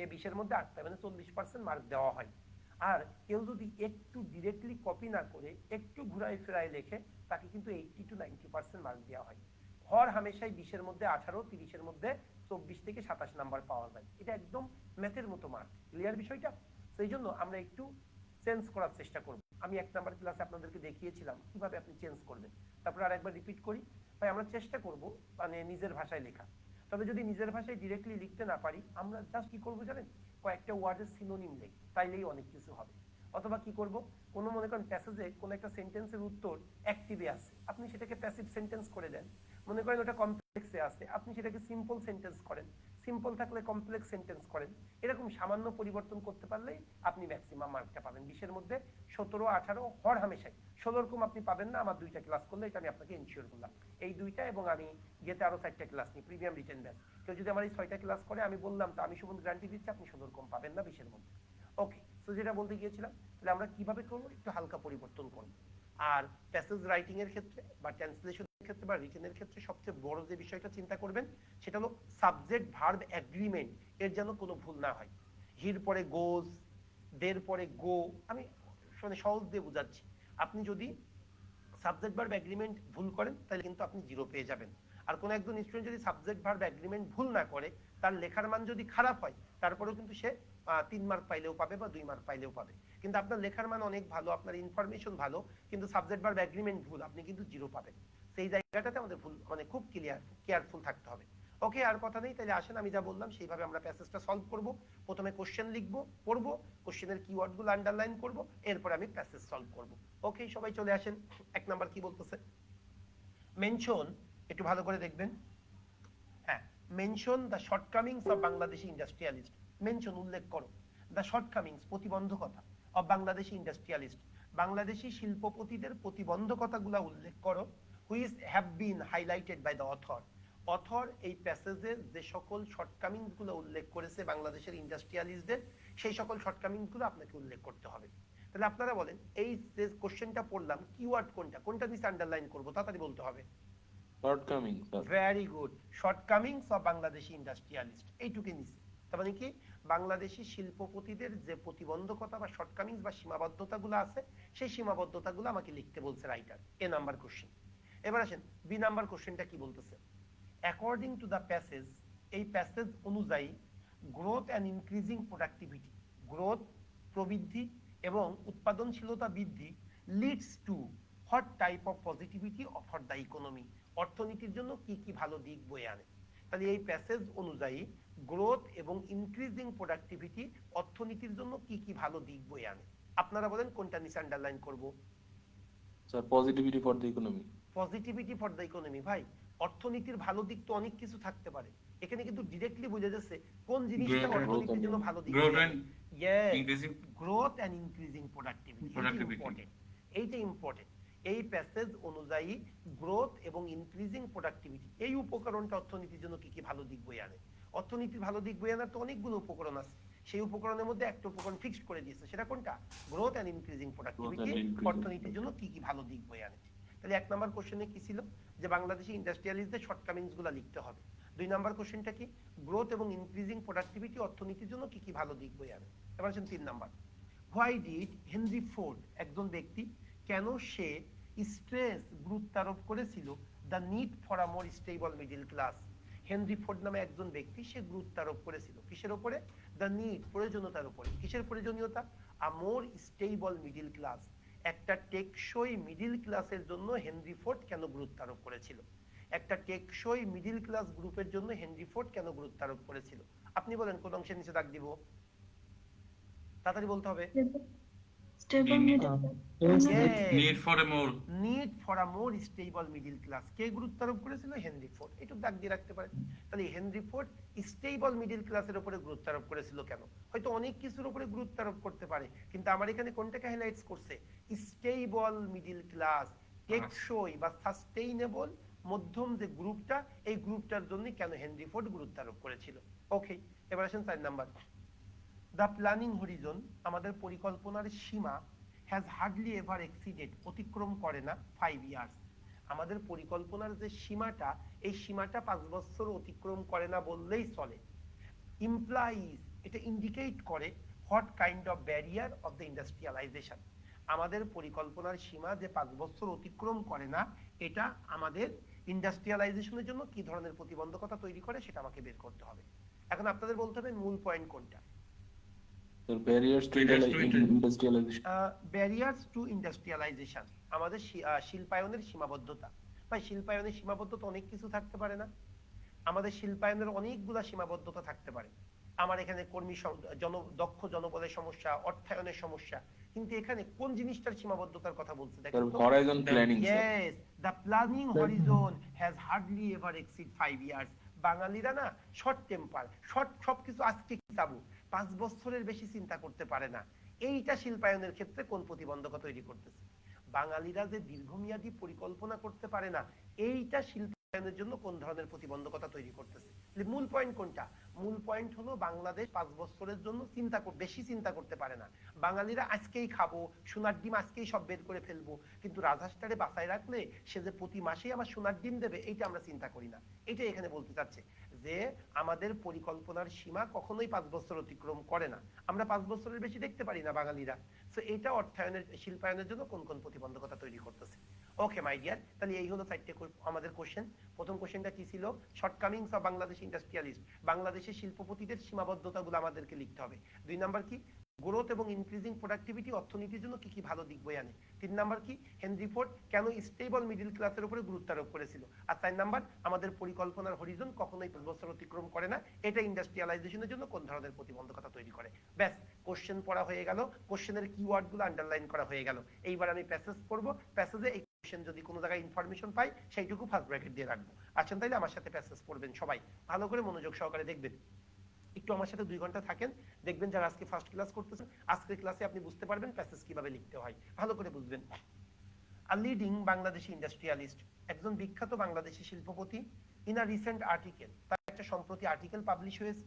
সে 20-এর মধ্যে 8 পায়, মানে 40% মার্ক দেওয়া হয়। আর কেউ যদি একটু ডিরেক্টলি কপি না করে একটু ঘুরায় ফেরায় লেখে, তাকে কিন্তু 80 to 90% মার্ক দেওয়া হয়। হর হামেশাই 20-এর মধ্যে 18, 30-এর মধ্যে 24 থেকে 27 নাম্বার পাওয়া যায়। এটা একদম ম্যাথের মতো মার্ক। ক্লিয়ার বিষয়টা? সেই জন্য আমরা একটু চেঞ্জ করার চেষ্টা করব। আমি 1 নাম্বার ক্লাসে আপনাদেরকে দেখিয়েছিলাম কিভাবে আপনি চেঞ্জ করবেন। তারপর আরেকবার রিপিট করি। ভাই আমরা চেষ্টা করব মানে নিজের ভাষায় লেখা। তবে যদি নিজের ভাষায় ডিরেক্টলি লিখতে না পারি, আমরা জাস্ট কি করব জানেন, কয়েকটা ওয়ার্ডের সিনোনিম লিখি, তাইলেই অনেক কিছু হবে। অথবা কি করব, কোন মনে করেন প্যাসেজে কোন একটা সেন্টেন্সের উত্তর অ্যাক্টিভে আছে, আপনি সেটাকে প্যাসিভ সেন্টেন্স করে দেন। মনে করেন ওটা কমপ্লেক্সে আছে, আপনি সেটাকে সিম্পল সেন্টেন্স করেন। সিম্পল থাকলে কমপ্লেক্স সেন্টেন্স করেন। এরকম সামান্য পরিবর্তন করতে পারলেই আপনি ম্যাক্সিমাম মার্কটা পাবেন। 20-এর মধ্যে 17, 18 হর হামেশাই। 16 রকম আপনি পাবেন না, আমার 2টা ক্লাস করলে এটা আমি আপনাকে ইনশিওর করলাম। এই 2টা এবং আমি যেতে আরো 4টা ক্লাস নিই, প্রিমিয়াম রিটেন ব্যাচ। কেউ যদি আমার এই 6টা ক্লাস করে, আমি বললাম তো, আমি সুমন গ্যারান্টি দিচ্ছি আপনি 16 রকম পাবেন না 20-এর মধ্যে। ওকে, সো যেটা বলতে গিয়েছিলাম, তাহলে আমরা কিভাবে করবো, একটু হালকা পরিবর্তন করবো। আর প্যাসেজ রাইটিং এর ক্ষেত্রে বা ট্রান্সলেশনের ক্ষেত্রে বা রিটেনের ক্ষেত্রে সবচেয়ে বড় যে বিষয়টা চিন্তা করবেন, সেটা হলো সাবজেক্ট ভার্ব এগ্রিমেন্ট এর যেন কোনো ভুল না হয়। হির পরে গোজ, দের পরে গো। আমি সহজ দিয়ে বুঝাচ্ছি। আপনি যদি সাবজেক্ট ভার্ব এগ্রিমেন্ট ভুল করেন, তাহলে কিন্তু আপনি 0 পেয়ে যাবেন। আর কোন একজন স্টুডেন্ট যদি সাবজেক্ট ভার্ব এগ্রিমেন্ট ভুল না করে, তার লেখার মান যদি খারাপ হয়, তারপরেও কিন্তু সে 3 মার্ক পাইলেও পাবে বা 2 মার্ক পাইলেও পাবে। কিন্তু আপনার লেখার মান অনেক ভালো, আপনার ইনফরমেশন ভালো, কিন্তু সাবজেক্ট ভার্ব এগ্রিমেন্ট ভুল, আপনি কিন্তু 0 পাবেন। সেই জায়গাটাতে আমাদের ভুল মানে খুব কেয়ারফুল থাকতে হবে। ওকে, আর কথা নেই, তাহলে আসেন আমি যা বললাম সেইভাবে আমরা প্যাসেজটা সলভ করব। প্রথমে কোশ্চেন লিখবো, পড়বো, কোশ্চেনের কিওয়ার্ডগুলো আন্ডারলাইন করব, এরপর আমি প্যাসেজ সলভ করব। ওকে, সবাই চলে আসেন। 1 নাম্বার কি বলতেছে, মেনশন, একটু ভালো করে দেখবেন। হ্যাঁ, mention the shortcomings of Bangladeshi industrialist. Mention, উল্লেখ করো, দ্য শর্টকামিংস, প্রতিবন্ধকতা, অফ বাংলাদেশি ইন্ডাস্ট্রিয়ালিস্ট, বাংলাদেশি শিল্পপতিদের প্রতিবন্ধকতাগুলো উল্লেখ করো, which have been highlighted by the author. Author এই প্যাসেজে যে সকল শর্টকামিংস গুলো উল্লেখ করেছে বাংলাদেশের ইন্ডাস্ট্রিয়ালিস্টদের, সেই সকল শর্টকামিংস গুলো আপনাকে উল্লেখ করতে হবে। তাহলে আপনারা বলেন, এই যে কোশ্চেনটা পড়লাম, কিওয়ার্ড কোনটা, কোনটা নিচে আন্ডারলাইন করবো, তাড়াতাড়ি বলতে হবে। Shortcomings. Very good, shortcomings of Bangladeshi industrialist, এইটুকু নিচে। তার মানে কি, বাংলাদেশি শিল্পপতিদের যে প্রতিবন্ধকতা বা শর্টকামিংস বা সীমাবদ্ধতাগুলো আছে, সেই সীমাবদ্ধতাগুলো আমাকে লিখতে বলছে রাইটার। এ নাম্বার কোশ্চেন। এবার আসেন বি নাম্বার কোশ্চেনটা কি বলতেছে। অ্যাকর্ডিং টু দ্য প্যাসেজ, এই প্যাসেজ অনুযায়ী, growth and increasing productivity, growth প্রবৃদ্ধি এবং উৎপাদনশীলতা বৃদ্ধি, Leeds to what type of positivity for the economy, অর্থনীতির জন্য কি কি ভালো দিক বয়ে আনে। তাহলে এই প্যাসেজ অনুযায়ী গ্রোথ এবং ইনক্রিজিং প্রোডাক্টিভিটি অর্থনীতির জন্য কি কি ভালো দিক বয়ে আনে। আপনারা বলেন কোনটা নিচে আন্ডারলাইন করব। Sir, positivity for the economy. Positivity for the economy. ভাই, অর্থনীতির ভালো দিক তো অনেক কিছু থাকতে পারে, এখানে কিন্তু ডিরেক্টলি বোঝা যাচ্ছে কোন জিনিসটা অর্থনীতির জন্য ভালো দিক বয়ে আনে। গ্রোথ এন্ড ইনক্রিজিং প্রোডাক্টিভিটি, এইটা ইম্পর্টেন্ট, এইটা ইম্পর্টেন্ট। এই প্যাসেজ অনুযায়ী গ্রোথ এবং ইনক্রিজিং প্রোডাক্টিভিটি, এই উপকরণটা অর্থনীতির জন্য কি কি ভালো দিক বয়ে আনে। অর্থনীতির ভালো দিক বয়ে আনার তো অনেকগুলো উপকরণ আছে, সেই উপকরণের মধ্যে একটা উপকরণ ফিক্সড করে দিয়েছে, সেটা কোনটা, গ্রোথ এন্ড ইনক্রিজিং প্রোডাক্টিভিটি অর্থনীতির জন্য কি কি ভালো দিক বয়ে আনে। তাহলে 1 নাম্বার কোশ্চেনে কি ছিল, যে বাংলাদেশি ইন্ডাস্ট্রিয়ালিস্টদের শর্টকামিংস গুলো লিখতে হবে। 2 নাম্বার কোশ্চেনটা কি, গ্রোথ এবং ইনক্রিজিং প্রোডাক্টিভিটি অর্থনীতির জন্য কি কি ভালো দিক বয়ে আনে। এবার আসেন 3 number, why did Henry Ford, একজন ব্যক্তি, কেন সে স্ট্রেস, গুরুত্ব আরোপ করেছিল the need for a more stable middle class. Henry Ford নামে একজন ব্যক্তি, সে গুরুত্ব আরোপ করেছিল কিসের উপরে, দ্য নিড, প্রয়োজনীয়তার উপরে। কিসের প্রয়োজনীয়তা, আ মোর স্টেবল মিডল ক্লাস, একটা টেকসই মিডল ক্লাসের জন্য হেনরি ফোর্ড কেন গুরুত্ব আরোপ করেছিল। একটা টেকসই মিডল ক্লাস গ্রুপের জন্য হেনরি ফোর্ড কেন গুরুত্ব আরোপ করেছিল। আপনি বলেন কোন অংশের নিচে দাগ দিব, তাড়াতাড়ি বলতে হবে। Need for a more stable middle class, কে গুরুত্ব আরোপ করেছিল, হেনরি ফোর্ড। একটু দাগ দিয়ে রাখতে পারেন। তাহলে হেনরি ফোর্ড স্টেবল মিডল ক্লাসের উপরে গুরুত্ব আরোপ করেছিল কেন, হয়তো অনেক কিছুর উপরে গুরুত্ব আরোপ করতে পারে, কিন্তু আমার এখানে কোনটাকে হাইলাইটস করছে, স্টেবল মিডল ক্লাস, টেকসই বা সাস্টেইনেবল মধ্যম যে গ্রুপটা, এই গ্রুপটার জন্য কেন হেনরি ফোর্ড গুরুত্ব আরোপ করেছিল। ওকে, এবার আসেন 4 নাম্বার, দ্য প্ল্যানিং হরিজন, আমাদের পরিকল্পনার সীমা, হ্যাজ হার্ডলি এভার এক্সিডেড, অতিক্রম করে না 5 ইয়ার্স। আমাদের পরিকল্পনার যে সীমাটা, এই সীমাটা 5 বছর অতিক্রম করে না বললেই চলে। ইমপ্লাইজ, এটা ইন্ডিকেট করে what kind of barrier of the industrialisation. আমাদের পরিকল্পনার সীমা যে 5 বছর অতিক্রম করে না, এটা আমাদের ইন্ডাস্ট্রিয়ালাইজেশনের জন্য কি ধরনের প্রতিবন্ধকতা তৈরি করে সেটা আমাকে বের করতে হবে। এখন আপনাদের বলতে হবে মূল পয়েন্ট কোনটা। Sir, barriers to industrialization. Barriers two industrialisation, আমাদের শিল্পায়নের সীমাবদ্ধতা। ভাই শিল্পায়নের সীমাবদ্ধতা অনেক কিছু থাকতে পারে না? আমাদের শিল্পায়নের অনেকগুলা সীমাবদ্ধতা থাকতে পারে। আমার এখানে দক্ষ জনবলের সমস্যা, অর্থায়নের সমস্যা, কিন্তু এখানে কোন জিনিসটার সীমাবদ্ধতার কথা বলছে দেখেন Sir, তো। horizon planning, sir. Yes, the planning horizon has hardly ever exceed 5 years. বাঙালিরা না শর্ট টেম্পার, সবকিছু আজকে কি চাবো, 5 বছরের বেশি চিন্তা করতে পারে না। এইটা শিল্পায়নের ক্ষেত্রে কোন প্রতিবন্ধকতা তৈরি করতেছে? বাঙালিরা যে দীর্ঘমেয়াদী পরিকল্পনা করতে পারে না, এইটা শিল্পায়নের জন্য কোন ধরনের প্রতিবন্ধকতা তৈরি করতেছে? মূল পয়েন্ট কোনটা? মূল পয়েন্ট হলো বাংলাদেশ 5 বছরের জন্য বেশি চিন্তা করতে পারে না। বাঙালিরা আজকেই খাবো, সোনার ডিম আজকেই সব বের করে ফেলবো, কিন্তু রাজহাঁসটারে বাঁচায় রাখলে সে যে প্রতি মাসেই আমার সোনার ডিম দেবে, এইটা আমরা চিন্তা করি না। এটাই এখানে বলতে চাচ্ছে যে আমাদের পরিকল্পনার সীমা কখনোই 5 বছর অতিক্রম করে না। আমরা 5 বছরের বেশি দেখতে পারি না বাঙালিরা। সো এটা অর্থায়নের শিল্পায়নের জন্য কোন কোন প্রতিবন্ধকতা তৈরি করতেছে। ওকে মাই ডিয়ার, তাহলে এই হলো 4টে আমাদের কোশ্চেন। প্রথম কোশ্চেনটা কি ছিল? শর্টকামিংস অফ বাংলাদেশ ইন্ডাস্ট্রিয়ালিস্ট, বাংলাদেশের শিল্পপতিদের সীমাবদ্ধতাগুলো আমাদেরকে লিখতে হবে। 2 নাম্বার কি? গ্রোথ এবং ইনক্রিজিং প্রোডাক্টিভিটি অর্থনীতির জন্য কি কি ভালো দিক বয়ে আনে। 3 নাম্বার কি? হেনরি ফোর্ড কেন স্টেবল মিডল ক্লাসের উপরে গুরুত্ব আরোপ করেছিল। আর 4 নাম্বার আমাদের পরিকল্পনার হরিজন কখনোই 5 বছর অতিক্রম করে না, এটা ইন্ডাস্ট্রিয়ালাইজেশনের জন্য কোন ধরনের প্রতিবন্ধকতা তৈরি করে। ব্যাস, কোশ্চেন পড়া হয়ে গেল, কোশ্চেনের কিওয়ার্ডগুলো আন্ডারলাইন করা হয়ে গেল। এইবার আমি প্যাসেজ পড়ব, প্যাসেজে এই কোশ্চেন যদি কোনো জায়গায় ইনফরমেশন পাই সেইটুকু ফার্স্ট ব্র্যাকেট দিয়ে রাখবো। আচ্ছা তাইলে আমার সাথে প্যাসেজ পড়বেন সবাই, ভালো করে মনোযোগ সহকারে দেখবেন। একটু আমার সাথে 2 ঘন্টা থাকেন, দেখবেন যারা আজকে ফার্স্ট ক্লাস করতেছেন, আজকের ক্লাসে আপনি বুঝতে পারবেন প্যাসেজ কিভাবে লিখতে হয়, ভালো করে বুঝবেন। আ লিডিং বাংলাদেশি ইন্ডাস্ট্রিয়ালিস্ট, একজন বিখ্যাত বাংলাদেশি শিল্পপতি, ইন আ রিসেন্ট আর্টিকেল, তার একটা সম্প্রতি আর্টিকেল পাবলিশ হয়েছে,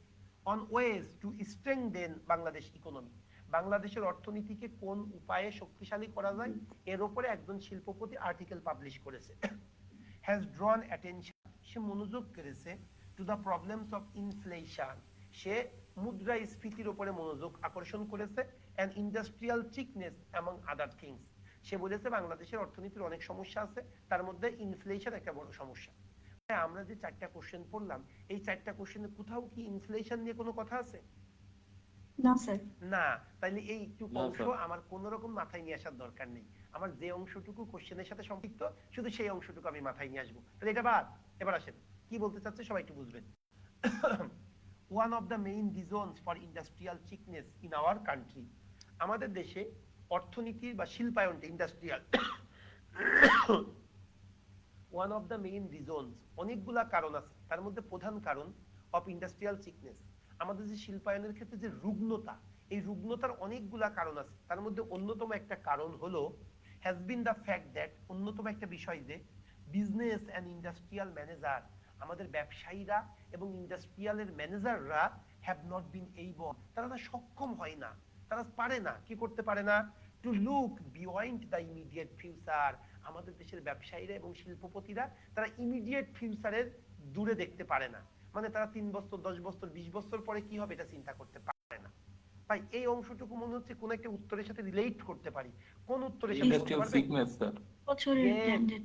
on ways to strengthen Bangladesh economy, বাংলাদেশের অর্থনীতিকে কোন উপায়ে শক্তিশালী করা যায় এর উপরে একজন শিল্পপতি আর্টিকেল পাবলিশ করেছে। হ্যাজ ড্রন অ্যাটেনশন, সে মনোযোগ করেছে, to the problems of inflation, সে মুদ্রাস্ফীতির উপরে মনোযোগ আকর্ষণ করেছে, and industrial sickness among other things, সে বলেছে বাংলাদেশের অর্থনীতির অনেক সমস্যা আছে, তার মধ্যে ইনফ্লেশন একটা বড় সমস্যা। আমরা যে 4টা কোশ্চেন পড়লাম, এই 4টা কোশ্চেনে কোথাও কি ইনফ্লেশন নিয়ে কোনো কথা আছে? না স্যার। না, তাহলে এইটুকু অংশ আমার কোন রকম মাথায় নিয়ে আসার দরকার নেই। আমার যে অংশটুকু কোশ্চেনের সাথে সম্পৃক্ত শুধু সেই অংশটুকু আমি মাথায় নিয়ে আসবো। তাহলে এটা বাদ। এবার আসেন কি বলতে চাচ্ছে সবাই একটু বুঝবেন। One of the main reasons for industrial sickness in our country, আমাদের দেশে অর্থনীতির বা শিল্পায়নটা industrial one of the main reasons, অনেকগুলা কারণ আছে, তার মধ্যে প্রধান কারণ অফ ইন্ডাস্ট্রিয়াল চিকনেস, আমাদের যে শিল্পায়নের ক্ষেত্রে যে রুগ্নতা, এই রুগ্নতার অনেকগুলা কারণ আছে, তার মধ্যে অন্যতম একটা কারণ হলো has been the fact that, অন্যতম একটা বিষয় যে বিজনেস অ্যান্ড ইন্ডাস্ট্রিয়াল ম্যানেজার, আমাদের ব্যবসায়ীরা এবং ইন্ডাস্ট্রিয়ালের ম্যানেজাররা হ্যাভ নট বিন এইবল, তারা না সক্ষম হয় না, তারা পারে না, কি করতে পারে না, two look beyond the immediate future, আমাদের দেশের ব্যবসায়ীরা এবং শিল্পপতিরা তারা ইমিডিয়েট ফিউচারের দূরে দেখতে পারে না, মানে তারা 3 বছর 10 বছর 20 বছর পরে কি হবে এটা চিন্তা করতে পারে না। ভাই এই অংশটুকু মনে হচ্ছে কোন একটা উত্তরের সাথে রিলেট করতে পারি, কোন উত্তরের সাথে করতে পারবেন?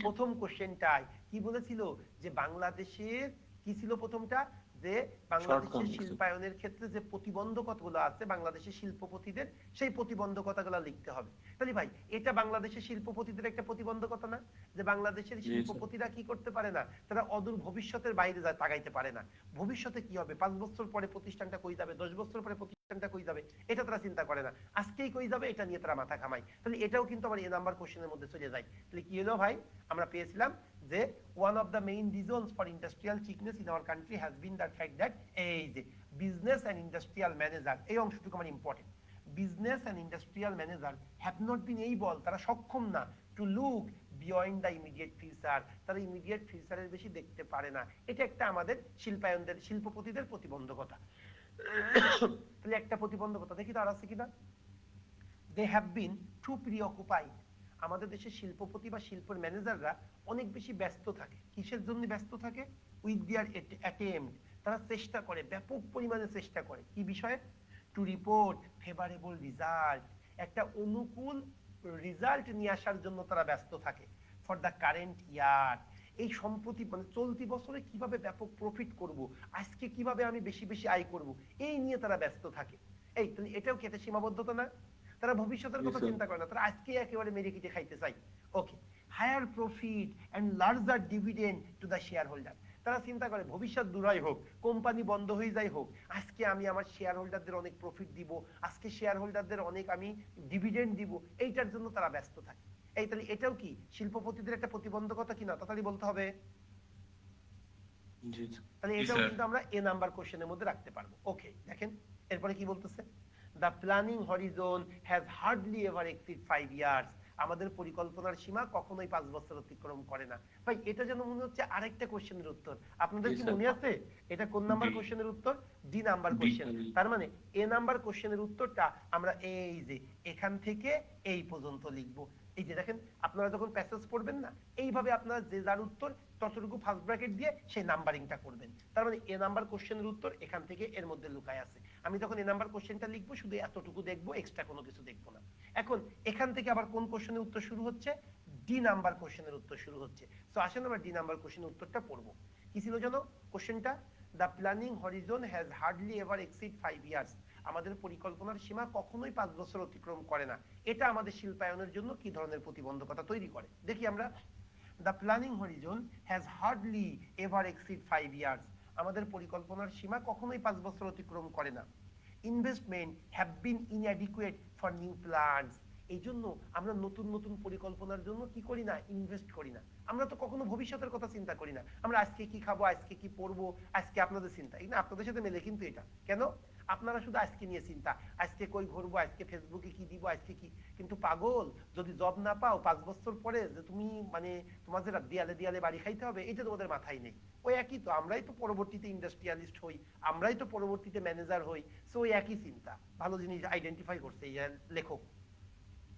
প্রথম কোশ্চেনটাই কি বলেছিল যে বাংলাদেশের কি ছিল প্রথমটা, যে বাংলাদেশের শিল্পায়নের ক্ষেত্রে যে প্রতিবন্ধকতাগুলো আছে বাংলাদেশের শিল্পপতিদের, সেই প্রতিবন্ধকতাগুলো লিখতে হবে। তাহলে ভাই এটা বাংলাদেশের শিল্পপতিদের একটা প্রতিবন্ধকতা না, যে বাংলাদেশের শিল্পপতিরা কি করতে পারে না, তারা অদূর ভবিষ্যতের বাইরে তাকাইতে পারে না, ভবিষ্যতে কি হবে, 5 বছর পরে প্রতিষ্ঠানটা কই যাবে, 10 বছর পরে প্রতিষ্ঠানটা কই যাবে, এটা তারা চিন্তা করে না, আজকেই কই যাবে এটা নিয়ে তারা মাথা ঘামায়। তাহলে এটাও কিন্তু আমার এ নাম্বার কোশ্চেনের মধ্যে চলে যায়। তাহলে কি হলো ভাই, আমরা পেয়েছিলাম যে one of the main reasons for industrial chickness in our country has been the fact that এই যে business and industrial manager, এই অংশটুকু আমার important, business and industrial manager have not been able, তারা সক্ষম না, to look beyond the immediate future, তারা immediate ফিউচারের বেশি দেখতে পারে না, এটা একটা আমাদের শিল্পায়নদের শিল্পপতিদের প্রতিবন্ধকতা। তাহলে একটা প্রতিবন্ধকতা দেখি তো আর আছে কিনা, they have been too preoccupied, আমাদের দেশের শিল্পপতি বা শিল্পের ম্যানেজাররা অনেক বেশি ব্যস্ত থাকে, কিসের জন্য ব্যস্ত থাকে, উইথ দেয়ার অ্যাটেম্প্ট, তারা চেষ্টা করে, ব্যাপক পরিমাণে চেষ্টা করে কি বিষয়ে, টু রিপোর্ট ফেভারেবল রিজাল্ট, একটা অনুকূল রেজাল্ট নিয়ে আসার জন্য তারা ব্যস্ত থাকে। ফর দ্য কারেন্ট ইয়ার, এই সম্প্রতি মানে চলতি বছরে কিভাবে ব্যাপক প্রফিট করব, আজকে কিভাবে আমি বেশি বেশি আয় করব, এই নিয়ে তারা ব্যস্ত থাকে। এই তাহলে এটাও কি একটা সীমাবদ্ধতা না? তারা ভবিষ্যতের কথা চিন্তা করে না, তারা আজকে একেবারে মেরে কেটে খাইতে চায়। Okay, higher profit and larger dividend to the shareholder, তারা চিন্তা করে ভবিষ্যৎ দূরাই হোক, কোম্পানি বন্ধ হয়ে যায় হোক, আজকে আমি আমার শেয়ার হোল্ডারদের অনেক প্রফিট দিব, আজকে শেয়ার হোল্ডারদের অনেক আমি ডিভিডেন্ড দিব, এইটার জন্য তারা ব্যস্ত থাকে। এই তাহলে এটাও কি শিল্পপতিদের একটা প্রতিবন্ধকতা কিনা? তাড়াতাড়ি বলতে হবে। তাহলে এটাও কিন্তু আমরা এ নাম্বার কোশ্চেনের মধ্যে রাখতে পারবো। ওকে, দেখেন এরপরে কি বলতেছে, the planning Harijan has hardly ever exceed 5 years, আমাদের পরিকল্পনার সীমা কখনোই 5 বছর অতিক্রম করে না। ভাই এটা যেন মনে হচ্ছে আরেকটা কোশ্চেনের উত্তর, আপনাদের কি মনে আছে এটা কোন নাম্বার কোশ্চেনের উত্তর? D number question. তার মানে এ নাম্বার কোশ্চেনের উত্তরটা আমরা এই যে এখান থেকে এই পর্যন্ত লিখবো। এই যে দেখেন আপনারা যখন প্যাসেজ পড়বেন না, এইভাবে আপনারা যে যার উত্তর ততটুকু ফার্স্ট ব্র্যাকেট দিয়ে সেই নাম্বারিংটা করবেন। তার মানে এ নাম্বার কোশ্চেনের উত্তর এখান থেকে এর মধ্যে লুকায় আছে। আমি যখন এ নাম্বার কোশ্চেনটা লিখবো শুধু এতটুকু দেখবো, এক্সট্রা কোনো কিছু দেখবো না। এখন এখান থেকে আবার কোন কোশ্চেনের উত্তর শুরু হচ্ছে? ডি নাম্বার কোশ্চেনের উত্তর শুরু হচ্ছে। সো আসেন আমরা ডি নাম্বার কোশ্চেনের উত্তরটা পড়বো। কি ছিল জানো কোশ্চেনটা? The planning Harijan has hardly ever exceed 5 years, আমাদের পরিকল্পনার সীমা কখনোই 5 বছর অতিক্রম করে না। এটা আমাদের শিল্পায়নের জন্য কি ধরনের প্রতিবন্ধকতা তৈরি করে? দেখি আমরা। The planning Harijan has hardly ever exceed 5 years, আমাদের পরিকল্পনার সীমা কখনোই 5 বছর অতিক্রম করে না। Investment have been inadequate for new plans, এই জন্য আমরা নতুন নতুন পরিকল্পনার জন্য কি করি না? ইনভেস্ট করি না। আমরা তো কখনো ভবিষ্যতের কথা চিন্তা করি না, আমরা আজকে কি খাবো, আজকে কি পড়বো, আজকে আপনাদের চিন্তা, এই না আপনাদের সাথে মেলে কিন্তু এটা কেন? আপনারা শুধু আজকে নিয়ে চিন্তা, আজকে কই ঘুরবো, আজকে ফেসবুকে কি দিব, আজকে কি। কিন্তু পাগল, যদি জব না পাও 5 বছর পরে যে তুমি মানে তোমার যে দেয়ালে দেয়ালে বাড়ি খাইতে হবে, এটা তোমাদের মাথায় নেই। ওই একই তো, আমরাই তো পরবর্তীতে ইন্ডাস্ট্রিয়ালিস্ট হই, আমরাই তো পরবর্তীতে ম্যানেজার হই। সো ওই একই চিন্তা। ভালো জিনিস আইডেন্টিফাই করছে এই লেখক।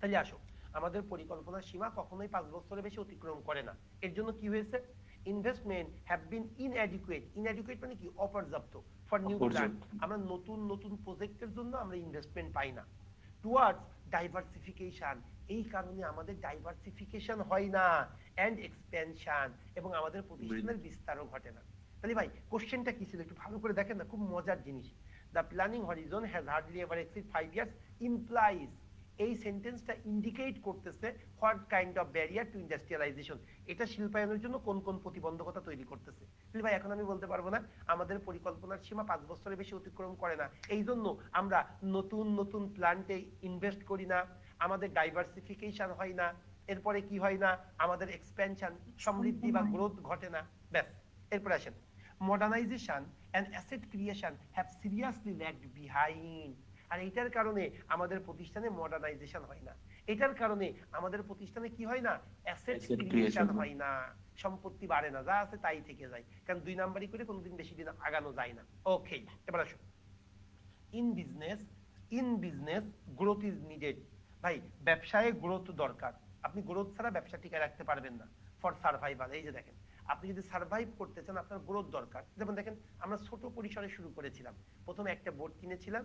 তাহলে আসো, আমাদের পরিকল্পনার সীমা কখনোই 5 বছরের বেশি অতিক্রম করে না। এর জন্য কি হয়েছে? Investment have been inadequate, inadequate মানে কি? অপর্যাপ্ত। ফর নিউ প্ল্যান, আমরা নতুন নতুন প্রজেক্টের জন্য আমরা ইনভেস্টমেন্ট পাই না। টুয়ার্ডস ডাইভার্সিফিকেশন, এই কারণে আমাদের ডাইভার্সিফিকেশন হয় না, এন্ড এক্সপেনশন, এবং আমাদের প্রতিষ্ঠানের বিস্তারও ঘটে না। তাহলে ভাই কোশ্চেনটা কি ছিল একটু ভালো করে দেখেন না, খুব মজার জিনিস। The planning Harijan has hardly ever exceed 5 years implies, এই সেন্টেন্সটা ইন্ডিকেট করতেছে what kind of barrier two industrialisation, এটা শিল্পায়নের জন্য কোন কোন প্রতিবন্ধকতা তৈরি করতেছে। ভাই এখন আমি বলতে পারবো না আমাদের পরিকল্পনার সীমা 5 বছরের বেশি অতিক্রম করে না, এই জন্য আমরা নতুন নতুন প্ল্যান্টে ইনভেস্ট করি না, আমাদের ডাইভার্সিফিকেশন হয় না, এরপরে কি হয় না? আমাদের এক্সপেনশন, সমৃদ্ধি বা গ্রোথ ঘটে না। ব্যাস, এরপরে আসেন, modernisation and asset creation have seriously lagged behind, আর এটার কারণে আমাদের প্রতিষ্ঠানে মডার্নাইজেশন হয় না, এটার কারণে আমাদের প্রতিষ্ঠানে কি হয় না? অ্যাসেট ক্রিয়েশন হয় না, সম্পত্তি বাড়ে না, যা আছে তাই থেকে যায়, কারণ 2 নাম্বারই করে কোনোদিন বেশি দিন আগানো যায় না। ওকে, এবার আসো, in business growth is needed, ভাই ব্যবসায় গ্রোথ দরকার, আপনি গ্রোথ ছাড়া ব্যবসা টিকায় রাখতে পারবেন না। ফর সার্ভাইভাল, এই যে দেখেন আপনি যদি সার্ভাইভ করতে চান আপনার গ্রোথ দরকার। যেমন দেখেন আমরা ছোট পরিসরে শুরু করেছিলাম, প্রথমে একটা বোর্ড কিনেছিলাম,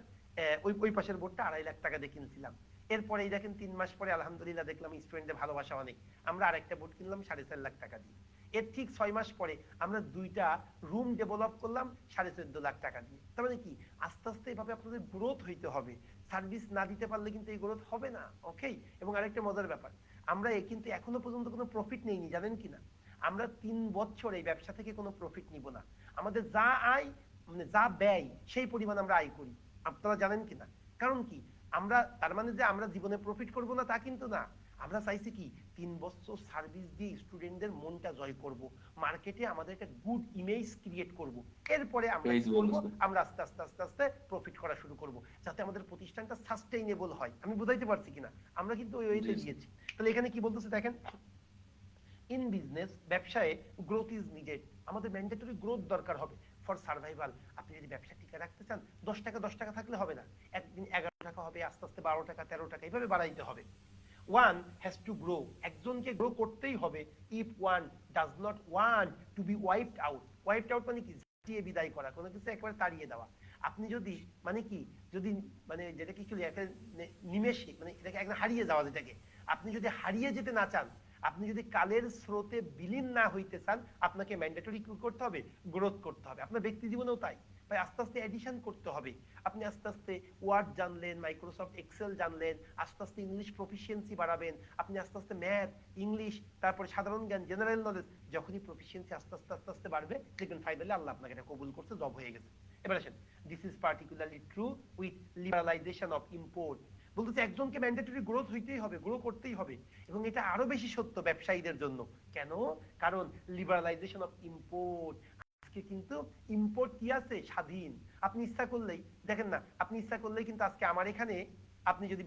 ওই পাশের বোর্ডটা 2.5 লাখ টাকা দিয়ে কিনছিলাম। এরপরে এই দেখেন 3 মাস পরে আলহামদুলিল্লাহ দেখলাম স্টুডেন্টদের ভালোবাসা অনেক, আমরা আরেকটা বোর্ড কিনলাম 4.5 লাখ টাকা দিয়ে। এর ঠিক 6 মাস পরে আমরা 2টা রুম ডেভেলপ করলাম 14.5 লাখ টাকা দিয়ে। তার মানে কি, আস্তে আস্তে এভাবে আপনাদের গ্রোথ হইতে হবে, সার্ভিস না দিতে পারলে কিন্তু এই গ্রোথ হবে না। ওকে, এবং আরেকটা মজার ব্যাপার, আমরা কিন্তু এখনো পর্যন্ত কোনো প্রফিট নেইনি, জানেন কিনা? আমরা 3 বছর এই ব্যবসা থেকে কোনো প্রফিট নিব না, আমাদের যা আয় মানে যা ব্যয় সেই পরিমাণ আমরা আয় করি, আপনারা জানেন কিনা? কারণ কি, আমরা তার মানে যে আমরা জীবনে প্রফিট করব না তা কিন্তু না, আমরা চাইছি কি 3 বছর সার্ভিস দিয়ে স্টুডেন্টদের মনটা জয় করব, মার্কেটে আমাদের একটা গুড ইমেজ ক্রিয়েট করব, এরপরে আমরা কি করব? আমরা আস্তে আস্তে আস্তে আস্তে প্রফিট করা শুরু করব, যাতে আমাদের প্রতিষ্ঠানটা সাস্টেইনেবল হয়। আমি বুঝাইতে পারছি কিনা? আমরা কিন্তু ওই ওয়েতে দিয়েছি। তাহলে এখানে কি বলতেছে দেখেন, ইন বিজনেস ব্যবসায় গ্রোথ ইজ নিডেড, আমাদের ম্যান্ডেটরি গ্রোথ দরকার হবে ফর সার্ভাইভাল। আপনি যদি ব্যবসা টিকে রাখতে চান 10 টাকা থাকলে হবে না, একদিন 11 টাকা হবে, আস্তে আস্তে 12 টাকা 13 টাকা এইভাবে বাড়াইতে হবে। ওয়ান হ্যাজ টু গ্রো, একজনকে গ্রো করতেই হবে। If one does not want to be wiped out, wiped out মানে কি? দিয়ে বিদায় করা, কোনো কিছু একেবারে তাড়িয়ে দেওয়া। আপনি যদি মানে কি যদি মানে যেটাকে কি একটা নিমেষে মানে এটাকে একদম হারিয়ে যাওয়া, যেটাকে আপনি যদি হারিয়ে যেতে না চান, আপনি যদি কালের স্রোতে বিলীন না হইতে চান, আপনাকে ম্যান্ডেটরি কি করতে হবে? গ্রোথ করতে হবে। আপনার ব্যক্তি জীবনেও তাই ভাই, আস্তে আস্তে এডিশন করতে হবে। আপনি আস্তে আস্তে ওয়ার্ড জানলেন, মাইক্রোসফট এক্সেল জানলেন, আস্তে আস্তে ইংলিশ প্রফিসিয়েন্সি বাড়াবেন, আপনি আস্তে আস্তে ম্যাথ, ইংলিশ, তারপরে সাধারণ জ্ঞান, জেনারেল নলেজ, যখনই প্রফিসিয়েন্সি আস্তে আস্তে আস্তে আস্তে বাড়বে, দেখবেন ফাইনালি আল্লাহ আপনাকে এটা কবুল করছে, জব হয়ে গেছে। এবার আসেন, this is particularly true with liberalisation of import. বলতেছে একজনকে ম্যান্ডেটরি গ্রোথ হইতেই হবে, গ্রো করতেই হবে, এবং এটা আরো বেশি সত্য ব্যবসায়ীদের জন্য। কেন? কারণ লিবারালাইজেশন অফ ইম্পোর্ট, আজকে কিন্তু ইম্পোর্ট কি আছে? স্বাধীন। আপনি ইচ্ছা করলেই দেখেন না, আপনি ইচ্ছা করলেই কিন্তু আজকে আমার এখানে আপনি যদি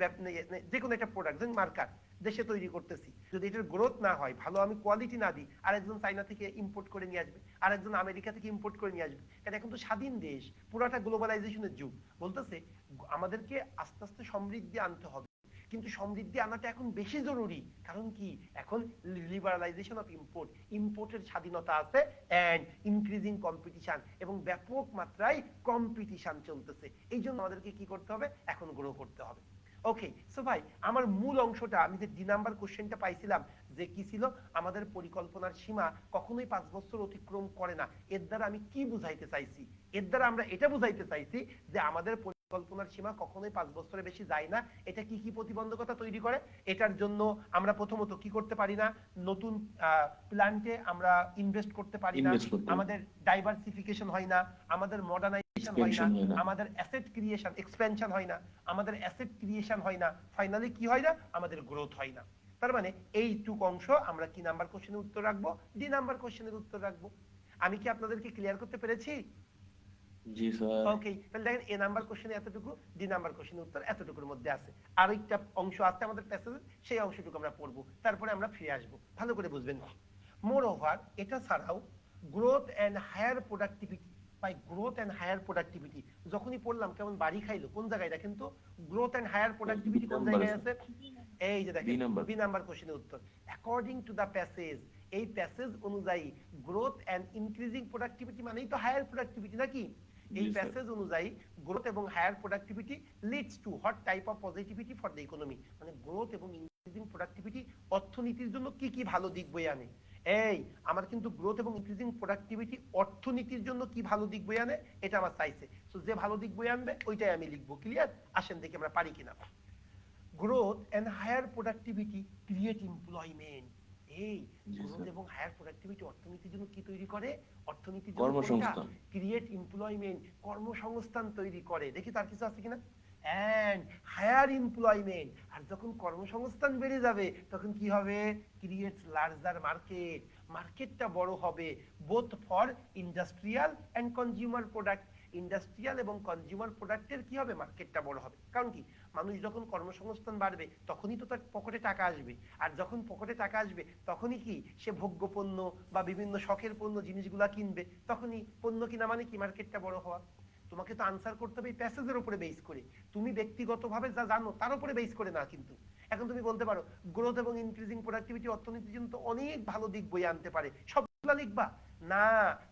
যে কোনো একটা প্রোডাক্ট, যেমন মার্কার দেশে তৈরি করতেছি, যদি এটার গ্রোথ না হয়, ভালো আমি কোয়ালিটি না দিই, আরেকজন চাইনা থেকে ইম্পোর্ট করে নিয়ে আসবে, আরেকজন আমেরিকা থেকে ইম্পোর্ট করে নিয়ে আসবে। কারণ এখন তো স্বাধীন দেশ, পুরাটা গ্লোবালাইজেশনের যুগ। বলতেছে আমাদেরকে আস্তে আস্তে সমৃদ্ধি আনতে হবে, কিন্তু সমৃদ্ধি আনাটা এখন বেশি জরুরি। কারণ কি? এখন লিবারালাইজেশন অফ ইম্পোর্ট, ইম্পোর্টের স্বাধীনতা আছে, এন্ড ইনক্রিজিং কম্পিটিশন, এবং ব্যাপক মাত্রায় কম্পিটিশন চলতেছে। এই জন্য আমাদেরকে কি করতে হবে? এখন গ্রো করতে হবে। ওকে, সো ভাই আমার মূল অংশটা, আমি যে ডি নাম্বার কোশ্চেনটা পাইছিলাম যে কি ছিল, আমাদের পরিকল্পনার সীমা কখনোই 5 বছর অতিক্রম করে না। এর দ্বারা আমি কি বুঝাইতে চাইছি? এর দ্বারা আমরা এটা বুঝাইতে চাইছি যে আমাদের পরিকল্পনার সীমা কখনোই 5 বছরের বেশি যায় না। এটা কি কি প্রতিবন্ধকতা তৈরি করে? এটার জন্য আমরা প্রথমত কি করতে পারি না? নতুন প্ল্যান্টে আমরা ইনভেস্ট করতে পারি না, আমাদের ডাইভার্সিফিকেশন হয় না, আমাদের মডার্নাইজেশন হয় না, আমাদের অ্যাসেট ক্রিয়েশন এক্সপেনশন হয় না, আমাদের অ্যাসেট ক্রিয়েশন হয় না, ফাইনালি কি হয় না? আমাদের গ্রোথ হয় না। তার মানে এইটুক অংশ আমরা কি নাম্বার কোশ্চেনের উত্তর রাখবো? ডি নাম্বার কোশ্চেনের উত্তর রাখবো। আমি কি আপনাদেরকে ক্লিয়ার করতে পেরেছি? জি স্যার। ওকে, তাহলে দেখেন এ নাম্বার কোশ্চেনে এতটুকু, ডি নাম্বার কোশ্চেনের উত্তর এতটুকুর মধ্যে আছে। আর একটা অংশ আছে আমাদের প্যাসেজে, সেই অংশটুকু আমরা পড়বো, তারপরে আমরা ফিরে আসবো। ভালো করে বুঝবেন। মোর ওভার, এটা ছাড়াও growth and higher productivity, by growth and higher productivity যখনই পড়লাম কেমন বাড়ি খাইলো। কোন জায়গায় দেখেন তো? গ্রোথ এন্ড হায়ার প্রোডাক্টিভিটি কোন জায়গায় আছে? এই যে দেখেন বি নাম্বার কোশ্চেনের উত্তর। অ্যাকর্ডিং টু দা প্যাসেজ, এই প্যাসেজ অনুযায়ী গ্রোথ এন্ড ইনক্রিজিং প্রোডাক্টিভিটি মানেই তো হায়ার প্রোডাক্টিভিটি নাকি? এই প্যাসেজ অনুযায়ী গ্রোথ এবং higher productivity leads to what type of positivity for the economy. মানে গ্রোথ এবং ইনক্রিজিং প্রোডাক্টিভিটি অর্থনীতির জন্য কি কি ভালো দিক বয়ে আনে। এই আমার কিন্তু গ্রোথ এবং ইনক্রিজিং প্রোডাক্টিভিটি অর্থনীতির জন্য কি ভালো দিক বয়ে আনে এটা আমার চাইছে। সো যে ভালো দিক বয়ে আনবে ওইটাই আমি লিখবো। ক্লিয়ার? আসেন দেখি আমরা পারি কিনা। Growth and higher productivity create employment. এই গ্রোথ এবং হায়ার প্রোডাক্টিভিটি অর্থনীতির জন্য কি তৈরি করে? অর্থনীতির জন্য কর্মসংস্থান, ক্রিয়েট এমপ্লয়মেন্ট, কর্মসংস্থান তৈরি করে। দেখি তার কিছু আছে কিনা। এন্ড হায়ার এমপ্লয়মেন্ট, আর যখন কর্মসংস্থান বেড়ে যাবে তখন কি হবে? ক্রিয়েটস লার্জার মার্কেট, মার্কেটটা বড় হবে, both for industrial and consumer product. Industrial এবং কনজিউমার প্রোডাক্টের কি হবে? মার্কেটটা বড় হবে। কারণ কি? মানুষ যখন কর্মসংস্থান বাড়বে তখনই তো তার পকেটে টাকা আসবে, আর যখন পকেটে টাকা আসবে তখনই কি সে ভোগ্যপণ্য বা বিভিন্ন শখের পণ্য জিনিসগুলা কিনবে। তখনই পণ্য কিনা মানে কি? মার্কেটটা বড় হওয়া। তোমাকে তো আনসার করতে হবে প্যাসেজের উপরে বেস করে, তুমি ব্যক্তিগতভাবে যা জানো তার উপরে বেস করে না। কিন্তু এখন তুমি বলতে পারো গ্রোথ এবং ইনক্রিজিং প্রোডাক্টিভিটি অর্থনীতির জন্য তো অনেক ভালো দিক বয়ে আনতে পারে, সবগুলা লিখবা না।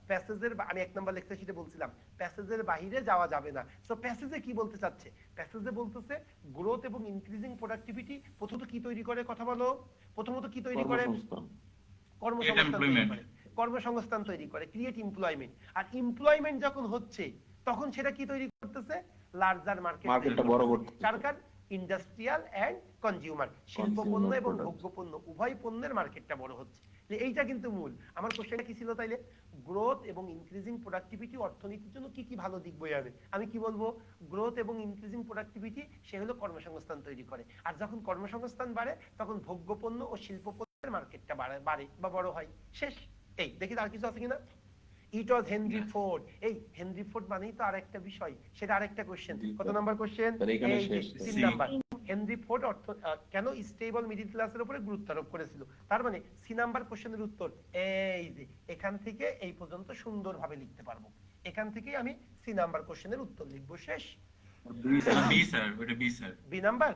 প্যাসেজের আমি 1 নাম্বার লেকচার শিটে বলছিলাম প্যাসেজের বাইরে যাওয়া যাবে না। সো প্যাসেজে কি বলতে চাচ্ছে? প্যাসেজে বলতেছে গ্রোথ এবং ইনক্রিজিং প্রোডাক্টিভিটি প্রথমত কি তৈরি করে? কথা বলো। প্রথমত কি তৈরি করে? কর্মসংস্থান তৈরি করে। কর্মসংস্থান তৈরি করে, ক্রিয়েট এমপ্লয়মেন্ট। আর এমপ্লয়মেন্ট যখন হচ্ছে তখন সেটা কি তৈরি করতেছে? লার্জার মার্কেট, মার্কেটটা বড় করতেছে। কার? ইন্ডাস্ট্রিয়াল এন্ড কনজিউমার, শিল্প পণ্য এবং ভোগ্য পণ্য উভয় পণ্যের মার্কেটটা বড় হচ্ছে। এইটা কিন্তু মূল। আমার কোশ্চেনটা কি ছিল তাইলে? গ্রোথ এবং ইনক্রিজিং প্রোডাক্টিভিটি অর্থনীতির জন্য কি কি ভালো দিক বয়ে আনে। আমি কি বলবো? গ্রোথ এবং ইনক্রিজিং প্রোডাক্টিভিটি সে হলো কর্মসংস্থান তৈরি করে, আর যখন কর্মসংস্থান বাড়ে তখন ভোগ্য পণ্য ও শিল্প পণ্যের মার্কেটটা বাড়ে বা বড় হয়। শেষ। এই দেখি আর কিছু আছে কিনা। ইট ওয়াজ হেনরি ফোর্ড। এই হেনরি ফোর্ড মানেই তো আরেকটা বিষয়, সেটা আরেকটা কোশ্চেন। কত নাম্বার কোশ্চেন? এই 3 নাম্বার। হেনরি ফোর্ড কেন স্টেবল মিডল ক্লাসের উপরে গুরুত্ব আরোপ করেছিল। তার মানে সি নাম্বার কোশ্চেনের উত্তর এই যে এখান থেকে এই পর্যন্ত সুন্দরভাবে লিখতে পারবো। এখান থেকে আমি সি নাম্বার কোশ্চেনের উত্তর লিখবো। শেষ। বি স্যার, ওটা বি স্যার। B number.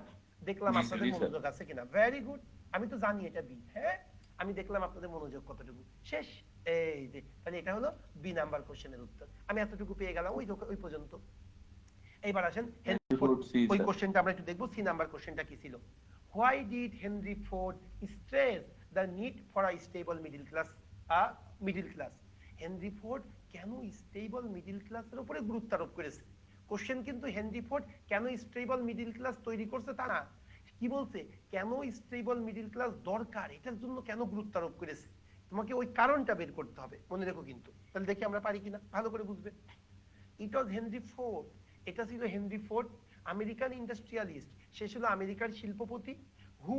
দেখলাম আপনাদের মনোযোগ আছে কিনা। ভেরি গুড, আমি তো জানি এটা বি। হ্যাঁ, আমি দেখলাম আপনাদের মনোযোগ কতটুকু। শেষ। এই যে তাহলে এটা হলো বি নাম্বার কোশ্চেনের উত্তর। আমি এতটুকু পেয়ে গেলাম ওই পর্যন্ত। এইবার আসেন হেনরি ফোর্ড, Ford, C, ওই sir. কোশ্চেনটা আমরা একটু দেখবো। সি নাম্বার কোশ্চেনটা কি ছিল? Why did Henry Ford stress the need for a stable middle class? Henry Ford কেন স্টেবল মিডল ক্লাসের উপরে গুরুত্ব আরোপ করেছে? কোশ্চেন কিন্তু হেনরি ফোর্ড কেন স্টেবল মিডল ক্লাস তৈরি করছে তা না, কি বলছে কেন স্টেবল মিডল ক্লাস দরকার, এটার জন্য কেন গুরুত্ব আরোপ করেছে। তোমাকে ওই কারণটা বের করতে হবে, মনে রেখো কিন্তু। তাহলে দেখি আমরা পারি কিনা, ভালো করে বুঝবে। ইট ওয়াজ হেনরি ফোর্ড, এটা ছিল হেনরি ফোর্ড, আমেরিকান ইন্ডাস্ট্রিয়ালিস্ট, সে ছিল আমেরিকার শিল্পপতি, who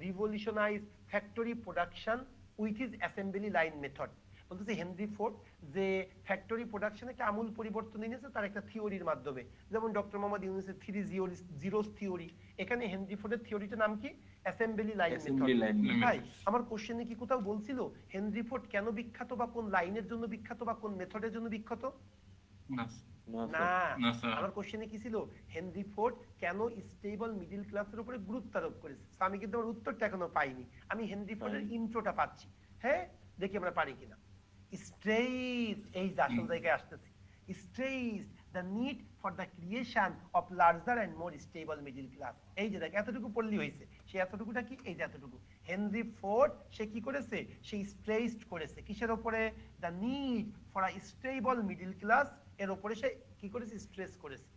revolutionise factory production with his assembly line method. বলতেছে হেনরি ফোর্ড যে ফ্যাক্টরি প্রোডাকশনে একটা আমূল পরিবর্তন এনেছে তার একটা থিওরির মাধ্যমে, যেমন ডক্টর মোহাম্মদ ইউনূসের 3 জিরোস থিওরি। এখানে হেনরি ফোর্ডের থিওরিটার নাম কি? Assembly line method. Assembly line method. ভাই আমার কোশ্চেনে কি কোথাও বলছিল হেনরি ফোর্ড কেন বিখ্যাত বা কোন লাইনের জন্য বিখ্যাত বা কোন মেথডের জন্য বিখ্যাত? না No, না, sir. না স্যার আমার কোশ্চেনে কি ছিল হেনরি ফোর্ড কেন স্টেবল মিডল ক্লাসের উপরে গুরুত্ব আরোপ করেছে। আমি কিন্তু আমার উত্তরটা এখনো পাইনি, আমি হেনরি ফোর্ডের ইন্ট্রোটা পাচ্ছি। হ্যাঁ দেখি আমরা পারি কিনা। স্ট্রেস, এই যে আসল জায়গায় আসতেছি, stress the need for the creation of larger and more stable middle class. এই যে দেখ এতটুকু পড়লি হয়েছে, সে এতটুকুটা কি, এই যে এতটুকু। হেনরি ফোর্ড সে কি করেছে, সে স্ট্রেসড করেছে কিসের উপরে? The need for a stable middle class, এর উপরে সে কি করেছে, স্ট্রেস করেছে।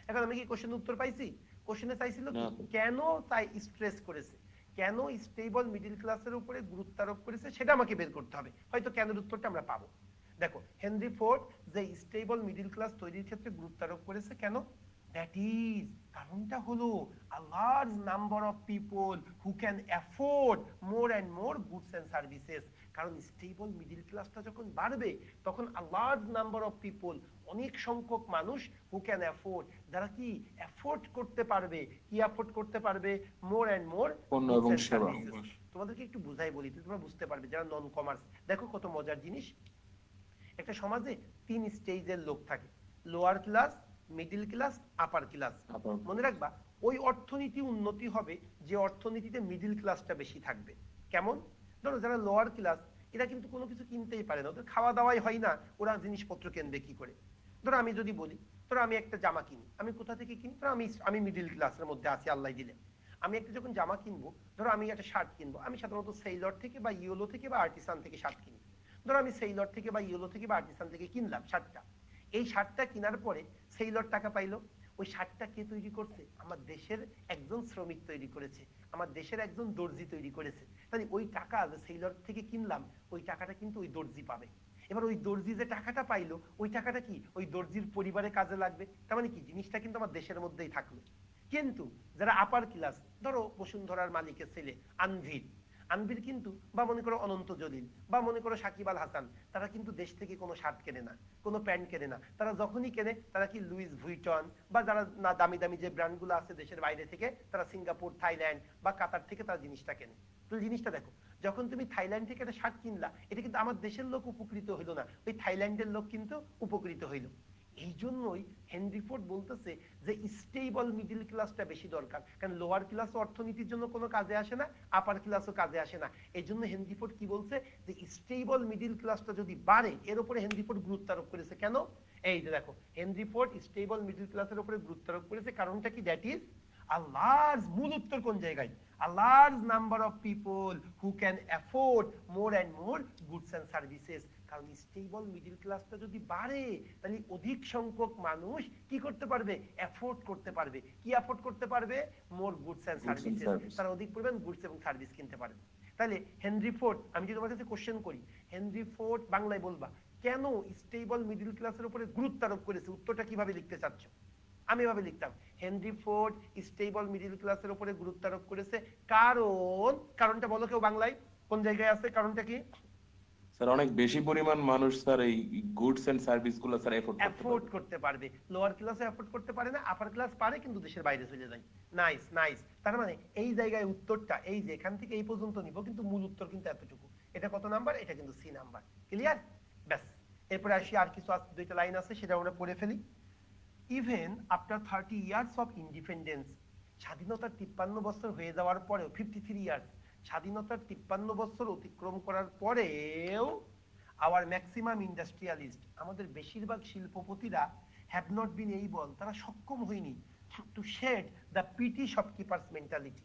এখন আমি কি কোশ্চেনের উত্তর পাইছি? কোশ্চেনে চাইছিল কি, না। কেন তাই স্ট্রেস করেছে, কেন স্টেবল মিডল ক্লাসের উপরে গুরুত্ব আরোপ করেছে, সেটা আমাকে বের করতে হবে। হয়তো কেনের উত্তরটা আমরা পাবো। দেখো হেনরি ফোর্ড যে স্টেবল মিডল ক্লাস তৈরির ক্ষেত্রে গুরুত্ব আরোপ করেছে কেন, দ্যাট ইজ, কারণটা হলো a large number of people who can afford more and more goods and services। কারণ স্টেবল মিডল ক্লাসটা যখন বাড়বে তখন a large number of people, অনেক সংখ্যক মানুষ, who can afford, যারা কি অ্যাফোর্ড করতে পারবে, কি অ্যাফোর্ড করতে পারবে, মোর এন্ড মোর পণ্য এবং সেবা। তোমাদেরকে একটু বুঝাই বলি, তোমরা বুঝতে পারবে যারা নন কমার্স। দেখো কত মজার জিনিস, একটা সমাজে 3 স্টেজের লোক থাকে, lower class, middle class, upper class. Upper মনে রাখবা ওই অর্থনীতি উন্নতি হবে যে অর্থনীতিতে মিডল ক্লাসটা বেশি থাকবে। কেমন? ধরো যারা লোয়ার ক্লাস এরা কিন্তু কোনো কিছু কিনতেই পারে না, ওদের খাওয়া দাওয়াই হয় না, ওরা জিনিসপত্র কিনবে কি করে? ধরো আমি যদি বলি, ধরো আমি একটা জামা কিনি, আমি কোথা থেকে কিনি? ধরো আমি মিডল ক্লাসের মধ্যে আছি আল্লাহ দিলে। আমি একটা যখন জামা কিনবো, ধরো আমি একটা শার্ট কিনবো, আমি সাধারণত সেইলর থেকে বা ইয়েলো থেকে বা আর্টিসান থেকে শার্ট কিনি। ধরো আমি সেইলর থেকে বা ইয়েলো থেকে বা আর্টিসান থেকে কিনলাম শার্টটা। এই শার্টটা কেনার পরে সেইলর টাকা পাইলো, ওই শার্টটা কে তৈরি করছে? আমার দেশের একজন শ্রমিক তৈরি করেছে, আমার দেশের একজন দর্জি তৈরি করেছে। তাহলে ওই টাকা যে সেইলর থেকে কিনলাম, ওই টাকাটা কিন্তু ওই দর্জি পাবে। এবার ওই দর্জি যে টাকাটা পাইলো, ওই টাকাটা কি ওই দর্জির পরিবারে কাজে লাগবে। তার মানে কি জিনিসটা কিন্তু আমার দেশের মধ্যেই থাকলো। কিন্তু যারা আপার ক্লাস, ধরো বসুন্ধরার মালিকের ছেলে আনভির, আনভির কিন্তু, বা মনে করো অনন্ত জলিল, বা মনে করো সাকিব আল হাসান, তারা কিন্তু দেশ থেকে কোনো শার্ট কেনে না, কোনো প্যান্ট কেনে না। তারা যখনই কেনে তারা কি লুইস ভুইটন বা যারা না দামি দামি যে ব্র্যান্ডগুলো আছে দেশের বাইরে থেকে, তারা সিঙ্গাপুর, থাইল্যান্ড বা কাতার থেকে তারা জিনিসটা কেনে। তো জিনিসটা দেখো, যখন তুমি থাইল্যান্ড থেকে একটা শার্ট কিনলা, এটা কিন্তু আমার দেশের লোক উপকৃত হইলো না, ওই থাইল্যান্ডের লোক কিন্তু উপকৃত হইলো। এই জন্যই হেনরি ফোর্ড বলতেছে যে স্টেবল মিডল ক্লাসটা বেশি দরকার, কারণ লোয়ার ক্লাস অর্থনীতির জন্য কোনো কাজে আসে না, আপার ক্লাসও কাজে আসে না। এই জন্য হেনরি ফোর্ড কি বলছে, যে স্টেবল মিডল ক্লাসটা যদি বাড়ে, এর উপরে হেনরি ফোর্ড গুরুত্ব আরোপ করেছে। কেন? এই যে দেখো, হেনরি ফোর্ড স্টেবল মিডল ক্লাসের উপরে গুরুত্ব আরোপ করেছে, কারণটা কি? দ্যাট ইজ a large, মূল উত্তর কোন জায়গায়, a large number of people who can afford more and more goods and services। কারণ স্টেবল মিডল ক্লাসটা যদি বাড়ে, তাহলে অধিক সংখ্যক মানুষ কি করতে পারবে, অ্যাফোর্ড করতে পারবে। কি অ্যাফোর্ড করতে পারবে? মোর গুডস এন্ড সার্ভিসেস। তারা অধিক পরিমাণ গুডস এবং সার্ভিস কিনতে পারবে। তাহলে হেনরি ফোর্ড, আমি যদি তোমার কাছে কোশ্চেন করি, হেনরি ফোর্ড বাংলায় বলবা কেন স্টেবল মিডল ক্লাসের উপরে গুরুত্ব আরোপ করেছে, উত্তরটা কিভাবে লিখতে চাচ্ছ? আমি এভাবে লিখতাম, হেনরি ফোর্ড স্টেবল মিডল ক্লাসের উপরে গুরুত্ব আরোপ করেছে কারণ, কারণটা বলো কেউ বাংলায়, কোন জায়গায় আছে কারণটা কি? স্যার অনেক বেশি পরিমাণ মানুষ স্যার এই গুডস এন্ড সার্ভিস গুলো স্যার এফোর্ড করতে পারবে। লোয়ার ক্লাসে এফোর্ড করতে পারে না, আপার ক্লাস পারে কিন্তু দেশের বাইরে চলে যায়। Nice nice. তার মানে এই জায়গায় উত্তরটা, এই যে এখান থেকে এই পর্যন্ত নিব, কিন্তু মূল উত্তর কিন্তু এতটুকু। এটা কত নাম্বার? এটা কিন্তু সি নাম্বার। ক্লিয়ার? ব্যাস, এরপরে আসি, আর কিছু আছে, দুইটা লাইন আছে, সেটা আমরা পড়ে ফেলি। Even after 30 years of independence, স্বাধীনতার 53 বছর হয়ে যাওয়ার পরেও, 53 ইয়ার্স, স্বাধীনতার 53 বছর অতিক্রম করার পরেও, আওয়ার ম্যাক্সিমাম ইন্ডাস্ট্রিয়ালিস্ট, আমাদের বেশিরভাগ শিল্পপতিরা হ্যাভ নট বিন এইবল, তারা সক্ষম হয়নি to shed the petty shopkeepers mentality.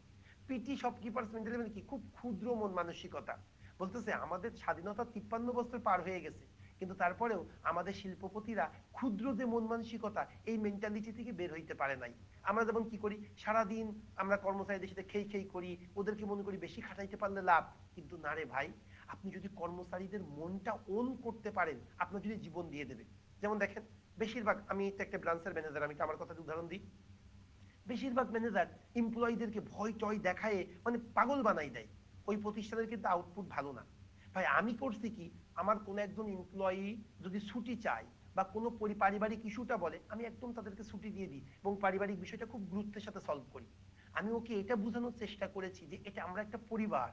Petty shopkeepers mentality মানে কি? খুব ক্ষুদ্র মন মানসিকতা। বলতেছে আমাদের স্বাধীনতা 53 বছর পার হয়ে গেছে, কিন্তু তারপরেও আমাদের শিল্পপতিরা ক্ষুদ্র যে মন মানসিকতা, এই মেন্টালিটি থেকে বের হইতে পারে নাই। আমরা যেমন কি করি, সারাদিন আমরা কর্মচারীদের সাথে খেই খেই করি, ওদেরকে মনে করি বেশি খাটাইতে পারলে লাভ। কিন্তু না রে ভাই, আপনি যদি কর্মচারীদের মনটা ওন করতে পারেন, আপনার যদি জীবন দিয়ে দেবে। যেমন দেখেন, বেশিরভাগ, আমি তো একটা ব্রাঞ্চের ম্যানেজার, আমি আমার কথা উদাহরণ দিই, বেশিরভাগ ম্যানেজার এমপ্লয়ীদেরকে ভয় টয় দেখায় মানে পাগল বানাই দেয়। ওই প্রতিষ্ঠানের কিন্তু আউটপুট ভালো না। ভাই আমি করছি কি, আমার কোন একজন এমপ্লয়ি যদি ছুটি চায় বা কোনো পারিবারিক ইস্যুটা বলে, আমি একদম তাদেরকে ছুটি দিয়ে দিই এবং পারিবারিক বিষয়টা খুব গুরুত্বের সাথে সলভ করি। আমি ওকে এটা বোঝানোর চেষ্টা করেছি যে এটা আমরা একটা পরিবার,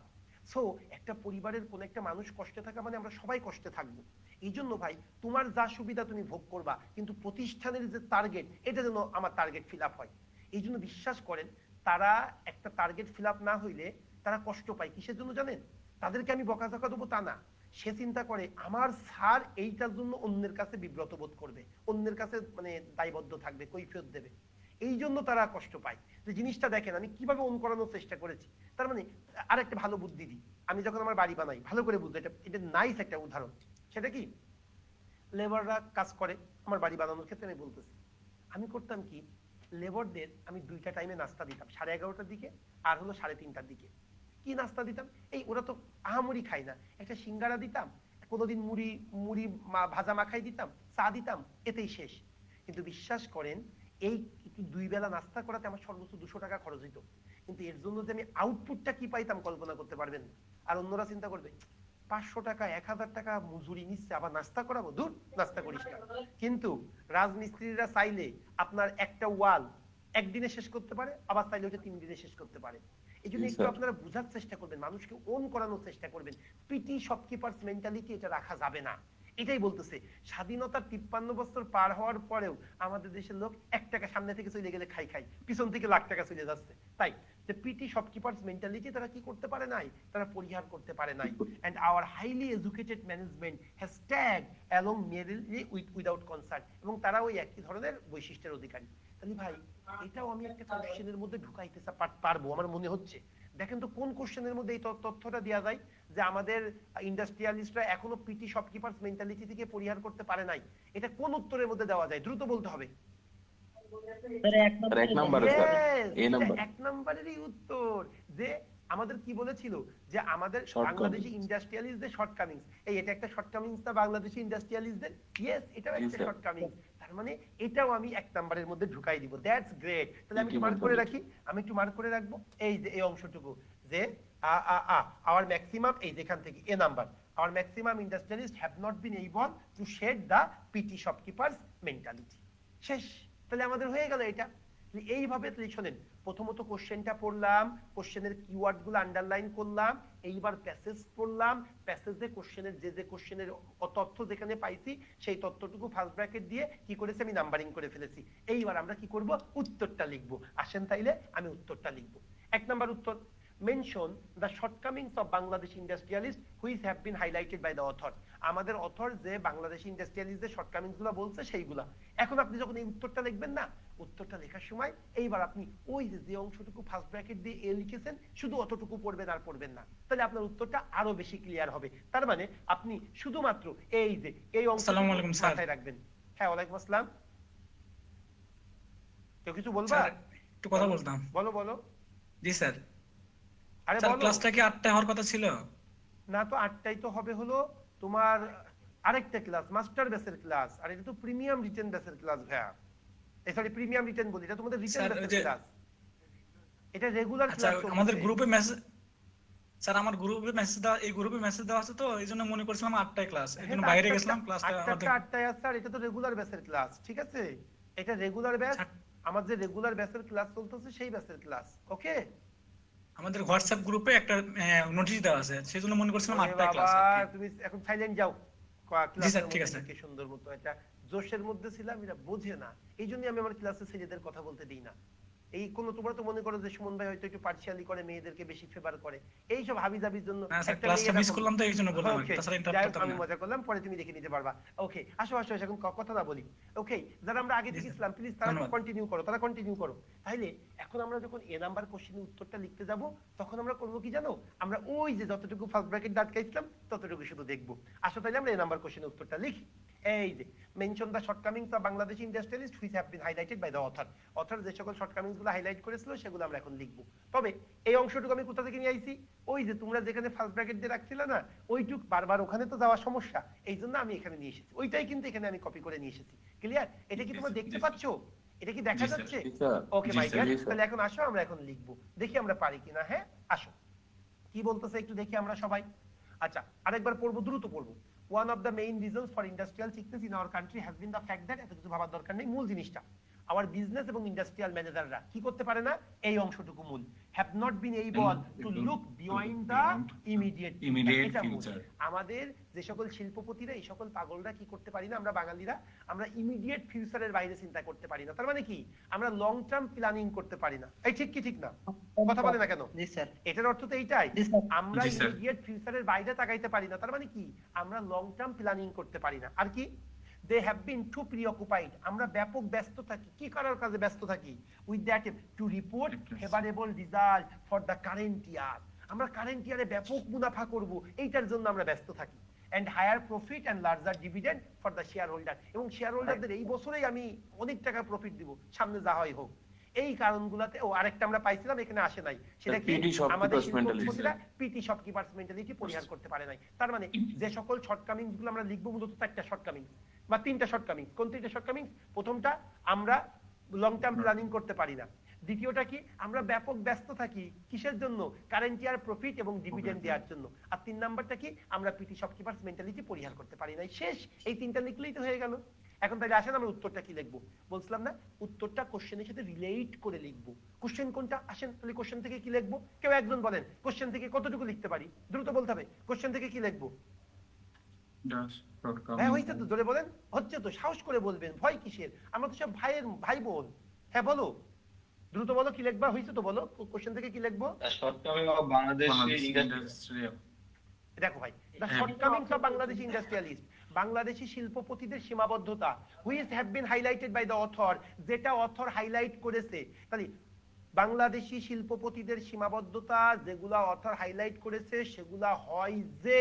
সো একটা পরিবারের কোন একটা মানুষ কষ্টে থাকা মানে আমরা সবাই কষ্টে থাকবো। এই জন্য ভাই, তোমার যা সুবিধা তুমি ভোগ করবা, কিন্তু প্রতিষ্ঠানের যে টার্গেট, এটা যেন আমার টার্গেট ফিল আপ হয়। এই জন্য বিশ্বাস করেন, তারা একটা টার্গেট ফিল আপ না হইলে তারা কষ্ট পায়। কিসের জন্য জানেন? তাদেরকে আমি বকাঝকা দেবো তা না, সে চিন্তা করে আমার স্যার এইটার জন্য অন্যের কাছে বিব্রত বোধ করবে, অন্যের কাছে মানে দায়বদ্ধ থাকবে, কৈফিয়ত দেবে। এই জন্য তারা কষ্ট পায়। যে জিনিসটা দেখেন আমি কিভাবে অন করানোর চেষ্টা করেছি। তার মানে আরেকটা ভালো বুদ্ধি দিই, আমি যখন আমার বাড়ি বানাই, ভালো করে বুঝতে, এটা এটা নাইস একটা উদাহরণ। সেটা কি, লেবাররা কাজ করে আমার বাড়ি বানানোর ক্ষেত্রে, আমি বলতেছি আমি করতাম কি, লেবারদের আমি দুইটা টাইমে নাস্তা দিতাম, 11:30টার দিকে আর হলো 3:30টার দিকে। কি নাস্তা দিতাম? এই ওরা তো আহামরি খায় না, একটা সিঙ্গারা দিতাম, কোনোদিন মুড়ি মুড়ি ভাজা মাখাই দিতাম, চা দিতাম, এতেই শেষ। কিন্তু বিশ্বাস করেন, এই দুই বেলা নাস্তা করাতে আমার সর্বোচ্চ 200 টাকা খরচ হইতো, কিন্তু এর জন্য যে আমি আউটপুটটা কি পাইতাম কল্পনা করতে পারবেন না। আর অন্যরা চিন্তা করবে 500 টাকা 1000 টাকা মজুরি নিচ্ছে, আবার নাস্তা করাবো, দূর, নাস্তা করিস না। কিন্তু রাজমিস্ত্রিরা চাইলে আপনার একটা ওয়াল একদিনে শেষ করতে পারে, আবার চাইলে ওটা 3 দিনে শেষ করতে পারে। এই জন্য একটু আপনারা বোঝার চেষ্টা করবেন, মানুষকে ওন করানোর চেষ্টা করবেন। পিটি শপকিপার্স মেন্টালিটি এটা রাখা যাবে না। এটাই বলতেছে, স্বাধীনতার 53 বছর পার হওয়ার পরেও আমাদের দেশের লোক 1 টাকা সামনে থেকে চলে গেলে খাই খাই, পিছন থেকে লাখ টাকা চলে যাচ্ছে। তাই যে পিটি শপকিপার্স মেন্টালিটি তারা কি করতে পারে নাই, তারা পরিহার করতে পারে নাই। and our highly educated management has tagged along merely without concern, এবং তারা ওই একই ধরনের বৈশিষ্ট্যের অধিকারী। তাহলে ভাই, এটাও আমি একটা কোশ্চেনের মধ্যে ঢুকাইতে পারবো আমার মনে হচ্ছে। দেখেন তো কোন কোশ্চেনের মধ্যে এই তথ্যটা দেওয়া যায় যে আমাদের ইন্ডাস্ট্রিয়ালিস্টরা এখনো পিটি শপকিপার্স মেন্টালিটি থেকে পরিহার করতে পারে নাই। এটা কোন উত্তরের মধ্যে দেওয়া যায়? দ্রুত বলতে হবে। এক নম্বরে স্যার, এ নাম্বার। এক নম্বরেরই উত্তর। যে আমাদের কি বলেছিল যে আমাদের Shortcomings। বাংলাদেশি ইন্ডাস্ট্রিয়ালিস্টদের শর্টকামিংস, এই এটা একটা শর্টকামিংস না বাংলাদেশি ইন্ডাস্ট্রিয়ালিস্টদের? ইয়েস, এটাও একটা শর্টকামিংস। তার মানে এটাও আমি এক নম্বরের মধ্যে ঢুকাই দিব। That's great. তাহলে আমি একটু মার্ক করে রাখি, আমি একটু মার্ক করে রাখবো এই যে এই অংশটুকু, যে our maximum, এই যেখান থেকে এ number, our maximum industrialists have not been able to shed the petty shopkeepers mentality। শেষ। তাহলে আমাদের হয়ে গেল এটা। এইভাবে শোনেন, প্রথমত কোশ্চেনটা পড়লাম, কোশ্চেনের কিওয়ার্ড গুলো আন্ডারলাইন করলাম, এইবার প্যাসেজ পড়লাম, প্যাসেজে কোশ্চেনের যে কোশ্চেনের তথ্য যেখানে পাইছি সেই তথ্যটুকু ফার্স্ট ব্র্যাকেট দিয়ে কি করেছি, আমি নাম্বারিং করে ফেলেছি। এইবার আমরা কি করব, উত্তরটা লিখবো। আসেন তাইলে আমি উত্তরটা লিখবো। 1 নাম্বার উত্তর, mention the shortcomings of Bangladeshi industrialists which have been highlighted by the author। আমাদের অথর যে বাংলাদেশি ইন্ডাস্ট্রিয়ালিস্টদের শর্টকামিংস গুলো বলছে সেইগুলা। এখন আপনি যখন এই উত্তরটা লিখবেন না, উত্তরটা লেখার সময় এইবার আপনি ওই যে অংশটুকু ফার্স্ট ব্র্যাকেট দিয়ে এ লিখেছেন শুধু অতটুকু পড়বেন আর পড়বেন না, তাহলে আপনার উত্তরটা আরো বেশি ক্লিয়ার হবে। তার মানে আপনি শুধুমাত্র এই যে এই অংশটুকু মাথায় রাখবেন। হ্যাঁ, ওয়ালাইকুম আসসালাম। কেউ কিছু বলবা? একটু কথা বলতাম। বলো বলো। জি স্যার। আরে স্যার, বলো। ক্লাসটা কি 8টায় হওয়ার কথা ছিল? না তো 8টায় তো হবে হলো তোমার আরেকটা ক্লাস, মাস্টার বেসের ক্লাস। আর এটা তো প্রিমিয়াম রিটেন বেসের ক্লাস ভাইয়া। এই সরি, প্রিমিয়াম রিটেন বলি, এটা তোমাদের রিটেন বেসের ক্লাস। এটা রেগুলার ক্লাস। আচ্ছা, আমাদের গ্রুপে মেসেজ, স্যার আমার গ্রুপে মেসেজ দেওয়া, এই গ্রুপে মেসেজ দেওয়া আছে তো এইজন্য মনে করছিলাম 8টায় ক্লাস, এইজন্য বাইরে গেছিলাম। ক্লাসটা 8টায় আছে, আর এটা তো রেগুলার বেসের ক্লাস। ঠিক আছে, এটা রেগুলার ব্যাচ, আমার যে রেগুলার ব্যাচের ক্লাস চলতেছে সেই ব্যাচের ক্লাস। ওকে, আমাদের হোয়াটসঅ্যাপ গ্রুপে একটা নোটিশ দেওয়া আছে, সেজন্য মনে করছিলাম 8টায় ক্লাস। তুমি এখন সাইলেন্ট যাও। জি স্যার, ঠিক আছে। কি সুন্দর মতো এটা জোশের মধ্যে ছিলাম, এটা বোঝে না, এইজন্য আমি আমার ক্লাসে ছেলেদের কথা বলতে দিই না। এই কোন তোমরা তো মনে করো যে সুমন ভাই হয়তো একটু পার্সিয়ালি করে, মেয়েদেরকে বেশি ফেভার করে, এই সব হাবিজাবির জন্য না স্যার, একটা ক্লাসটা মেয়ে মিস এরকম- করলাম তো এই জন্য বললাম আর কি, Okay, তাছাড়া যাই ইন্টারাপ্ট হোক, করতাম আমি না। মজা করলাম, পরে তুমি দেখে নিতে পারবা। ওকে, আসো আসো আসো, এখন কথা না বলি। ওকে, যারা আমরা আগে থেকে ছিলাম প্লিজ তারা ধন্যবাদ। কন্টিনিউ করো, তারা কন্টিনিউ করো। তাহলে এখন আমরা যখন এ নাম্বার কোশ্চেনের উত্তরটা লিখতে যাব, তখন আমরা করবো কি জানো, আমরা ওই যে যতটুকু ফার্স্ট ব্র্যাকেট আটকাইছিলাম ততটুকু শুধু দেখবো। আসো তাহলে আমরা এ নাম্বার কোশ্চেনের উত্তরটা লিখি। এই যে mention the shortcomings of Bangladesh industrialist which have been highlighted by the author. Author যে সকল শর্টকামিংস গুলো হাইলাইট করেছিল সেগুলো আমরা এখন লিখবো। তবে এই অংশটুকু আমি কোথা থেকে নিয়ে আইছি, ওই যে তোমরা যেখানে ফার্স্ট ব্র্যাকেট দিয়ে রাখছিলে না, ওইটুক বারবার ওখানে তো যাওয়ার সমস্যা, এই জন্য আমি এখানে নিয়ে এসেছি, ওইটাই কিন্তু এখানে আমি কপি করে নিয়ে এসেছি। ক্লিয়ার? এটা কি তোমরা দেখতে পাচ্ছো? এটা কি দেখা জি স্যার। যাচ্ছে? জি স্যার। ওকে জি মাই স্যার, ডিয়ার, জি স্যার। তাহলে এখন আসো আমরা এখন লিখবো, দেখি আমরা পারি কিনা। হ্যাঁ আসো, কি বলতেছে একটু দেখি আমরা সবাই। আচ্ছা আরেকবার পড়বো, দ্রুত পড়বো। One of the main reasons for industrial sickness in our country has been the fact that, এত কিছু ভাবার দরকার নেই, মূল জিনিসটা আওয়ার বিজনেস এবং ইন্ডাস্ট্রিয়াল ম্যানেজাররা কি করতে পারে না, এই অংশটুকু মূল, have not been able two look beyond the immediate future. আমাদের যে সকল শিল্পপতিরা, এই সকল পাগলরা কি করতে পারি না, আমরা বাঙালিরা, আমরা ইমিডিয়েট ফিউচারের বাইরে চিন্তা করতে পারি না। তার মানে কি, আমরা লং টার্ম প্ল্যানিং করতে পারি না। এই ঠিক কি ঠিক না? কথা বলে না কেন? জি স্যার। এটার অর্থ তো এইটাই, জি স্যার। আমরা জি স্যার। ইমিডিয়েট ফিউচারের বাইরে তাকাইতে পারি না। তার মানে কি, আমরা লং টার্ম প্ল্যানিং করতে পারি না। আর কি, দে হ্যাভ বিন টু প্রিঅকুপাইড, আমরা ব্যাপক ব্যস্ত থাকি, কি করার কাজে ব্যস্ত থাকি, with that to report favourable result for the current year, আমরা কারেন্ট ইয়ারে ব্যাপক মুনাফা করব, এইটার জন্য আমরা ব্যস্ত থাকি। and higher profit and larger dividend for the shareholder, এবং শেয়ার হোল্ডারদের এই বছরেই আমি অনেক টাকা প্রফিট দিব, সামনে যা হয় হোক। এই কারণগুলোতে, ও আরেকটা আমরা পাইছিলাম এখানে আসে নাই, সেটা কি, PT shopkeepers আমাদের mentality, শিল্পপতিরা পিটি শপকিপার্স মেন্টালিটি পরিহার করতে পারে নাই। তার মানে যে সকল শর্টকামিংস গুলো আমরা লিখবো, মূলত চারটা শর্টকামিংস বা তিনটা শর্টকামিংস। কোন তিনটা শর্টকামিংস? প্রথমটা, আমরা লং টার্ম প্ল্যানিং করতে পারি না। দ্বিতীয়টা কি, আমরা ব্যাপক ব্যস্ত থাকি কিসের জন্য, কারেন্ট ইয়ার প্রফিট এবং ডিভিডেন্ড দেওয়ার জন্য। আর তিন নাম্বারটা কি, আমরা পিটি শপকিপার্স মেন্টালিটি পরিহার করতে পারি নাই। শেষ, এই তিনটা লিখলেই তো হয়ে গেল। এখন তাহলে আসেন আমরা উত্তরটা কি লিখবো। বলছিলাম না, উত্তরটা কোশ্চেনের সাথে রিলেট করে লিখবো। কোশ্চেন কোনটা, আসেন তাহলে কোশ্চেন থেকে কি লিখবো, কেউ একজন বলেন কোশ্চেন থেকে কতটুকু লিখতে পারি, দ্রুত বলতে হবে। কোশ্চেন থেকে কি লিখবো? হ্যাঁ হয়েছে তো, জোরে বলেন। হচ্ছে তো, সাহস করে বলবেন, ভয় কিসের, আমরা তো সব ভাইয়ের ভাই বোন। হ্যাঁ বলো, দ্রুত বলো কি লিখবা, হয়েছে তো বলো, কোশ্চেন থেকে কি লিখবো। Shortcoming of Bangladesh industrial. দেখো ভাই, the shortcomings of Bangladesh industrialist, Bangladeshi শিল্পপতিদের সীমাবদ্ধতা, which have been highlighted by the author, যেটা অথর হাইলাইট করেছে। তাহলে বাংলাদেশি শিল্পপতিদের সীমাবদ্ধতা যেগুলা অথর হাইলাইট করেছে, সেগুলা হয় যে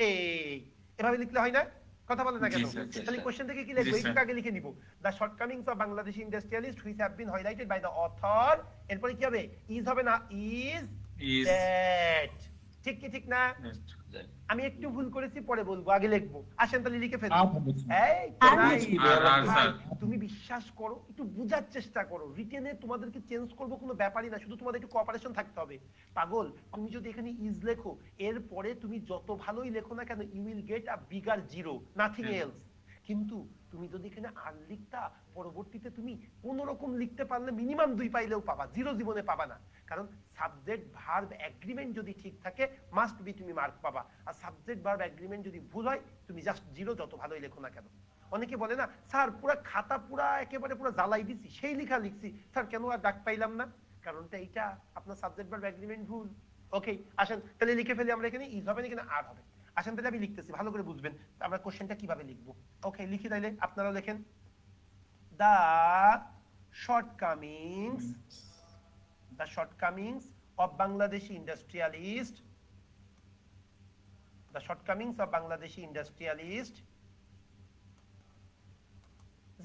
এই, এভাবে লিখলে হয় না? কথা বলে না কেন? জি স্যার, জি তাহলে স্যার। কোশ্চেন থেকে কি লিখবো, জি স্যার। একটু আগে লিখে নিব, the shortcomings of Bangladeshi industrialist which have been highlighted by the author, এরপরে কি হবে, ইজ হবে না, ইজ Is দ্যাট। ঠিক কি ঠিক না? আমি একটু ভুল করেছি, পরে বলবো, আগে লিখবো। আসেন তাহলে লিখে ফেলি। এই তো আর নাই। আর ভাই, স্যার। তুমি বিশ্বাস করো, একটু বোঝার চেষ্টা করো, রিটেনে তোমাদেরকে চেঞ্জ করব কোনো ব্যাপারই না, শুধু তোমাদের একটু কোঅপারেশন থাকতে হবে। পাগল, তুমি যদি এখানে ইজ লেখো, এরপরে তুমি যত ভালোই লেখো না কেন, you will get a bigger zero, nothing else. কিন্তু তুমি যদি এখানে আর লিখতা, পরবর্তীতে তুমি কোন রকম লিখতে পারলে মিনিমাম 2 পাইলেও পাবা, জিরো জীবনে পাবা না। কারণ সাবজেক্ট ভার্ব এগ্রিমেন্ট যদি ঠিক থাকে, মাস্ট বি তুমি মার্ক পাবা। আর সাবজেক্ট ভার্ব এগ্রিমেন্ট যদি ভুল হয়, তুমি জাস্ট জিরো, যত ভালোই লেখো না কেন। অনেকে বলে না, স্যার পুরো খাতা পুরা একেবারে পুরো জ্বালাই দিছি, সেই লেখা লিখছি, স্যার কেন আর ডাক পাইলাম না? কারণটা এইটা, আপনার সাবজেক্ট ভার্ব এগ্রিমেন্ট ভুল। ওকে, আসেন তাহলে লিখে ফেলি আমরা, এখানে ইজ হবে না, এখানে আর হবে। আসেন তাহলে আমি লিখতেছি, ভালো করে বুঝবেন আমরা কোশ্চেনটা কিভাবে লিখবো। ওকে, লিখি তাইলে, আপনারা লেখেন। The shortcomings of Bangladeshi industrialist, the shortcomings of Bangladeshi industrialist,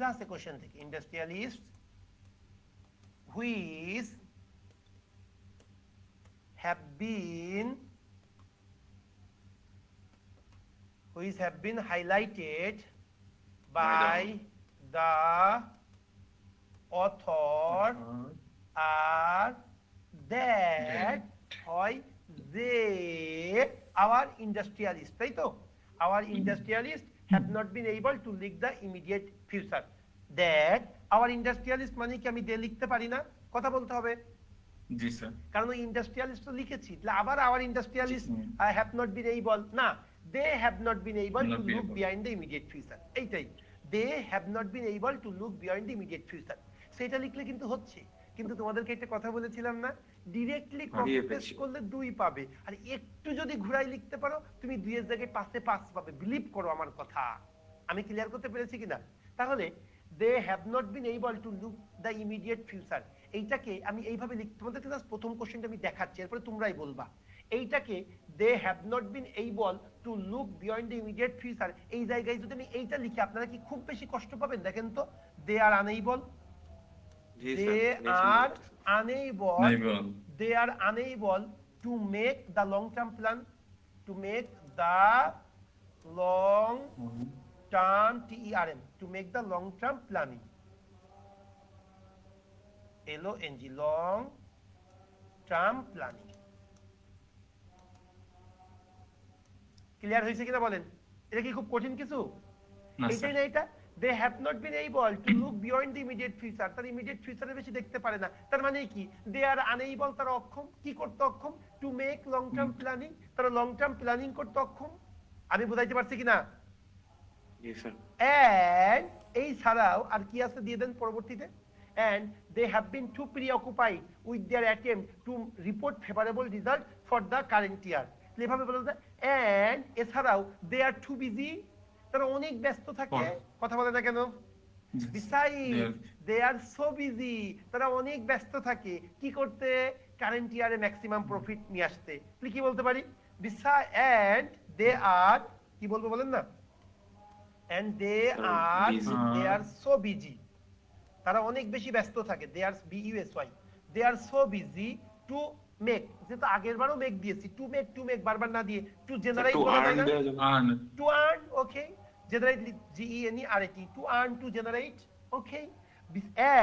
just a question থেকে, industrialist which have been highlighted by the author are that হয় যে our industrialist, তাই তো, our industrialist have not been able to lick the immediate future, that our industrialist মানে কি আমি দে লিখতে পারি না, কথা বলতে হবে। জি স্যার। কারণ ওই ইন্ডাস্ট্রিয়ালিস্ট তো লিখেছি, তাহলে আবার our industrialist have not been able, না, they have not been able to look behind the immediate future, এইটাই, they have not been able to look behind the immediate future, সেটা লিখলে কিন্তু হচ্ছে। কিন্তু তোমাদেরকে একটা কথা বলেছিলাম না, ডিরেক্টলি হারিয়ে কপি পেস্ট ফেলছি। করলে 2 পাবে, আর একটু যদি ঘুরাই লিখতে পারো তুমি 2 এর জায়গায় 5 পাবে। বিলিভ করো আমার কথা, আমি ক্লিয়ার করতে পেরেছি কিনা? তাহলে they have not been able to look the immediate future, এইটাকে আমি এইভাবে লিখ, তোমাদেরকে জাস্ট প্রথম কোশ্চেনটা আমি দেখাচ্ছি, এরপরে তোমরাই বলবা। এইটাকে they have not been able to look beyond the immediate future, এই জায়গায় যদি আমি এইটা লিখি আপনারা কি খুব বেশি কষ্ট পাবেন? দেখেন তো, দে আর আনএবল, জি they sir, are unable Unable. they are unable to make the long term plan, to make the long term term to make the long term planning, long long term planning। Clear হয়েছে কিনা বলেন? এটা কি খুব কঠিন কিছু? না এটাই স্যার। না এটা, they have not been able to look beyond the immediate future, তার ইমিডিয়েট ফিউচারের বেশি দেখতে পারে না। তার মানে কি? they are unable, তারা অক্ষম কি করতে অক্ষম? to make long term planning, তারা লং টার্ম প্ল্যানিং করতে অক্ষম। আমি বুঝাইতে পারছি কিনা? জি স্যার। and এই ছাড়াও আর কি আছে দিয়ে দেন পরবর্তীতে, and they have been too preoccupied with their attempt to report favorable result for the current year, এভাবে বলা যায়। and এছাড়াও they are too busy, তারা অনেক ব্যস্ত থাকে। কথা বলে না কেন? besides they are so busy, তারা অনেক ব্যস্ত থাকে কি করতে? কারেন্ট ইয়ারে ম্যাক্সিমাম প্রফিট নিয়ে আসতে। তাহলে কি বলতে পারি? besides and they are, কি বলবো বলেন না? and they are so busy, তারা অনেক বেশি ব্যস্ত থাকে। they are busy, they are so busy to make, যেটা আগের বারও মেক দিয়েছি, to make বারবার না দিয়ে to generate To বলা যায় earn না? দেওয়া যাবে। Earn. to earn, okay, generate, GENERATE, to earn, to generate, okay,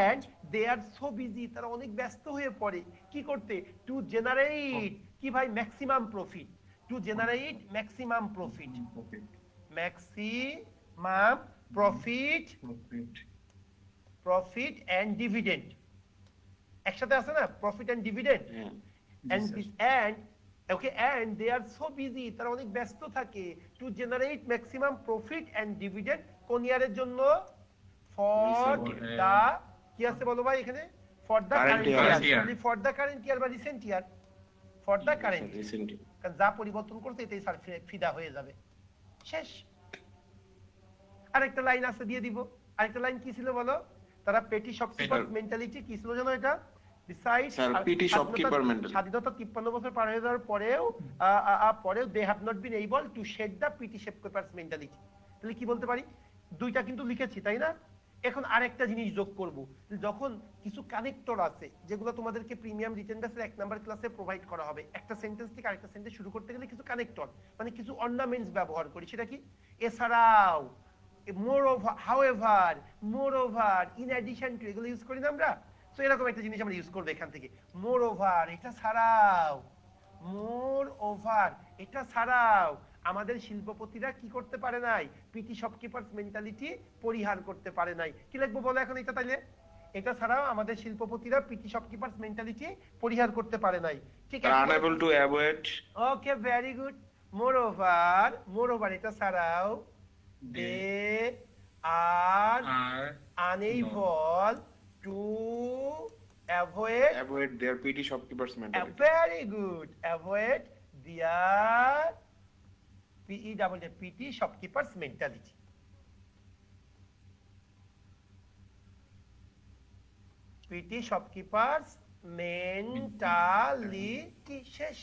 and they are so busy, তারা অনেক ব্যস্ত হয়ে পড়ে কি করতে? to generate কি ভাই? maximum profit, to generate maximum profit, Okay. maximum profit, Profit. profit and dividend একসাথে আছে না? profit and dividend, হ্যাঁ। and sir. this and okay, and they are so busy, তারা অনেক ব্যস্ত থাকে to generate maximum profit and dividend কোন ইয়ারের জন্য? for Recent year. the, কি আছে বলো ভাই এখানে? for the Current current year. year, Current year. actually for the current year বা recent year, for the current year, Recent। কারণ যা পরিবর্তন করতে এটাই স্যার ফিদা হয়ে যাবে। শেষ। আরেকটা লাইন আছে দিয়ে দিব, আরেকটা লাইন কি ছিল বলো? তারা পেটি শপকিপার Sir. মেন্টালিটি কি ছিল জানো এটা? Besides, Sir, petty shopkeeper mentality. স্বাধীনতা 53 বছর পার হয়ে যাওয়ার পরেও they have not been able to shed the petty shopkeepers mentality, তাহলে কি বলতে পারি? দুইটা কিন্তু লিখেছি তাই না? এখন আরেকটা জিনিস যোগ করব, যখন কিছু কানেক্টর আছে যেগুলো তোমাদেরকে প্রিমিয়াম রিটেন ব্যাচের 1 নাম্বার ক্লাসে প্রোভাইড করা হবে, একটা সেন্টেন্স থেকে আরেকটা সেন্টেন্স শুরু করতে গেলে কিছু কানেক্টর মানে কিছু অর্নামেন্টস ব্যবহার করি, সেটা কি? এছাড়াও, moreover, however, moreover, in addition to, এগুলো ইউজ করি না আমরা? সো এরকম একটা জিনিস আমরা ইউজ করব এখান থেকে, moreover, এটা ছাড়াও, moreover, এটা ছাড়াও আমাদের শিল্পপতিরা কি করতে পারে নাই? পিটি শপকিপার্স মেন্টালিটি পরিহার করতে পারে নাই। কি লিখবো বলো এখন এটা তাইলে? এটা ছাড়াও আমাদের শিল্পপতিরা পিটি শপকিপার্স মেন্টালিটি পরিহার করতে পারে নাই। ঠিক আছে, unable to avoid। Okay, very good. Moreover এটা ছাড়াও they are Are unable to avoid their petty shopkeepers mentality। very good, avoid their PT shopkeepers mentality। PT shopkeepers mentality শেষ।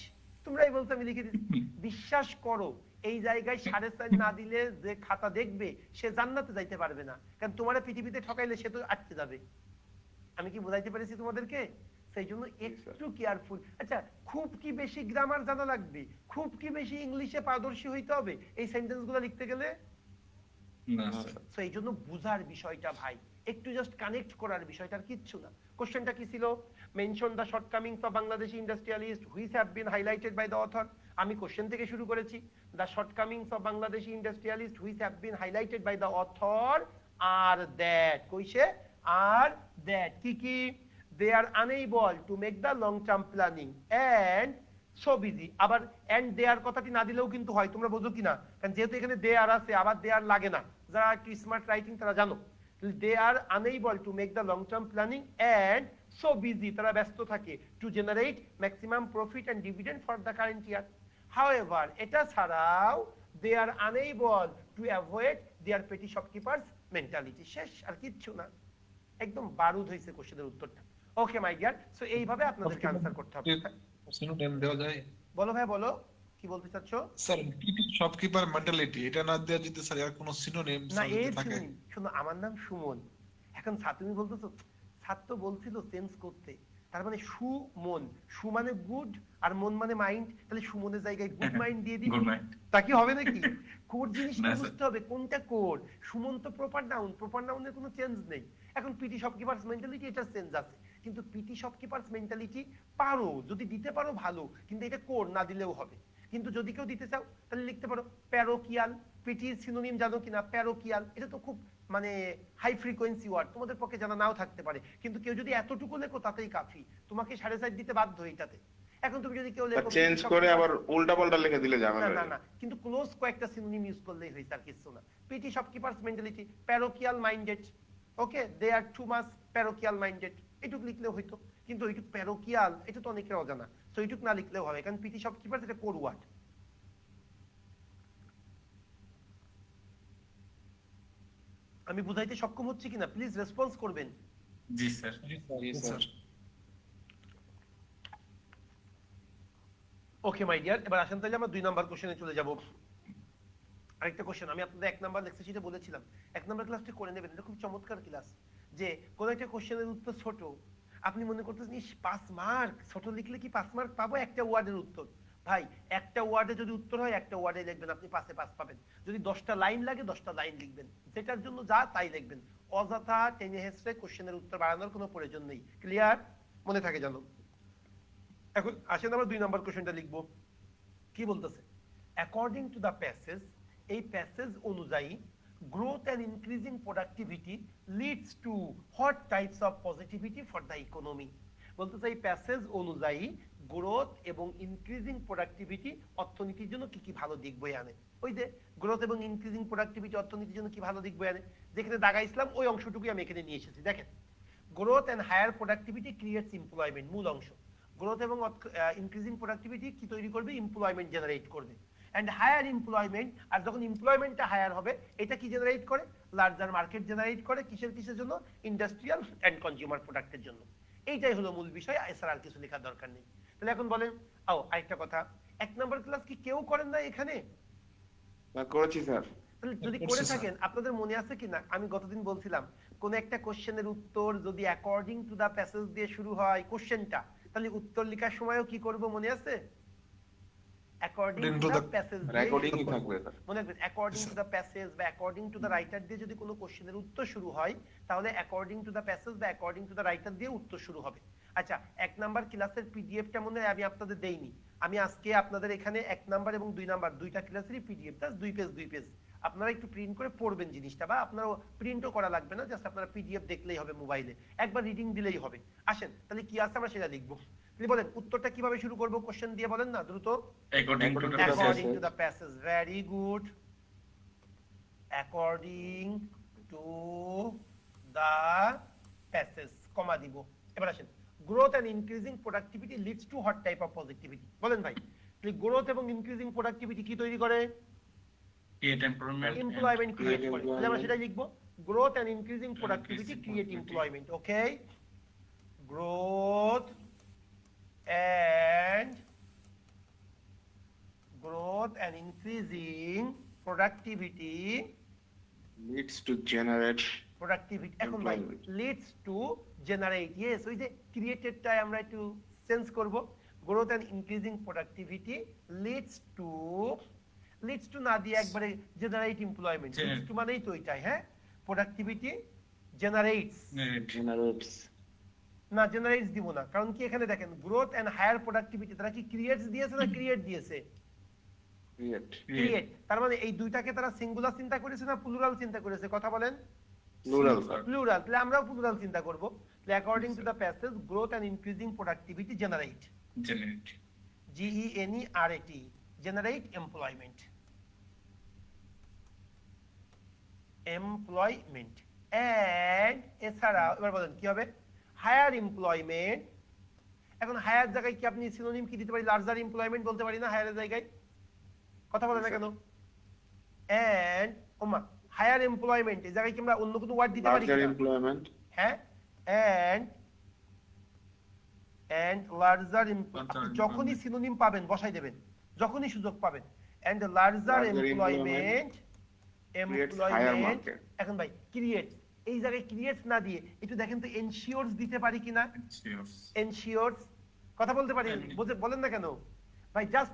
তোমরাই বলছো, আমি লিখে দিচ্ছি। বিশ্বাস করো এই জায়গায় 4.5 না দিলে যে খাতা দেখবে সে জান্নাতে যাইতে পারবে না, কারণ তোমার পৃথিবীতে ঠকাইলে সে তো আটকে যাবে। আমি কি বুঝাইতে পেরেছি তোমাদেরকে? সেই জন্য একটু কেয়ারফুল। আচ্ছা, খুব কি বেশি গ্রামার জানা লাগবে? খুব কি বেশি ইংলিশে পারদর্শী হইতে হবে এই সেন্টেন্সগুলো লিখতে গেলে? না স্যার। সো এই জন্য বুঝার বিষয়টা ভাই, একটু জাস্ট কানেক্ট করার বিষয়টা, আর কিচ্ছু না। কোশ্চেনটা কি ছিল? Mention the shortcomings of Bangladeshi industrialist which have been highlighted by the author. আমি কোশ্চেন থেকে শুরু করেছি, the shortcomings of Bangladeshi industrialist which have been highlighted by the author are that, কইছে আর দ্যাট কি কি? they are unable to make the long term planning and so busy। আবার and they are কথাটি না দিলেও কিন্তু হয়, তোমরা বুঝো কিনা? কারণ যেহেতু এখানে they are আছে, আবার they are লাগে না, যারা একটু স্মার্ট রাইটিং তারা জানো। they are unable to make the long term planning and so busy, তারা ব্যস্ত থাকে to generate maximum profit and dividend for the current year. However, এটা ছাড়াও they are unable to avoid their petty shopkeepers mentality. শেষ, আর কিচ্ছু না, একদম বারুদ হয়েছে কোশ্চেনের উত্তরটা। ওকে মাই ডিয়ার, সো এইভাবে আপনাদেরকে আনসার করতে হবে। সিনোনিম দেওয়া যায়? বলো ভাই, বলো কি বলতে চাচ্ছো? স্যার পিটি শপকিপার মেন্টালিটি এটা না দেওয়া যদি স্যার আর কোনো সিনোনিম না যদি থাকে? শুনো, আমার নাম সুমন, এখন তুমি বলতেছো স্যার তো বলছিল চেঞ্জ করতে, তার মানে সুমন, সু মানে গুড আর মন মানে মাইন্ড, তাহলে সুমনের জায়গায় গুড মাইন্ড দিয়ে দিই, গুড মাইন্ড। তা কি হবে নাকি? কোড জিনিসটা না, স্যার। বুঝতে হবে কোনটা কোড। সুমন তো প্রপার নাউন, প্রপার নাউনের কোনো চেঞ্জ নেই। এখন পিটি শপকিপার্স মেন্টালিটি, এটা চেঞ্জ আছে, কিন্তু পিটি শপকিপার্স মেন্টালিটি পারো, যদি দিতে পারো ভালো, কিন্তু এটা কোড না দিলেও হবে। কিন্তু যদি কেউ দিতে চাও তাহলে লিখতে পারো প্যারোকিয়াল। পিটির সিনোনিম জানো কিনা? প্যারোকিয়াল, এটা তো খুব মানে হাই ফ্রিকোয়েন্সি ওয়ার্ড, তোমাদের পক্ষে জানা নাও থাকতে পারে, কিন্তু কেউ যদি এতটুকু লেখো তাতেই কাফি, তোমাকে 4.5 দিতে বাধ্য এটাতে। এখন তুমি যদি কেউ লেখো চেঞ্জ করে আবার উল্টা পাল্টা লিখে দিলে না ঝামেলা না হয়ে না, যায়। কিন্তু ক্লোজ কয়েকটা সিনোনিম ইউজ করলেই হয়েছে, আর কিছু না। PT shopkeepers mentality, parochial minded, ওকে, দে আর টু মাচ প্যারোকিয়াল মাইন্ডেড, এটুক লিখলেও হইতো, কিন্তু ওইটুক প্যারোকিয়াল এটা তো অনেকের অজানা, তো এইটুক না লিখলেও হবে, কারণ পিটি শপকিপার্স এটা কোড ওয়ার্ড। আমি বুঝাইতে সক্ষম হচ্ছি কিনা প্লিজ রেসপন্স করবেন। জি স্যার। জি স্যার। ওকে মাই ডিয়ার, এবার আসেন তাহলে আমরা 2 নাম্বার কোশ্চেনে চলে যাব। আরেকটা কোশ্চেন আমি আপনাদের 1 নাম্বার লেকচার শিটে বলেছিলাম, 1 নাম্বার ক্লাসটি করে নেবেন, এটা খুব চমৎকার ক্লাস। যে কোন একটা কোশ্চেনের উত্তর ছোট, আপনি মনে করতেছেন 5 মার্ক, ছোট লিখলে কি 5 মার্ক পাবো? একটা ওয়ার্ডের উত্তর, ভাই একটা ওয়ার্ডে যদি উত্তর হয় একটা ওয়ার্ডে লিখবেন, আপনি 5 পাবেন। যদি 10টা লাইন লাগে 10টা লাইন লিখবেন, যেটার জন্য যা তাই লিখবেন, অযথা টেনে হেসড়ে কোশ্চেনের উত্তর বাড়ানোর কোনো প্রয়োজন নেই। ক্লিয়ার? মনে থাকে জানো। এখন আসেন আমরা 2 নাম্বার কোশ্চেনটা লিখবো। কি বলতেছে? অ্যাকর্ডিং টু দ্য প্যাসেজ, এই প্যাসেজ অনুযায়ী growth and increasing productivity leads to what types of positivity for the economy? বলতেছে এই প্যাসেজ অনুযায়ী গ্রোথ এবং ইনক্রিজিং প্রোডাক্টিভিটি অর্থনীতির জন্য কি কি ভালো দিক বয়ে আনে। ওই যে গ্রোথ এবং ইনক্রিজিং প্রোডাক্টিভিটি অর্থনীতির জন্য কি ভালো দিক বয়ে আনে, যেখানে দাগা ইসলাম ওই অংশটুকুই আমি এখানে নিয়ে এসেছি। দেখেন, growth and higher productivity creates employment, মূল অংশ। গ্রোথ এবং ইনক্রিজিং প্রোডাক্টিভিটি কি তৈরি করবে? এমপ্লয়মেন্ট জেনারেট করবে। এন্ড হায়ার এমপ্লয়মেন্ট, আর যখন এমপ্লয়মেন্টটা হায়ার হবে এটা কি জেনারেট করে? লার্জার মার্কেট জেনারেট করে। কিসের জন্য? ইন্ডাস্ট্রিয়াল এন্ড কনজিউমার প্রোডাক্টের জন্য। এইটাই হলো মূল বিষয়, এছাড়া আর কিছু লেখার দরকার নেই। তাহলে এখন বলেন, আরেকটা কথা, 1 নাম্বার ক্লাস কি কেউ করেন না এখানে? না, করেছি স্যার। তাহলে যদি করে থাকেন আপনাদের মনে আছে কিনা আমি গতদিন বলছিলাম, কোন একটা কোশ্চেনের উত্তর যদি অ্যাকর্ডিং টু দা প্যাসেজ দিয়ে শুরু হয় কোশ্চেনটা, তাহলে উত্তর লেখার সময়ও কি করব মনে আছে? অ্যাকর্ডিং টু দা প্যাসেজ রেকর্ডিংই থাকবে স্যার। মনে রাখবেন, অ্যাকর্ডিং টু দা প্যাসেজ বা অ্যাকর্ডিং টু দা রাইটার দিয়ে যদি কোনো কোশ্চেনের উত্তর শুরু হয়, তাহলে অ্যাকর্ডিং টু দা প্যাসেজ বা অ্যাকর্ডিং টু দা রাইটার দিয়ে উত্তর শুরু হবে। আচ্ছা, 1 নাম্বার ক্লাসের পিডিএফটা মনে হয় আমি আপনাদের দেইনি। আমি আজকে আপনাদের এখানে 1 নাম্বার এবং 2 নাম্বার দুইটা ক্লাসেরই পিডিএফ, জাস্ট 2 পেজ আপনারা একটু প্রিন্ট করে পড়বেন জিনিসটা, বা আপনারা প্রিন্টও করা লাগবে না, জাস্ট আপনারা পিডিএফ দেখলেই হবে মোবাইলে, একবার রিডিং দিলেই হবে। আসেন তাহলে কি আছে আমরা সেটা লিখবো। আপনি বলেন উত্তরটা কিভাবে শুরু করব, কোশ্চেন দিয়ে বলেন না দ্রুত। According to the According to the passage, very good. According to the passage, কমা দিব। এবার আসেন, growth and increasing productivity leads to what type of positivity? বলেন ভাই, গ্রোথ এবং ইনক্রিজিং প্রোডাক্টিভিটি কি তৈরি করে? Create employment. এমপ্লয়মেন্ট ক্রিয়েট করে। তাহলে আমরা সেটাই লিখবো, growth and increasing productivity create employment. Okay, growth and increasing productivity Leads to generate এখন ভাই employment. leads to generate, yes, ওই যে ক্রিয়েটেডটা আমরা একটু চেঞ্জ করব, growth and increasing productivity leads to না দিয়ে একবারে জেনারেট এমপ্লয়মেন্ট। লিডস টু মানেই তো ওইটাই, হ্যাঁ, প্রোডাক্টিভিটি জেনারেটস, Generates. না জেনারেটস দিব না, কারণ কি এখানে দেখেন গ্রোথ এন্ড হায়ার প্রোডাক্টিভিটি, তারা কি ক্রিয়েটস দিয়েছে না ক্রিয়েট দিয়েছে? ক্রিয়েট। তার মানে এই দুইটাকে তারা সিঙ্গুলার চিন্তা করেছে না প্লুরাল চিন্তা করেছে? কথা বলেন। Plural sir. প্লুরাল, তাহলে আমরাও প্লুরাল চিন্তা করব। তাহলে according to the passage, growth and increasing productivity generate, GENERAT, generate employment. And এছাড়া এবার বলেন কি হবে? Higher employment. এখন হায়ার জায়গায় কি আপনি সিনোনিম কি দিতে পারি? লার্জার এমপ্লয়মেন্ট বলতে পারি না হায়ারের জায়গায়? কথা বলে না কেন? এন্ড ওমা হায়ার এমপ্লয়মেন্ট এই জায়গায় কি আমরা অন্য কোনো ওয়ার্ড দিতে পারি লার্জার কিনা? এমপ্লয়মেন্ট, হ্যাঁ, এন্ড লার্জার যখনই সিনোনিম পাবেন বসাই দেবেন, যখনই সুযোগ পাবেন। And larger Larger employment creates higher market. এখন ভাই ক্রিয়েটস এই জায়গায় ক্রিয়েটস না দিয়ে একটু দেখেন তো এনশিওরস দিতে পারি কিনা? এনশিওরস কথা বলতে পারি বলেন না কেন ভাই? জাস্ট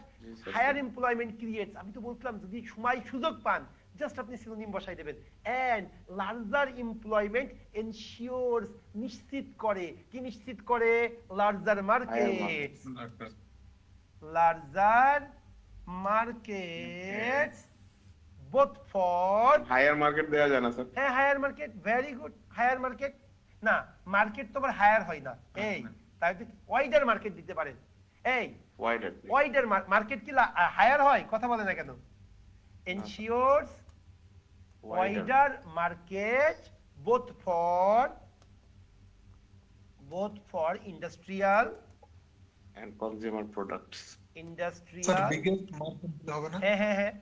হায়ার এমপ্লয়মেন্ট ক্রিয়েটস, আমি তো বলছিলাম যদি সময় সুযোগ পান জাস্ট আপনি সিনোনিম বসাই দেবেন। এন্ড লার্জার এমপ্লয়মেন্ট এনশিওরস নিশ্চিত করে, কি নিশ্চিত করে? Larger market, larger market both for higher market দেওয়া যায় না স্যার? হ্যাঁ higher market, very good. Higher market না, মার্কেট তো আবার হায়ার হয় না। এই তাই ওয়াইডার মার্কেট দিতে পারেন। এই ওয়াইডার, ওয়াইডার মার্কেট কি হায়ার হয়? কথা বলে না কেন? Ensures wider market both for industrial and consumer products. Sir industrial biggest market দিতে হবে না? হ্যাঁ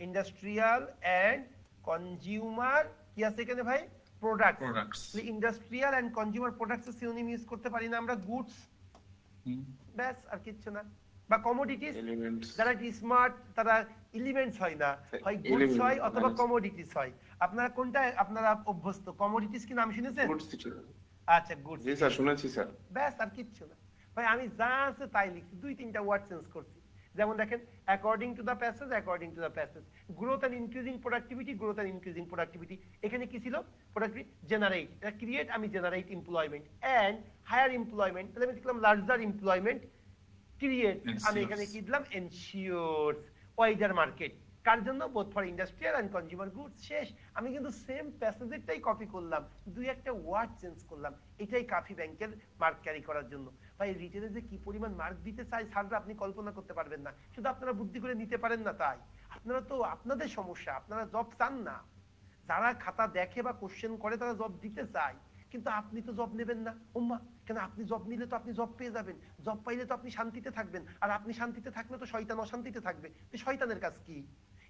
ইন্ডাস্ট্রিয়াল এন্ড কনজিউমার কি আছে এখানে ভাই? Products. Industrial and consumer products এর সিনোনিম ইউজ করতে পারি না আমরা? গুডস, ব্যাস আর কিছু না। বা কমোডিটিস, এলিমেন্টস, যারা স্মার্ট তারা এলিমেন্টস হয় না, হয় গুডস Elements, হয় অথবা মানে- কমোডিটিস হয়। আপনারা কোনটা আপনারা অভ্যস্ত? কমোডিটিস কি নাম শুনেছেন? গুডস ছিল। আচ্ছা গুডস, জি স্যার শুনেছি স্যার। ব্যাস আর কিচ্ছু না ভাই। আমি যা আছে তাই লিখছি, দুই তিনটা ওয়ার্ড চেঞ্জ করছি। যেমন দেখেন according to the passage, according to the passage, growth and increasing productivity, growth and increasing productivity. এখানে কি ছিল? প্রোডাক্টিভিটি জেনারেট, এটা ক্রিয়েট, আমি generate employment and higher employment, তাহলে আমি লিখলাম লার্জার এমপ্লয়মেন্ট ক্রিয়েট, আমি এখানে কি দিলাম? Ensures wider market. কার জন্য? Both for industrial and consumer goods. শেষ। আমি কিন্তু সেম প্যাসেজেরটাই কপি করলাম, দুই একটা ওয়ার্ড চেঞ্জ করলাম। এটাই কাফি ব্যাংকের মার্ক ক্যারি করার জন্য। ভাই রিটেনে যে কি পরিমাণ মার্ক দিতে চাই স্যাররা আপনি কল্পনা করতে পারবেন না। শুধু আপনারা বুদ্ধি করে নিতে পারেন না তাই। আপনারা তো আপনাদের সমস্যা, আপনারা জব চান না। যারা খাতা দেখে বা কোশ্চেন করে তারা জব দিতে চায়, কিন্তু আপনি তো জব নেবেন না। ওম্মা কেন? আপনি জব নিলে তো আপনি জব পেয়ে যাবেন, জব পাইলে তো আপনি শান্তিতে থাকবেন, আর আপনি শান্তিতে থাকলে তো শয়তান অশান্তিতে থাকবে। তো শয়তানের কাজ কি?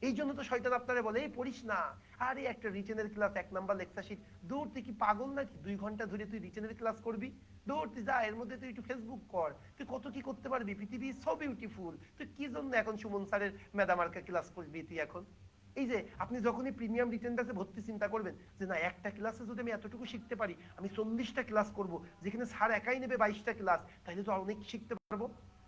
এই জন্য তো শয়তান আপনারা বলে এই পড়িস না। আরে একটা রিটেনের ক্লাস 1 নাম্বার লেকচার শিট, দূর তুই কি পাগল নাকি? 2 ঘন্টা ধরে তুই রিটেনের ক্লাস করবি? দূর তুই যা, এর মধ্যে তুই একটু ফেসবুক কর, তুই কত কি করতে পারবি। পৃথিবী সো বিউটিফুল। তুই কি জন্য এখন সুমন স্যারের ম্যাডামার্কা ক্লাস করবি তুই এখন? এই যে আপনি যখনই প্রিমিয়াম রিটেন ব্যাচে ভর্তি চিন্তা করবেন যে না একটা ক্লাসে যদি আমি এতটুকু শিখতে পারি, আমি 40টা ক্লাস করব, যেখানে স্যার একাই নেবে 22টা ক্লাস, তাহলে তো অনেক শিখতে পারবো।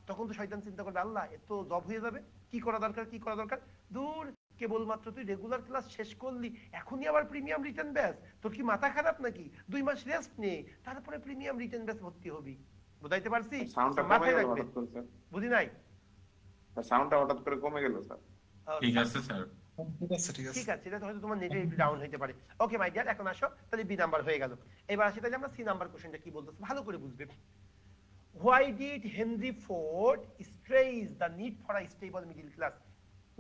তখন তো শয়তান চিন্তা করবে আল্লাহ এত জব হয়ে যাবে, কি করা দরকার, কি করা দরকার? দূর, কেবলমাত্র তুই রেগুলার ক্লাস শেষ করলি, এখনই আবার প্রিমিয়াম রিটেন ব্যাচ? তোর কি মাথা খারাপ নাকি? 2 মাস রেস্ট নে, তারপরে প্রিমিয়াম রিটেন ব্যাচ ভর্তি হবি। বুঝাইতে পারছি? সাউন্ডটা কমে মাথায় গেল রাখবে। হঠাৎ করে স্যার। বুঝি নাই? সাউন্ডটা হঠাৎ করে কমে গেল স্যার। ঠিক আছে স্যার। ঠিক আছে ঠিক আছে ঠিক আছে, এটা তো হয়তো তোমার নেটে একটু ডাউন হতে পারে। ওকে মাই ডিয়ার, এখন আসো তাহলে বি নাম্বার হয়ে গেল। এবার আসি তাহলে আমরা সি নাম্বার কোশ্চেনটা কি বলতেছে ভালো করে বুঝবে। Why did Henry Ford stress the need for a stable middle class?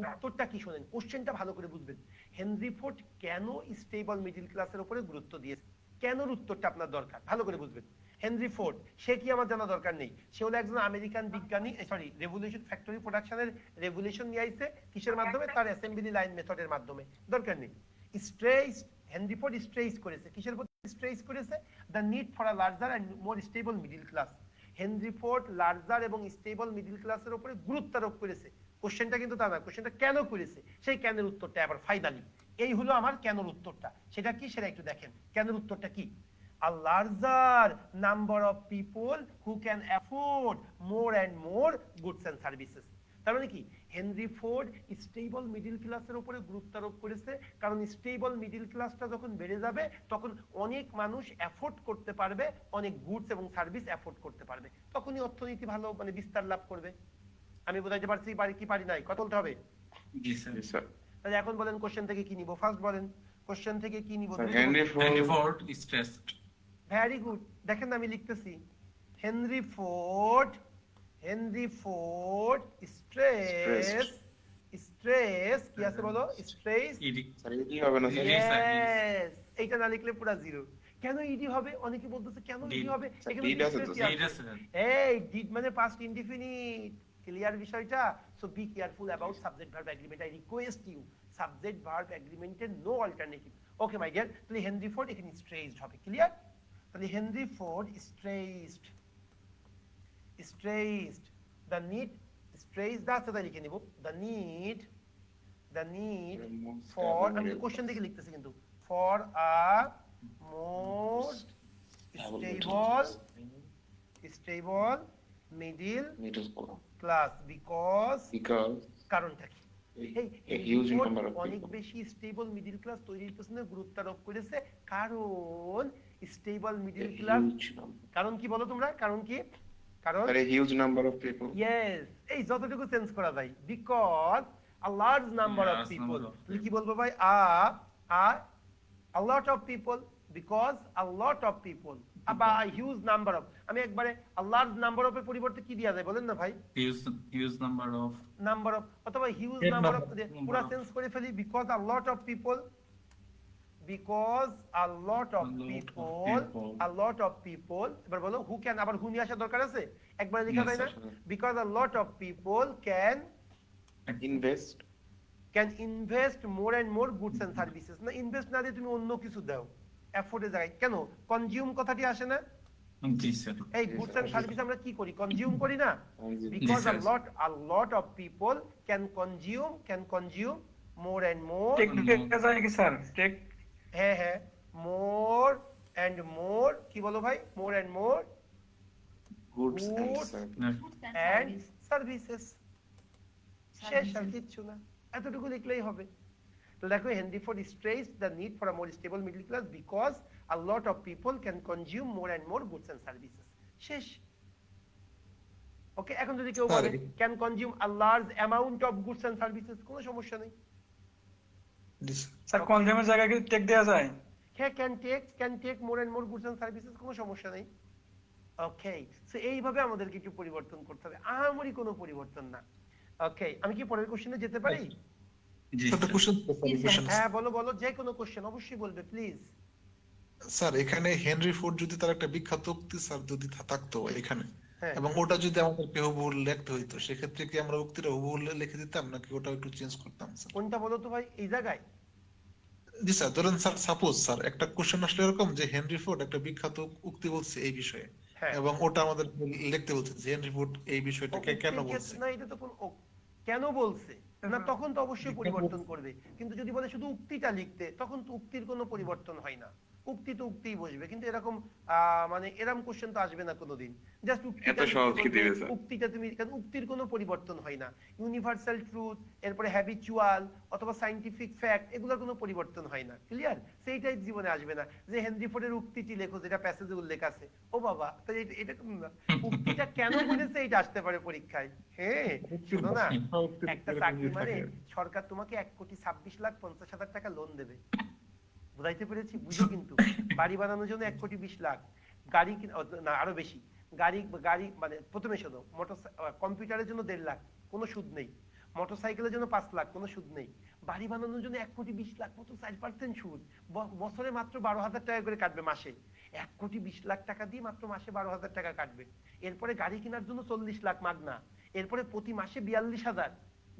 উত্তরটা কি শুনেন, কোশ্চেনটা ভালো করে বুঝবেন। হেনরি ফোর্ড কেন স্টেবল মিডল ক্লাসের উপরে গুরুত্ব দিয়েছে, কেন উত্তরটা আপনার দরকার ভালো করে বুঝবেন। হেনরি ফোর্ড সে কি আমার জানা দরকার নেই, সে হলো একজন আমেরিকান বিজ্ঞানী, সরি রেভলিউশন, ফ্যাক্টরি প্রোডাকশনের রেভলিউশন নিয়ে আইছে কিসের মাধ্যমে? তার অ্যাসেম্বলি লাইন মেথডের মাধ্যমে। দরকার নেই। স্ট্রেস, হেনরি ফোর্ড স্ট্রেস করেছে কিসের উপর? স্ট্রেস করেছে the need for a larger and more stable middle class. Henry Ford larger এবং স্টেবল মিডল ক্লাসের উপরে গুরুত্ব আরোপ করেছে। কোশ্চেনটা কিন্তু তা না, কোশ্চেনটা কেন করেছে, সেই কেনের উত্তরটা আবার ফাইনালি এই হলো আমার কেনের উত্তরটা। সেটা কি সেটা একটু দেখেন। কেনের উত্তরটা কি? a larger number of people who can afford more and more goods and services। তার মানে কি হেনরি ফোর্ড স্টেবল মিডল ক্লাসের উপরে গুরুত্ব আরোপ করেছে, কারণ স্টেবল মিডল ক্লাসটা যখন বেড়ে যাবে তখন অনেক মানুষ অ্যাফোর্ড করতে পারবে, অনেক গুডস এবং সার্ভিস অ্যাফোর্ড করতে পারবে, তখনই অর্থনীতি ভালো মানে বিস্তার লাভ করবে। আমি বোঝাইতে পারছি কি পারি নাই? কথা বলতে হবে। জি স্যার। জি স্যার। তাহলে এখন বলেন কোশ্চেন থেকে কি নিব? ফার্স্ট বলেন কোশ্চেন থেকে কি নিব? Henry Henry Ford Ford stressed. Very good, দেখেন আমি লিখতেছি হেনরি ফোর্ড স্ট্রেস, স্ট্রেস কি আছে বলো? স্ট্রেস, স্যার এটি হবে না স্যার। ইয়েস, এইটা না লিখলে পুরো জিরো। কেন ইডি হবে? অনেকে বলতেছে কেন ইডি Did. হবে? এখানে Did আছে তো, distress Did আছে, স্যার। এই ডিড মানে পাস্ট ইনডিফিনিট, ক্লিয়ার বিষয়টা? So be careful about subject verb agreement, I request you, subject verb এগ্রিমেন্টের no alternative. Okay my dear, তাহলে হেনরি ফোর্ড এখানে স্ট্রেসড হবে, ক্লিয়ার? তাহলে Henry Ford stressed, the need, stress the আছে, তাই লিখে নিব, দ্য নিড ফর, আমি কোশ্চেন দেখে লিখতেছি কিন্তু, for a more stable middle class, because কারণটা কি? a huge number of অনেক people. বেশি স্টেবল মিডল ক্লাস তৈরির পেছনে গুরুত্ব আরোপ করেছে, কারণ স্টেবল মিডল ক্লাস, কারণ কি বলো তোমরা? কারণ কি? কারণ a huge number of people. Yes, এই যতটুকু চেঞ্জ করা যায়, because a large number of Large people, number of তাহলে কি বলবো ভাই? a lot of people, because a lot of people, বা a huge number of, আমি একবারে a large number of এর পরিবর্তে কি দেয়া যায় বলেন না ভাই? Huge number of number of, অথবা huge Great number of, number. পুরো চেঞ্জ করে ফেলি, because a lot of people, because a lot of people, a lot of people, এবার বলো হু ক্যান, আবার হু নিয়ে আসা দরকার আছে? একবারে লেখা Yes, যায় না? sir. Because a lot of people can Invest. Invest more and more goods and services. না, ইনভেস্ট না দিয়ে তুমি অন্য কিছু দাও, এফোর্ডের জায়গায়। কেন কনজিউম কথাটি আসে না? জি স্যার। এই গুডস এন্ড সার্ভিস আমরা কি করি? কনজিউম করি না? Consume. Because Yes, sir. a lot of people can consume more and more, technical যায় কি স্যার? হ্যাঁ হ্যাঁ, more and more, কি বলো ভাই? more and more Goods and Goods. services. and services। শেষ, আর কিচ্ছু না, এতটুকু লিখলেই হবে। তো দেখো, Henry Ford stressed the need for a more stable middle class because a lot of people can consume more and more goods and services। শেষ। ওকে, এখন যদি কেউ বলে can consume a large amount of goods and services, কোনো সমস্যা নেই। Sir কনজিউমের জায়গায় কি টেক দেয়া যায়? হ্যাঁ, can take more and more goods and services, কোনো সমস্যা নেই। ওকে, সো এইভাবে আমাদের কিছু পরিবর্তন করতে হবে, আহামরি কোনো পরিবর্তন না। ওকে, আমি কি পরের কোশ্চেনে যেতে পারি? জি একটা স্যার। কোশ্চেন হ্যাঁ বলো বলো, যে কোনো কোশ্চেন অবশ্যই বলবে প্লিজ। স্যার, এখানে হেনরি ফোর্ড যদি তার একটা বিখ্যাত উক্তি স্যার যদি থাকতো এখানে, হ্যাঁ, এবং ওটা যদি আমাদেরকে হুবহু লিখতে হইতো, সেক্ষেত্রে কি আমরা উক্তিটা হুবহু লিখে দিতাম নাকি ওটা একটু চেঞ্জ করতাম স্যার? কোনটা বলো তো ভাই এই জায়গায়? জি স্যার, ধরেন স্যার, সাপোজ স্যার একটা কোশ্চেন আসলে এরকম যে হেনরি ফোর্ড একটা বিখ্যাত উক্তি বলছে এই বিষয়ে, হ্যাঁ, এবং ওটা আমাদের লিখতে বলছে যে হেনরি ফোর্ড এই বিষয়টাকে কেন উক্তির বলছে। ক্ষেত্রে না, এটা তো কেন বলছে না, তখন তো অবশ্যই পরিবর্তন করবে। কিন্তু যদি বলে শুধু উক্তিটা লিখতে, তখন তো উক্তির কোনো পরিবর্তন হয় না, উক্তি তো উক্তিই বসবে। কিন্তু এরকম মানে এরকম কোশ্চেন তো আসবে না কোনোদিন, জাস্ট এত সহজ কি দিবে স্যার? উক্তিটা তুমি, কারণ উক্তির কোনো পরিবর্তন হয় না। ইউনিভার্সাল ট্রুথ, এরপরে হ্যাবিচুয়াল অথবা সায়েন্টিফিক ফ্যাক্ট, এগুলোর কোনো পরিবর্তন হয় না, ক্লিয়ার? সেইটাই জীবনে আসবে না যে হেনরি ফোর্ডের উক্তিটি লেখো, যেটা প্যাসেজে উল্লেখ আছে। ও বাবা, তাই এটা না, উক্তিটা কেন বলেছে এটা আসতে পারে পরীক্ষায়। হ্যাঁ, শোনো না, একটা চাকরি মানে সরকার তোমাকে 1,26,50,000 টাকা লোন দেবে, বুঝাইতে পেরেছি? বুঝো কিন্তু, বাড়ি বানানোর জন্য 1,20,00,000, গাড়ি না আরো বেশি, গাড়ি মানে প্রথমে শোনো, কম্পিউটারের জন্য 1,50,000, কোনো সুদ নেই। মোটরসাইকেলের জন্য 5 লাখ, কোনো সুদ নেই। বাড়ি বানানোর জন্য 1,20,00,000, মতো 4% সুদ, বছরে মাত্র 12,000 টাকা করে কাটবে মাসে। 1,20,00,000 টাকা দিয়ে মাত্র মাসে 12,000 টাকা কাটবে। এরপরে গাড়ি কেনার জন্য 40 লাখ মাগনা, এরপরে প্রতি মাসে 42,000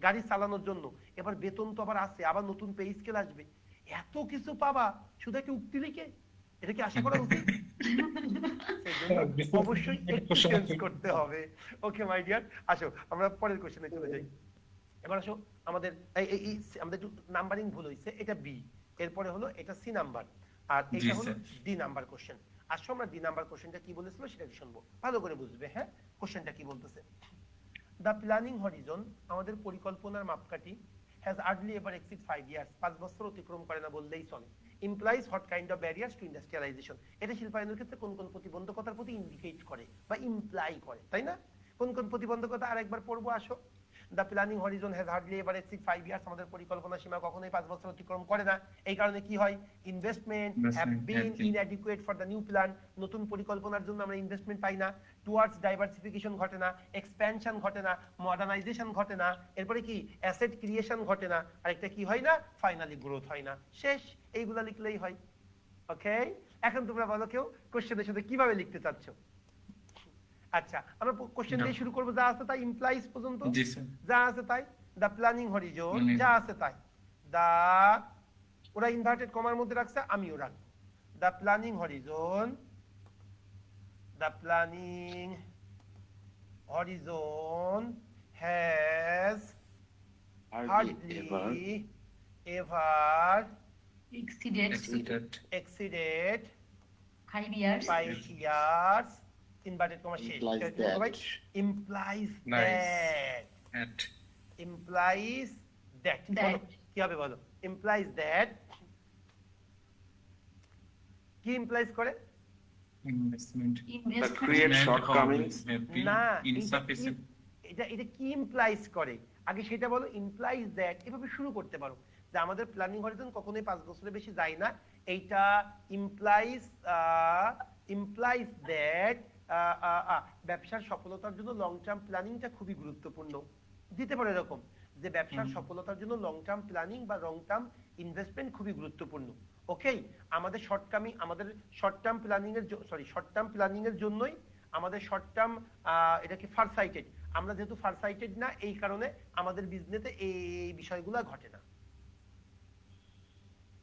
গাড়ি চালানোর জন্য। এবার বেতন তো আবার আছে, আবার নতুন পে স্কেল আসবে, এত কিছু পাবা শুধু একটা উক্তি লিখে? এটা কি আশা করা উচিত? অবশ্যই একটু চেঞ্জ করতে হবে। ওকে মাই ডিয়ার, আসো আমরা পরের কোশ্চেনে চলে যাই। এবার আসো, আমাদের আমাদের একটু নাম্বারিং ভুল হয়েছে, এটা বি, এরপরে হলো এটা সি নাম্বার, আর এটা হলো ডি নাম্বার কোশ্চেন। আসো আমরা ডি নাম্বার কোশ্চেনটা কি বলেছিল সেটা শুনবো, ভালো করে বুঝবে। হ্যাঁ, কোশ্চেনটা কি বলতেছে? দ্য প্ল্যানিং হরিজন, আমাদের পরিকল্পনার মাপকাঠি, has hardly ever exceed 5 years, 5 বছর অতিক্রম করে না বললেই চলে। implies what kind of barriers to industrialization, এটা শিল্পায়নের ক্ষেত্রে কোন কোন প্রতিবন্ধকতার প্রতি ইন্ডিকেট করে বা ইমপ্লাই করে, তাই না? কোন কোন প্রতিবন্ধকতা আরেকবার পড়বো, আসো। The planning Harijan has hardly ever exceed 5 years, আমাদের পরিকল্পনা সীমা কখনোই 5 বছর অতিক্রম করে না। এই কারণে কি হয়? Investment have been inadequate for the new plan, নতুন পরিকল্পনার জন্য আমরা ইনভেস্টমেন্ট পাই না। টুয়ার্ডস ডাইভার্সিফিকেশন ঘটে না, এক্সপ্যানশন ঘটে না, মডার্নাইজেশন ঘটে না, এরপরে কি অ্যাসেট ক্রিয়েশন ঘটে না, আরেকটা কি হয় না? ফাইনালি গ্রোথ হয় না। শেষ, এইগুলা লিখলেই হয়। ওকে, এখন তোমরা বলো কেউ কোশ্চেনের সাথে কিভাবে লিখতে চাচ্ছ? আচ্ছা, আমরা কোশ্চেন দিয়ে শুরু করবো, যা আছে তাই ইমপ্লাইজ পর্যন্ত, জি স্যার। যা আছে তাই, দা প্ল্যানিং হরিজন, মানে- যা আছে তাই, দা, ওরা ইনভার্টেড কমার মধ্যে রাখছে, আমিও রাখবো, the planning horizon, the planning horizon has Hardly ever hardly ever Exceeded exceeded 5 years. 5 years, inverted comma শেষ, implies এটা কি বলবো ভাই? that implies Nice. that, At implies that, বলো, That. কি হবে বলো? implies that, কি implies করে? investment. that Investment. create Net shortcomings. have been না, insufficient. এটা কি ইমপ্লাইজ করে? আগে সেটা বলো। ইমপ্লাইজ দ্যাট, এভাবে শুরু করতে পারো যে আমাদের প্ল্যানিং হরিজন কখনোই 5 বছরের বেশি যায় না। এইটা ইমপ্লাইজ দ্যাট ব্যবসার সফলতার জন্য লং টার্ম প্ল্যানিংটা খুবই গুরুত্বপূর্ণ। দিতে পারো এরকম যে ব্যবসার সফলতার জন্য লং টার্ম প্ল্যানিং বা লং টার্ম ইনভেস্টমেন্ট খুবই গুরুত্বপূর্ণ। ওকে, আমাদের শর্ট টার্ম প্ল্যানিং এর জন্যই আমাদের শর্ট টার্ম, এটাকে ফার সাইটেড, আমরা যেহেতু ফার সাইটেড না, এই কারণে আমাদের বিজনেসে এই বিষয়গুলো ঘটে না।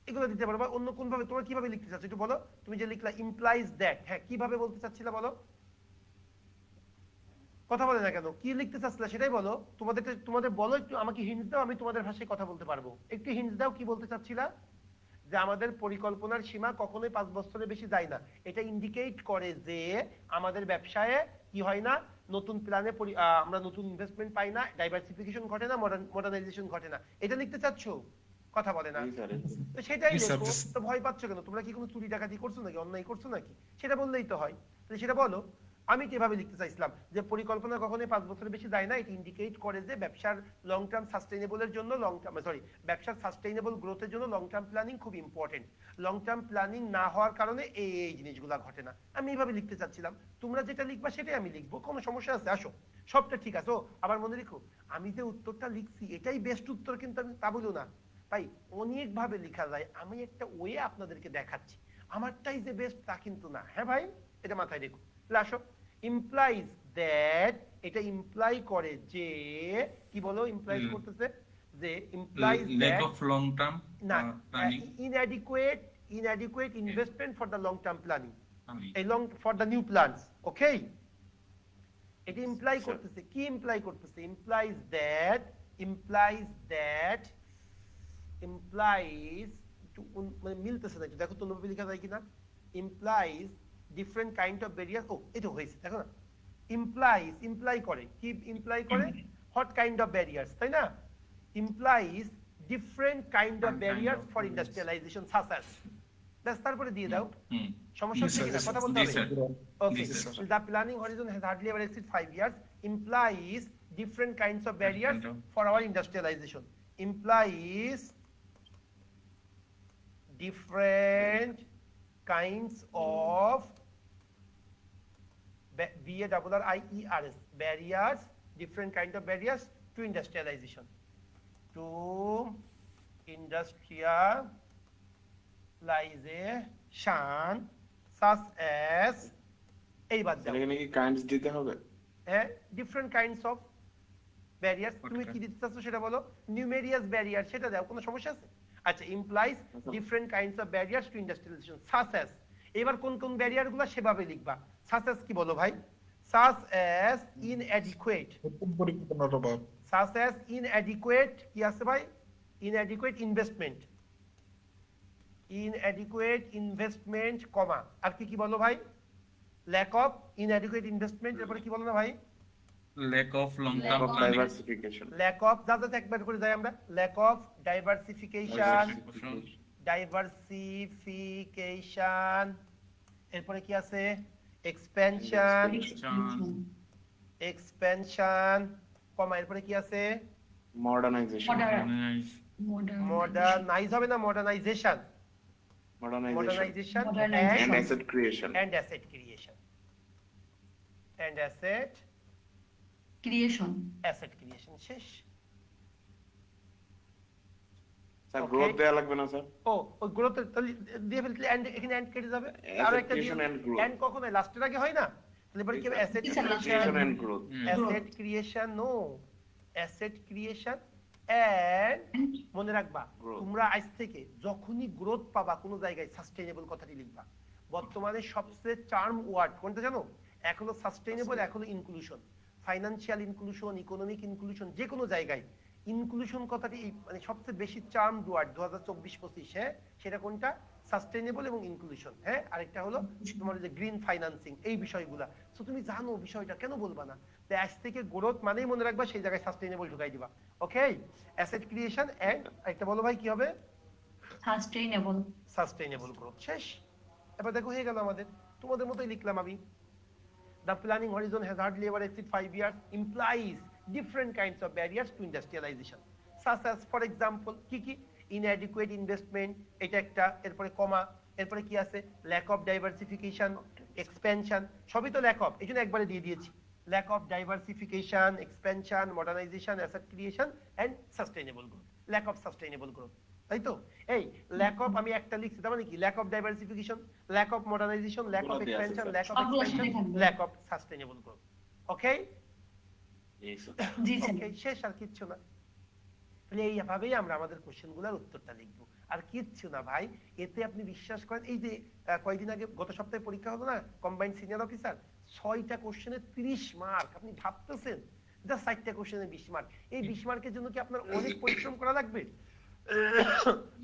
এগুলো দিতে পারো। বা অন্য কোন ভাবে তোমরা কিভাবে লিখতে চাচ্ছ একটু বলো। তুমি যে লিখলা ইমপ্লাইজ দ্যাট, হ্যাঁ কিভাবে বলতে চাচ্ছিলা বলো? কথা বলে না কেন? কি লিখতে চাচ্ছিলা সেটাই বলো। তোমাদের বলো, একটু আমাকে হিন্টস দাও, আমি তোমাদের ভাষায় কথা বলতে পারবো। একটু হিন্টস দাও, কি বলতে চাচ্ছিলা? যে আমাদের পরিকল্পনার সীমা কখনোই 5 বছরের বেশি যায় না। এটা ইন্ডিকেট করে যে আমাদের ব্যবসায় কি হয় না, নতুন প্ল্যানে আমরা নতুন ইনভেস্টমেন্ট পাই না, ডাইভার্সিফিকেশন ঘটে না, মডার্নাইজেশন ঘটে না। এটা লিখতে চাচ্ছ? কথা বলে না। জি স্যার, তো সেটাই Yes, sir, লেখো। yes. তো ভয় পাচ্ছ কেন? তোমরা কি কোনো চুরি ডাকাতি করছো নাকি, অন্যায় করছো নাকি? সেটা বললেই তো হয়। তাহলে সেটা বলো। আমি কিভাবে লিখতে চাইছিলাম যে পরিকল্পনা কখনোই 5 বছরের বেশি যায় না, এটা ইন্ডিকেট করে যে ব্যবসার লং টার্ম সাস্টেইনেবলের জন্য ব্যবসার সাস্টেইনেবল গ্রোথের জন্য লং টার্ম প্ল্যানিং খুব ইম্পর্টেন্ট। লং টার্ম প্ল্যানিং না হওয়ার কারণে এই জিনিসগুলো ঘটে না। আমি এইভাবে লিখতে চাচ্ছিলাম। তোমরা যেটা লিখবা সেটাই আমি লিখবো, কোনো সমস্যা আছে? আসো, সবটা ঠিক আছে। আবার মনে রেখো, আমি যে উত্তরটা লিখছি এটাই বেস্ট উত্তর কিন্তু আমি তা বলবো না ভাই, অনেক ভাবে লেখা যায়। আমি একটা ওয়ে আপনাদেরকে দেখাচ্ছি, আমারটাই যে বেস্ট তা কিন্তু না। হ্যাঁ ভাই, এটা মাথায় রেখো। তাহলে আসো, ইমপ্লাইজ দ্যাট, এটা ইমপ্লাই করে যে, কি বলো ইমপ্লাইজ করতেছে? যে implies Lack that of long term না, planning. inadequate investment for the long term planning, Planning. for the new plans. Okay, এটা ইমপ্লাই Sure. করতেছে। কি ইমপ্লাই করতেছে? implies মানে মিলতেছে না, একটু দেখো তো অন্যভাবে লেখা যায় কিনা। implies different kind of barriers, এটা হয়েছে, দেখো না। imply করে কি? imply করে what kind of barriers, তাই না? implies different kind of barriers for industrialization such as, ব্যাস তারপরে দিয়ে দাও। সমস্যা হচ্ছে Yes, sir, কিনা? yes, কথা sir. বলতে জি হবে। Sir. Okay, Yes, sir. the planning horizon has hardly ever exceeded 5 years, implies different kinds of barriers kind of- for our industrialization. Implies different kinds of barriers, different kind of barriers to industrialization. To industrialization, such as, এই বাদ দাও। এখানে কি kinds দিতে হবে? হ্যাঁ, different kinds of barriers. তুমি কি দিতে চাচ্ছ সেটা বলো। নিউমেরিয়াস ব্যারিয়ার সেটা দাও, কোনো সমস্যা আছে? আচ্ছা, implies different kinds of barriers two industrialisation such as, এবার কোন কোন ব্যারিয়ার গুলো সেভাবে লিখবা। সাচ অ্যাজ কি বলো ভাই? সাচ অ্যাজ ইনঅ্যাডিকুয়েট, নতুন পরিকল্পনার অভাব। সাচ অ্যাজ ইনঅ্যাডিকুয়েট, কি আছে ভাই? ইনঅ্যাডিকুয়েট ইনভেস্টমেন্ট, কমা, আর কি কি বলো ভাই? ল্যাক অফ ইনঅ্যাডিকুয়েট ইনভেস্টমেন্ট, এরপরে কি বলো না ভাই? Lack of long Lack term of planning. Diversification, lack of, যাতে একবার করে যাই আমরা, ল্যাক অফ ডাইভার্সিফিকেশন, এরপরে কি আছে? এক্সপেনশন, কমা, এরপরে কি আছে? মডার্নাইজেশন, মডার্নাইজ হবে না, modernisation modernisation Modernization. And asset creation, and asset creation. Creation. শেষ। Sir Okay. গ্রোথ দেয়া লাগবে না স্যার? ও ওই গ্রোথ তাহলে দিয়ে ফেললে এন্ড এখানে এন্ড কেটে যাবে আর একটা Creation and growth. এন্ড কখন হয় লাস্টের আগে হয় না তাহলে এবার কি হবে asset Yes, sir. Creation and growth. Asset creation no asset creation and মনে রাখবা Growth. তোমরা আজ থেকে যখনই গ্রোথ পাবা কোনো জায়গায় সাস্টেইনেবল কথাটি লিখবা বর্তমানে সবচেয়ে চার্ম ওয়ার্ড কোনটা জানো এক হলো সাস্টেইনেবল এক হলো inclusion financial inclusion economic inclusion যে কোনো জায়গায় ইনক্লুশন কথাটি মানে সবচেয়ে বেশি চার্ম ওয়ার্ড 2024-25 হ্যাঁ সেটা কোনটা সাস্টেইনেবল এবং ইনক্লুশন হ্যাঁ আরেকটা হলো তোমার যে গ্রিন ফাইন্যান্সিং এই বিষয়গুলা সো তুমি জানো বিষয়টা কেন বলবা না তো আজ থেকে গ্রোথ মানেই মনে রাখবা সেই জায়গায় সাস্টেইনেবল ঢুকাই দিবা ওকে অ্যাসেট ক্রিয়েশন এন্ড একটা বলো ভাই কি হবে Sustainable. সাস্টেইনেবল গ্রোথ শেষ এবার দেখো হয়ে গেল আমাদের তোমাদের মতোই লিখলাম আমি The planning horizon has hardly ever exceeded 5 years implies different kinds of barriers to industrialization such as for example কি inadequate investment এটা একটা এরপরে কমা এরপরে কি আছে lack of diversification expansion সবই তো lack of এইজন্য একবারে দিয়ে দিয়েছি lack of diversification expansion modernization asset creation and sustainable growth lack of sustainable growth তাই তো এই lack of আমি একটা লিখছি তার মানে কি lack of diversification lack of modernization lack of ওগুলো দেয়া আছে, expansion স্যার। lack of সবগুলো expansion সেটাই থাকবে। lack of sustainable growth okay এই স্যার। জি স্যার। ওকে শেষ আর কিচ্ছু না তাহলে এইভাবেই আমরা আমাদের কোশ্চেনগুলোর উত্তরটা লিখবো আর কিচ্ছু না ভাই এতে আপনি বিশ্বাস করেন এই যে কয়েকদিন আগে গত সপ্তাহে পরীক্ষা হলো না কম্বাইন্ড সিনিয়র অফিসার 6টা কোশ্চেনে 30 মার্ক আপনি ভাবতেছেন যা 4টা কোশ্চেনে 20 মার্ক এই 20 মার্কের জন্য কি আপনার অনেক পরিশ্রম করা লাগবে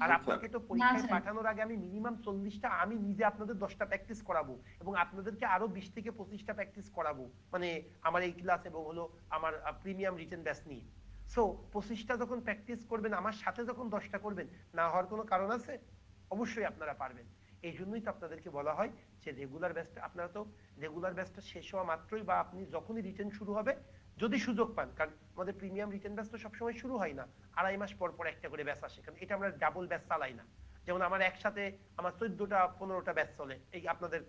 আর আপনাকে তো পরীক্ষায় স্যার। পাঠানোর আগে আমি মিনিমাম 40টা আমি নিজে আপনাদের 10টা প্র্যাকটিস করাবো এবং আপনাদেরকে আরো 20 থেকে 25টা প্র্যাকটিস করাবো মানে আমার এই ক্লাস এবং হলো আমার প্রিমিয়াম রিটেন ব্যাচ নিয়ে সো 25টা যখন প্র্যাকটিস করবেন আমার সাথে যখন 10টা করবেন না হওয়ার কোনো কারণ আছে অবশ্যই আপনারা পারবেন এই জন্যই তো আপনাদেরকে বলা হয় যে রেগুলার ব্যাচটা আপনারা তো রেগুলার ব্যাচটা শেষ হওয়া মাত্রই বা আপনি যখনই রিটেন শুরু হবে যদি সুযোগ পান কারণ আমাদের প্রিমিয়াম রিটেন ব্যাচ তো সবসময় শুরু হয় না 2.5 মাস পর পর একটা করে ব্যাচ আসে কারণ এটা আমরা ডাবল ব্যাচ চালাই না যেমন আমার একসাথে আমার 14টা 15টা ব্যাচ চলে এই আপনাদের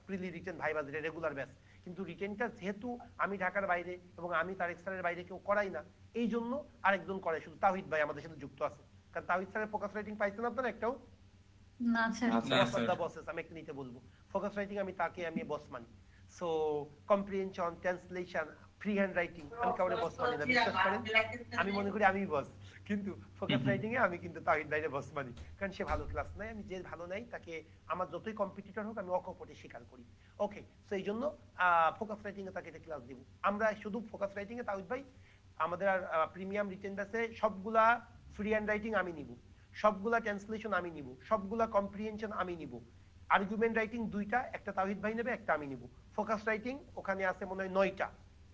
প্রিলি রিটেন ভাই বাজারে রেগুলার ব্যাচ কিন্তু রিটেনটা যেহেতু আমি ঢাকার বাইরে এবং আমি তারেক স্যারের বাইরে কেউ করাই না এই জন্য আরেকজন করে শুধু তাহিদ ভাই আমাদের সাথে যুক্ত আছে কারণ তাহিদ স্যারের ফোকাস রাইটিং পাইছেন আপনারা একটাও না স্যার। আচ্ছা। না, boss of sir. The bosses আমি একটা নিতে বলবো ফোকাস রাইটিং আমি তাকে আমি বস মানি so comprehension translation free hand writing আমি কাউরে বস মানি না বিশ্বাস করেন আমি মনে করি আমি বস কিন্তু ফোকাস রাইটিং এ আমি কিন্তু তাহিদ ভাইরে বস মানি কারণ সে ভালো ক্লাস নাই আমি যে ভালো নাই তাকে আমার যতই কম্পিটিটর হোক আমি অকপটে স্বীকার করি ওকে সো এই জন্য ফোকাস রাইটিং এ তাকে একটা ক্লাস দিব আমরা শুধু ফোকাস রাইটিং এ তাহিদ ভাই আমাদের প্রিমিয়াম রিটেন ব্যাচে সবগুলা ফ্রি হ্যান্ড রাইটিং আমি নিব সবগুলা ট্রান্সলেশন আমি নিব সবগুলা কম্প্রিহেনশন আমি নিব আর্গুমেন্ট রাইটিং 2টা একটা তাহিদ ভাই নেবে একটা আমি নিব ফোকাস রাইটিং ওখানে আছে মনে হয় 9টা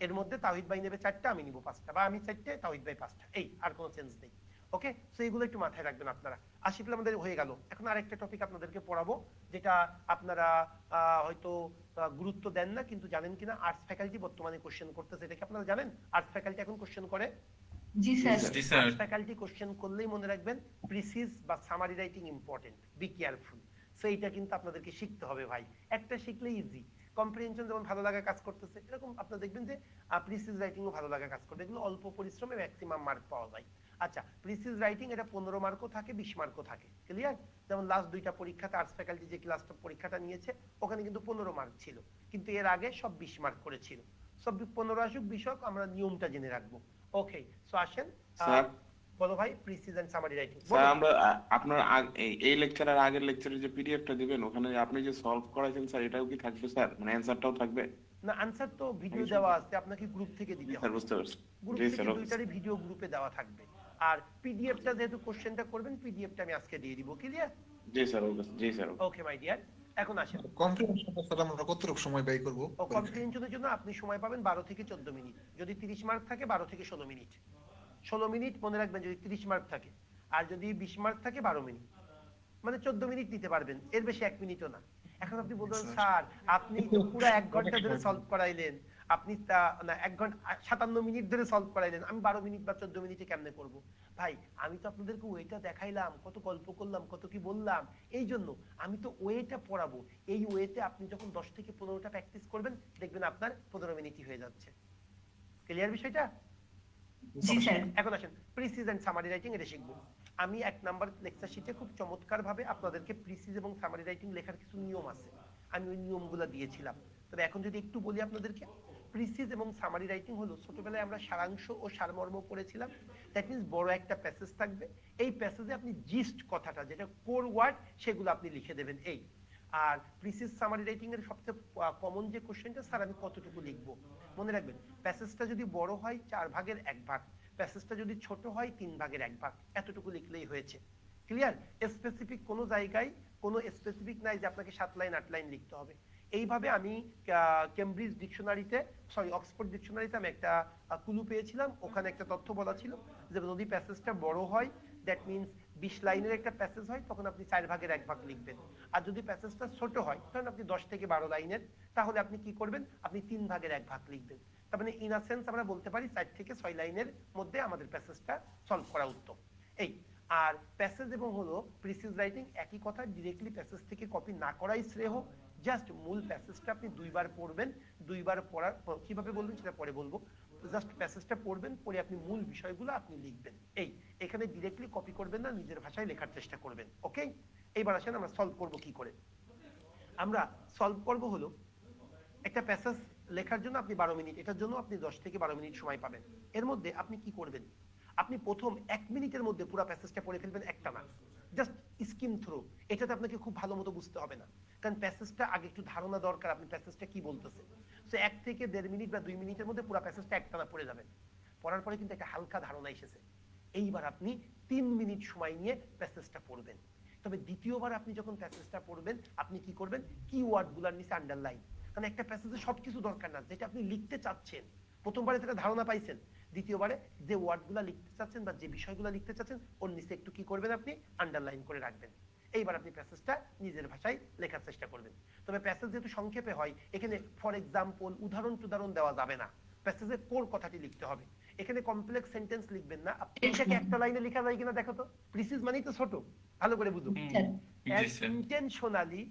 এর মধ্যে তাহিদ ভাই নেবে 4টা আমি নিব 5টা বা আমি 4টে তাহিদ ভাই 5টা এই আর কোনো চেঞ্জ নেই ওকে সো এগুলো একটু মাথায় রাখবেন আপনারা আশিফুল আমাদের হয়ে গেল এখন আরেকটা টপিক আপনাদেরকে পড়াবো যেটা আপনারা হয়তো গুরুত্ব দেন না কিন্তু জানেন কিনা আর্টস ফ্যাকাল্টি বর্তমানে কোশ্চেন করতেছে এটা কি আপনারা জানেন আর্টস ফ্যাকাল্টি এখন কোশ্চেন করে জি স্যার। জি স্যার। ফ্যাকাল্টি কোশ্চেন করলেই মনে রাখবেন প্রিসিজ বা summary writing important be careful so এইটা কিন্তু আপনাদেরকে শিখতে হবে ভাই একটা শিখলে ইজি কম্প্রিহেনশন যেমন ভালো লাগা কাজ করতেছে এরকম আপনারা দেখবেন যে প্রিসিজ রাইটিংও ভালো লাগা কাজ করবে এগুলো অল্প পরিশ্রমে ম্যাক্সিমাম মার্ক পাওয়া যায় আচ্ছা প্রিসিজ রাইটিং এটা 15 মার্কও থাকে 20 মার্কও থাকে ক্লিয়ার যেমন লাস্ট 2টা পরীক্ষাতে আর্টস ফ্যাকাল্টি যে ক্লাসটা পরীক্ষাটা নিয়েছে ওখানে কিন্তু 15 মার্ক ছিল কিন্তু এর আগে সব 20 মার্ক করেছিল সব 15 আসুক 20 হোক আমরা নিয়মটা জেনে রাখবো ওকে সো আসেন স্যার বলো ভাই প্রিসিজ এন্ড সামারি রাইটিং স্যার আমরা আপনার এই লেকচারের আগের লেকচারে যে পিডিএফটা দিবেন ওখানে আপনি যে সলভ করাইছেন স্যার এটাও কি থাকবে স্যার মানে অ্যানসারটাও থাকবে? না আনসার তো ভিডিও দেওয়া আছে আপনাকে গ্রুপ থেকে দিতে স্যার হবে বুঝতে পারছি। গ্রুপ জি থেকে স্যার দুইটারই ভিডিও গ্রুপে দেওয়া থাকবে আর পিডিএফটা যেহেতু কোশ্চেনটা করবেন পিডিএফটা আমি আজকে দিয়ে দিব clear G sir okay G sir okay my deer এখন আসেন কম্প্রিহেনশন স্যার আমরা কতটুকু সময় ব্যয় করব ও কম্প্রিহেনশনের জন্য আপনি সময় পাবেন 12 থেকে 14 মিনিট যদি 30 মার্ক থাকে 12 থেকে 16 মিনিট 16 মিনিট মনে রাখবেন যদি 30 মার্ক থাকে আর যদি 20 মার্ক থাকে 12 মিনিট মানে 14 মিনিট দিতে পারবেন এর বেশি 1 মিনিটও না এখন আপনি বলবেন স্যার আপনি তো পুরো 1 ঘন্টা ধরে সলভ করাইলেন আপনি না 1 ঘন্টা 57 মিনিট ধরে সলভ করাইলেন আমি 12 মিনিট বা 14 মিনিটে কেমনে করব ভাই আমি তো আপনাদেরকে ওয়েটা দেখাইলাম কত গল্প করলাম কত কি বললাম এই জন্য আমি তো ওয়েটা পড়াবো এই ওয়েতে আপনি যখন 10 থেকে 15টা প্র্যাকটিস করবেন দেখবেন আপনার 15 মিনিটই হয়ে যাচ্ছে ক্লিয়ার বিষয়টা জি স্যার। এখন আসেন প্রিসিজ এন্ড সামারি রাইটিং এটা শিখবো আমি 1 নাম্বার লেকচার শিটে খুব চমৎকার ভাবে আপনাদেরকে প্রিসিজ এবং সামারি রাইটিং লেখার কিছু নিয়ম আছে, আমি ওই নিয়মগুলো দিয়েছিলাম। তবে এখন যদি একটু বলি আপনাদেরকে, প্রিসিজ এবং সামারি রাইটিং হলো, ছোটবেলায় আমরা সারাংশ ও সারমর্ম পড়েছিলাম। দ্যাট মিন্স বড় একটা প্যাসেজ থাকবে, এই প্যাসেজে আপনি জিস্ট কথাটা, যেটা কোর ওয়ার্ড, সেগুলো আপনি লিখে দেবেন। এই আর প্রিসিজ সামারি রাইটিং এর সবচেয়ে কমন যে কোশ্চেনটা, স্যার আমি কতটুকু লিখবো, মনে রাখবেন প্যাসেজটা যদি বড় হয় 4 ভাগের 1 ভাগ, প্যাসেজটা যদি ছোট হয় 3 ভাগের 1 ভাগ, এতটুকু লিখলেই হয়েছে। ক্লিয়ার? স্পেসিফিক কোনো জায়গায় কোনো স্পেসিফিক নাই যে আপনাকে 7 লাইন 8 লাইন লিখতে হবে। এইভাবে আমি কেমব্রিজ ডিকশনারিতে, সরি অক্সফোর্ড ডিকশনারিতে আমি একটা ক্লু পেয়েছিলাম, ওখানে একটা তথ্য বলা ছিল যে যদি প্যাসেজটা বড় হয়, দ্যাট মিন্স 20 লাইনের একটা প্যাসেজ হয়, তখন আপনি 4 ভাগের 1 ভাগ লিখবেন। আর যদি প্যাসেজটা ছোট হয়, ধরেন আপনি 10 থেকে 12 লাইনের, তাহলে আপনি কি করবেন, আপনি 3 ভাগের 1 ভাগ লিখবেন। তার মানে ইন আ সেন্স আমরা বলতে পারি 4 থেকে 6 লাইনের মধ্যে আমাদের প্যাসেজটা সলভ করা উত্তম। এই আর প্যাসেজ এবং হলো প্রিসিজ রাইটিং একই কথা, ডিরেক্টলি প্যাসেজ থেকে কপি না করাই শ্রেয়। জাস্ট মূল প্যাসেজটা আপনি 2 বার পড়বেন, 2 বার পড়ার কিভাবে বলবেন সেটা পরে বলবো। জাস্ট প্যাসেজটা পড়বেন, পড়ে আপনি মূল বিষয়গুলো আপনি লিখবেন। এই এখানে ডিরেক্টলি কপি করবেন না, নিজের ভাষায় লেখার চেষ্টা করবেন। ওকে, এইবার আসেন আমরা সলভ করব কি করে। আমরা সলভ করব হলো, একটা প্যাসেজ লেখার জন্য আপনি 12 মিনিট, এটার জন্য আপনি 10 থেকে 12 মিনিট সময় পাবেন। এর মধ্যে আপনি কি করবেন, আপনি প্রথম 1 মিনিটের মধ্যে পুরো প্যাসেজটা পড়ে ফেলবেন একটানা, জাস্ট স্কিম থ্রু। এটাতে আপনাকে খুব ভালো মতো বুঝতে হবে না, কারণ প্যাসেজটা আগে একটু ধারণা দরকার, আপনি প্যাসেজটা কি বলতেছে। সো 1 থেকে 1.5 মিনিট বা 2 মিনিটের মধ্যে পুরো প্যাসেজটা একটানা পড়ে যাবেন। পড়ার পরে কিন্তু একটা হালকা ধারণা এসেছে। এইবার আপনি 3 মিনিট সময় নিয়ে প্যাসেজটা পড়বেন। তবে দ্বিতীয়বার আপনি যখন প্যাসেজটা পড়বেন, আপনি কি করবেন, কিওয়ার্ডগুলোর নিচে আন্ডারলাইন। কারণ একটা প্যাসেজে সবকিছু দরকার না, যেটা আপনি লিখতে চাচ্ছেন, প্রথমবারে সেটা ধারণা পাইছেন, দ্বিতীয়বারে যে ওয়ার্ডগুলো লিখতে চাচ্ছেন বা যে বিষয়গুলো লিখতে চাচ্ছেন, ওর নিচে একটু কি করবেন, আপনি আন্ডারলাইন করে রাখবেন। এইবার আপনি প্যাসেজটা নিজের ভাষায় লেখার চেষ্টা করবেন। তবে প্যাসেজ যেহেতু সংক্ষেপে হয়, এখানে ফর এক্সাম্পল উদাহরণ দেওয়া যাবে না, প্যাসেজের কোর কথাটি লিখতে হবে। এখানে কমপ্লেক্স সেন্টেন্স লিখবেন না। এটাকে একটা লাইনে লেখা যায় কিনা দেখো তো, প্রিসিজ মানেই তো ছোট, ভালো করে বুঝো। জি স্যার। ইন্টেনশনালি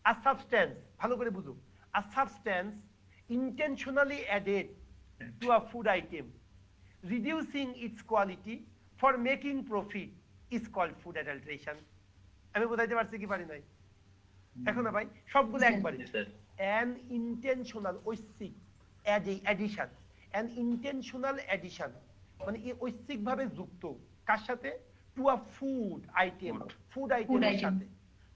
আ সাবস্টেন্স, ভালো করে বুঝো, a substance intentionally added to a food item, reducing its quality for making profit, is called food adulteration. আমি বোঝাইতে পারছি কি পারি নাই? এখন না ভাই, সবগুলো একবারে। An intentional ঐচ্ছিক addition, an intentional addition মানে ঐচ্ছিক ভাবে যুক্ত, কার সাথে, to a food item, food আইটেমের সাথে,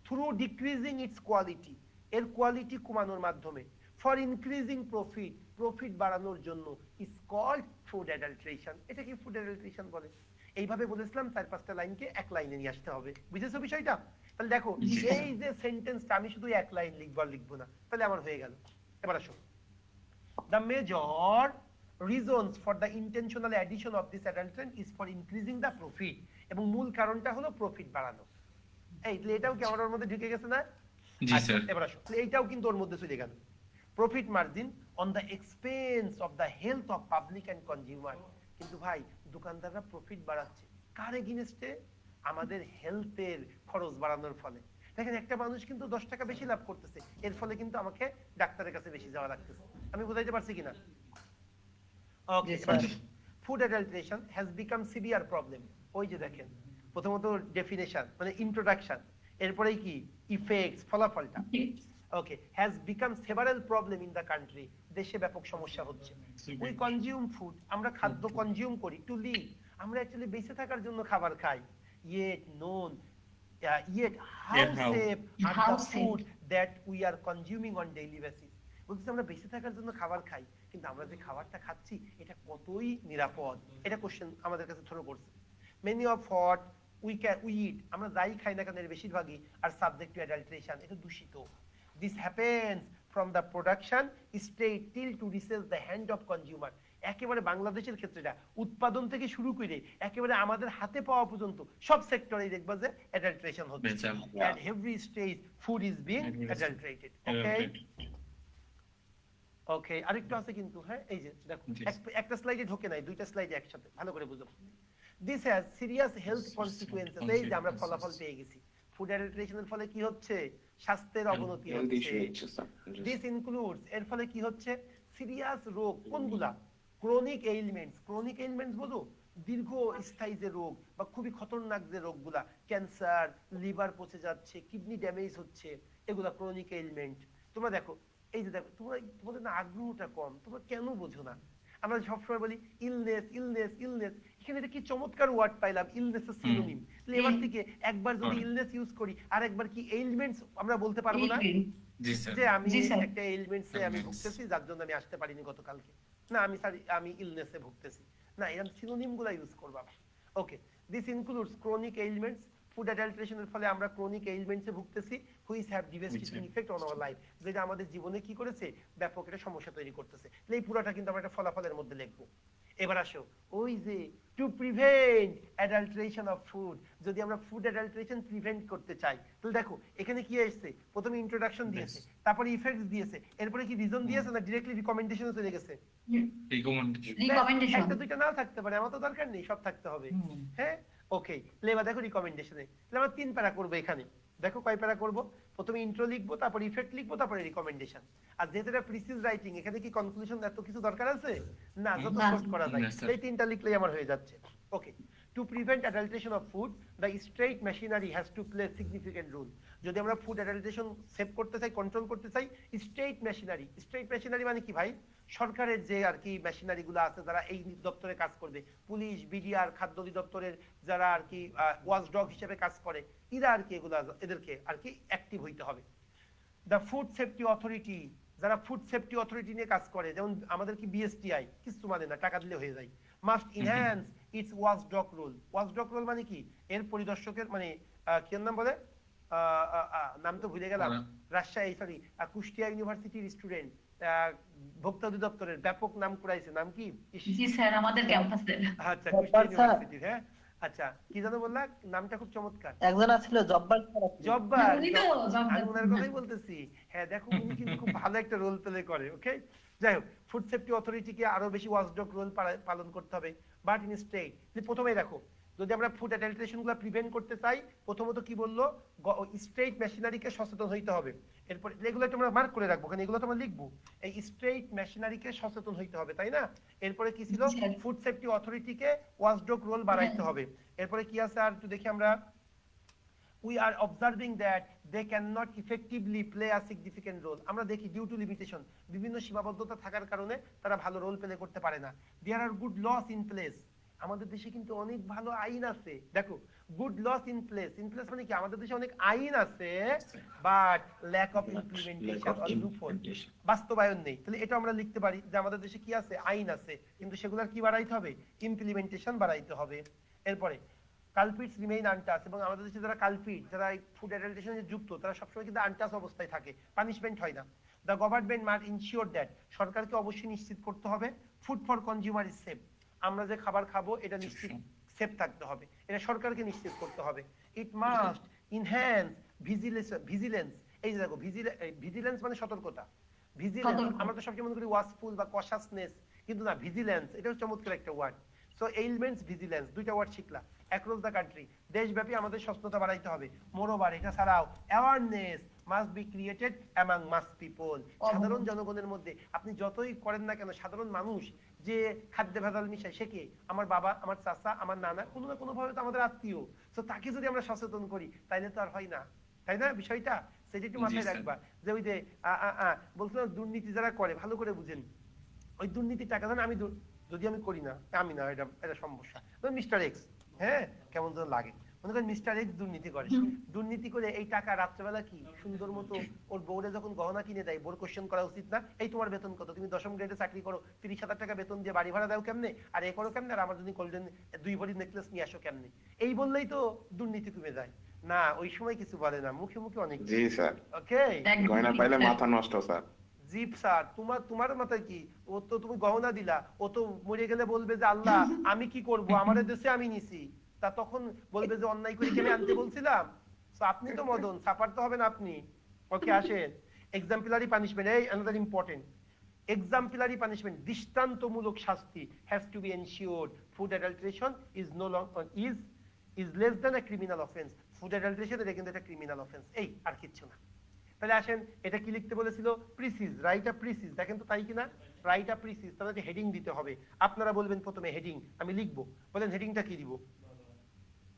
through decreasing its quality, এর কোয়ালিটি কমানোর মাধ্যমে, ফর ইনক্রিজিং প্রফিট, প্রফিট বাড়ানোর জন্য, ইজ কল্ড ফুড অ্যাডাল্ট্রেশন। এটা কি ফুড অ্যাডাল্ট্রেশন বলে। এইভাবে বলেছিলাম 4-5টা লাইনকে 1 লাইনে নিয়ে আসতে হবে, বুঝেছো বিষয়টা? তাহলে দেখো এই যে সেন্টেন্সটা আমি শুধু 1 লাইন লিখবো না, তাহলে আমার হয়ে গেল। এবার আসো, the major reasons for the intentional addition of this adulterant is for increasing the profit, এবং মূল কারণটা হলো প্রফিট বাড়ানো। এই এটাও কি আমার মধ্যে ঢুকে গেছে না? জি স্যার। এবার আসো, এইটাও কিন্তু ওর মধ্যে চলে গেল। Profit margin on the expense of the health of public and consumer. কিন্তু ভাই দোকানদাররা প্রফিট বাড়াচ্ছে কার এগেইনস্টে? আমাদের হেলথের খরচ বাড়ানোর ফলে। দেখেন একটা মানুষ কিন্তু 10 টাকা বেশি লাভ করতেছে, এর ফলে কিন্তু আমাকে ডাক্তারের কাছে বেশি যাওয়া লাগতেছে। আমি বুঝাইতে পারছি কিনা? Okay, food adulteration has become severe problem. ওই যে দেখেন, প্রথমত ডেফিনেশন মানে ইন্ট্রোডাকশন, এরপরেই কি ইফেক্টস, ফলাফলটা। Okay, has become several problem in the country, দেশে ব্যাপক সমস্যা হচ্ছে। উই কনজিউম ফুড, আমরা খাদ্য কনজিউম করি টু লিভ, আমরা অ্যাকচুয়ালি বেঁচে থাকার জন্য খাবার খাই। Yet known yet how safe are the food that we are consuming on daily basis. বলতে আমরা বেঁচে থাকার জন্য খাবার খাই, কিন্তু আমরা যে খাবারটা খাচ্ছি এটা কতই নিরাপদ, এটা কোশ্চেন আমাদের কাছে থ্রো করছে। many of what we eat, আমরা যাই খাই না কেন এর বেশিরভাগই আর সাবজেক্ট টু অ্যাডাল্ট্রেশন, এটা দূষিত। this happens from the production stage till to reaches the hand of consumer, একেবারে বাংলাদেশের ক্ষেত্রেটা উৎপাদন থেকে শুরু করে একেবারে আমাদের হাতে পাওয়া পর্যন্ত সব সেক্টরেই দেখবা যে অ্যাডাল্ট্রেশন হচ্ছে। at every stage food is being adulterated. Okay, ওকে, আরেকটু আছে কিন্তু, হ্যাঁ এই যে দেখো একটা স্লাইডে ঢোকে নাই, দুইটা স্লাইডে একসাথে, ভালো করে বুঝো। This has serious health consequences, এই যে আমরা ফলাফল পেয়ে গেছি। ফুড অ্যাডাল্ট্রেশনের ফলে কি হচ্ছে? স্বাস্থ্যের অবনতি হচ্ছে। দিস ইনক্লুডস, এর ফলে কি হচ্ছে? সিরিয়াস রোগ, কোনগুলা? ক্রনিক এইলমেন্টস, ক্রনিক এইলমেন্টস বোঝো, দীর্ঘস্থায়ী যে রোগ বা খুবই খতরনাক যে রোগগুলা, ক্যান্সার, লিভার পচে যাচ্ছে, কিডনি ড্যামেজ হচ্ছে, এগুলা ক্রনিক এলিমেন্ট। তোমরা দেখো, এই যে দেখো, তোমাদের না আগ্রহটা কম, তোমরা কেন বোঝো না? আমরা সবসময় বলি ইলনেস ইলনেস ইলনেস, এখানে এটা কি চমৎকার ওয়ার্ড পাইলাম, ইলনেস এর সিনোনিম। তাহলে এবার থেকে একবার যদি ইলনেস ইউজ করি, আর একবার কি এইলমেন্টস আমরা বলতে পারবো না? জি স্যার। যে আমি জি, স্যার। একটা এলিমেন্টসে আমি Ailments। ভুগতেছি, যার জন্য আমি আসতে পারিনি গতকালকে। না, আমি ইলনেসে ভুগতেছি। না, এরকম সিনোনিম গুলা ইউজ করবা। Okay, this includes chronic elements. Food অ্যাডাল্টারেশনের ফলে আমরা ক্রনিক এলিমেন্টসে ভুগতেছি, which have devastating effect on our life, যেটা আমাদের জীবনে কি করেছে, ব্যাপক একটা সমস্যা তৈরি করতেছে। তাহলে এই পুরোটা কিন্তু আমরা একটা ফলাফলের মধ্যে লিখবো। এবার আসো, ওই যে two prevent adulteration of food, যদি আমরা ফুড অ্যাডাল্টারেশন প্রিভেন্ট করতে চাই, তাহলে দেখো এখানে কি এসেছে, প্রথমে ইন্ট্রোডাকশন দিয়েছে, তারপরে ইফেক্টস দিয়েছে, এরপরে কি রিজন দিয়েছে না ডিরেক্টলি রিকমেন্ডেশনে চলে গেছে? রিকমেন্ডেশন। রিকমেন্ডেশন। একটা দুইটা নাও থাকতে পারে, আমার তো দরকার নেই, সব থাকতে হবে। হ্যাঁ, ওকে। এবার দেখো রিকমেন্ডেশনে, তাহলে আমরা 3 প্যারা করবো এখানে। দেখো কয় প্যারা করব, প্রথমে ইন্ট্রো লিখবো, তারপর ইফেক্ট লিখবো, তারপরে রিকমেন্ডেশন। আর যেহেতু এটা প্রিসিজ রাইটিং, এখানে কি কনক্লুশন এত কিছু দরকার আছে? না, যত না। শর্ট করা যায় না, স্যার। এই 3টা লিখলেই আমার হয়ে যাচ্ছে। Okay, to prevent adulteration of food, the state machinery has to play significant role. যদি আমরা ফুড অ্যাডাল্টারেশন সেভ করতে চাই, কন্ট্রোল করতে চাই, স্টেট মেশিনারি মানে কি ভাই? সরকারের যে আর কি মেশিনারি গুলো আছে, যারা এই দপ্তরে কাজ করবে, পুলিশ, বিডিআর, খাদ্য অধিদপ্তরের যারা আর কি ওয়াচডগ হিসেবে কাজ করে, এরা আর কি এদেরকে আর কি অ্যাক্টিভ হইতে হবে। দ্য ফুড সেফটি অথরিটি, যারা ফুড সেফটি অথরিটি নিয়ে কাজ করে, যেমন আমাদের কি বিএসটিআই, কিছু মানে না, টাকা দিলে হয়ে যায়, must enhance its watchdog role. Watchdog role মানে কি? এর পরিদর্শকের মানে কি নাম বলে, নাম তো ভুলে গেলাম, রাজশাহী সরি কুষ্টিয়া ইউনিভার্সিটির স্টুডেন্ট, ভোক্তা অধিদপ্তরের ব্যাপক নাম কুড়াইছে, নাম কি? জি স্যার, আমাদের ক্যাম্পাসে। আচ্ছা, কুষ্টিয়া ইউনিভার্সিটির। হ্যাঁ, আচ্ছা, কি জানো বললা, নামটা খুব চমৎকার, একজন ছিল জব্বার স্যার আছে। জব্বার। উনি তো জব্বার। আমি ওনার কথাই বলতেছি। হ্যাঁ, দেখো উনি কিন্তু খুব ভালো একটা রোল প্লে করে। ওকে, যাই হোক, ফুড সেফটি অথরিটিকে আরো বেশি ওয়াচডগ রোল পালন করতে হবে। বাট ইন স্টেট, প্রথমেই দেখো, যদি আমরা ফুড অ্যাডাল্টারেশন গুলো প্রিভেন্ট করতে চাই, প্রথমত কি বললো, স্টেট মেশিনারিকে সচেতন হইতে হবে। এরপর এগুলো তোমরা মার্ক করে রাখবো, কারণ এগুলো তোমরা লিখবো, এই স্টেট মেশিনারিকে সচেতন হইতে হবে, তাই না? এরপরে কি ছিল, ফুড সেফটি অথরিটিকে ওয়াচডগ রোল বাড়াইতে হবে। এরপরে কি আছে আর একটু দেখি আমরা, we are observing that they cannot effectively play a significant role. আমরা দেখি ডিউ টু লিমিটেশন, বিভিন্ন সীমাবদ্ধতা থাকার কারণে তারা ভালো রোল প্লে করতে পারে না। there are good laws in place, আমাদের দেশে কিন্তু অনেক ভালো আইন আছে। দেখো, গুড লস ইন প্লেস মানে কি, আমাদের দেশে অনেক আইন আছে, but lack of implementation or loophole, বাস্তবায়ন নেই। তাহলে এটা আমরা লিখতে পারি যে আমাদের দেশে কি আছে, আইন আছে, কিন্তু সেগুলোর কি বাড়াইতে হবে, ইমপ্লিমেন্টেশন বাড়াইতে হবে। এরপরে কালপিটস রিমেইন আনটাচ, এবং আমাদের দেশে যারা কালপিট, যারা ফুড অ্যাডাল্টারেশনে যুক্ত, তারা সবসময় কিন্তু আনটাচ অবস্থায় থাকে, পানিশমেন্ট হয় না। The government must ensure that, সরকারকে অবশ্যই নিশ্চিত করতে হবে, food for consumer is safe, আমরা যে খাবার খাবো এটা নিশ্চিত সেফ থাকতে হবে, এটা সরকারকে নিশ্চিত করতে হবে। ইট মাস্ট ইনহ্যান্স ভিজিলেন্স, এই যে দেখো, ভিজিলেন্স মানে সতর্কতা, ভিজিলেন্স আমরা তো সবসময় মনে করি ওয়াচফুল বা কশাসনেস, কিন্তু না, ভিজিলেন্স এটাও চমৎকার একটা ওয়ার্ড। সো এইলমেন্টস, ভিজিলেন্স, দুইটা ওয়ার্ড শিখলা। অ্যাক্রস দ্য কান্ট্রি, দেশব্যাপী আমাদের সচেতনতা বাড়াইতে হবে। মোরওভার, এটা ছাড়াও awareness must be created among mass people, সাধারণ জনগণের মধ্যে। আপনি যতই করেন না কেন, সাধারণ মানুষ যে খাদ্যে ভেজাল মিশায়, সে কে? আমার বাবা, আমার চাচা, আমার নানা, কোনো না কোনো ভাবে তো আমাদের আত্মীয়। তো তাকে যদি আমরা সচেতন করি, তাইলে তো আর হয় না, তাই না? বিষয়টা সেটা একটু মাথায় রাখবা। যে ওই যে বলছিলাম, দুর্নীতি যারা করে, ভালো করে বুঝেন, ওই দুর্নীতির টাকা দেন, আমি যদি আমি করি না, আমি না, এটা সমস্যা। মিস্টার এক্স, হ্যাঁ, কেমন যেন লাগে, মনে করেন মিস্টার এক্স দুর্নীতি করে, দুর্নীতি করে এই টাকা রাত্রেবেলা কি সুন্দর মতো ওর বউরে যখন গহনা কিনে দেয়, বোর কোশ্চেন করা উচিত না, এই তোমার বেতন কত, তুমি 10ম গ্রেডে চাকরি করো, 30,000 টাকা বেতন দিয়ে বাড়ি ভাড়া দাও কেমনে, আর এ করো কেমনে, আর আমার যদি গোল্ডেন 2 ভরি নেকলেস নিয়ে আসো কেমনে, এই বললেই তো দুর্নীতি কমে যায় না? ওই সময় কিছু বলে না, মুখে মুখে অনেক। জি স্যার, ওকে, গয়না পাইলে মাথা নষ্ট স্যার। জিপ স্যার, তোমার মাথায় কি, ও তো তুমি গহনা দিলা, ও তো মরে গেলে বলবে যে আল্লাহ আমি কি করব, আমাদের দেশে আমি নিছি, তা তখন বলবে যে অন্যায় করে কেন আনতে বলছিলাম। তো আপনি তো মদন, সাপারতে হবে না আপনি। ওকে, আসেন এক্সাম্পলারি পানিশমেন্ট, এই অ্যানাদার ইম্পর্টেন্ট, এক্সাম্পলারি পানিশমেন্ট, দৃষ্টান্তমূলক শাস্তি has to be ensured. Food adulteration is no longer is less than a criminal offence. Food adulteration এটা কিন্তু একটা ক্রিমিনাল অফেন্স, এই আর কিচ্ছু না। তাহলে আসেন, এটা কি লিখতে বলেছিল? প্রিসিজ, রাইট আ প্রিসিজ। দেখেন তো তাই কিনা? রাইট আ প্রিসিজ, তাহলে হেডিং দিতে হবে। আপনারা বলবেন প্রথমে হেডিং, আমি লিখবো। বলেন হেডিংটা কি দিব?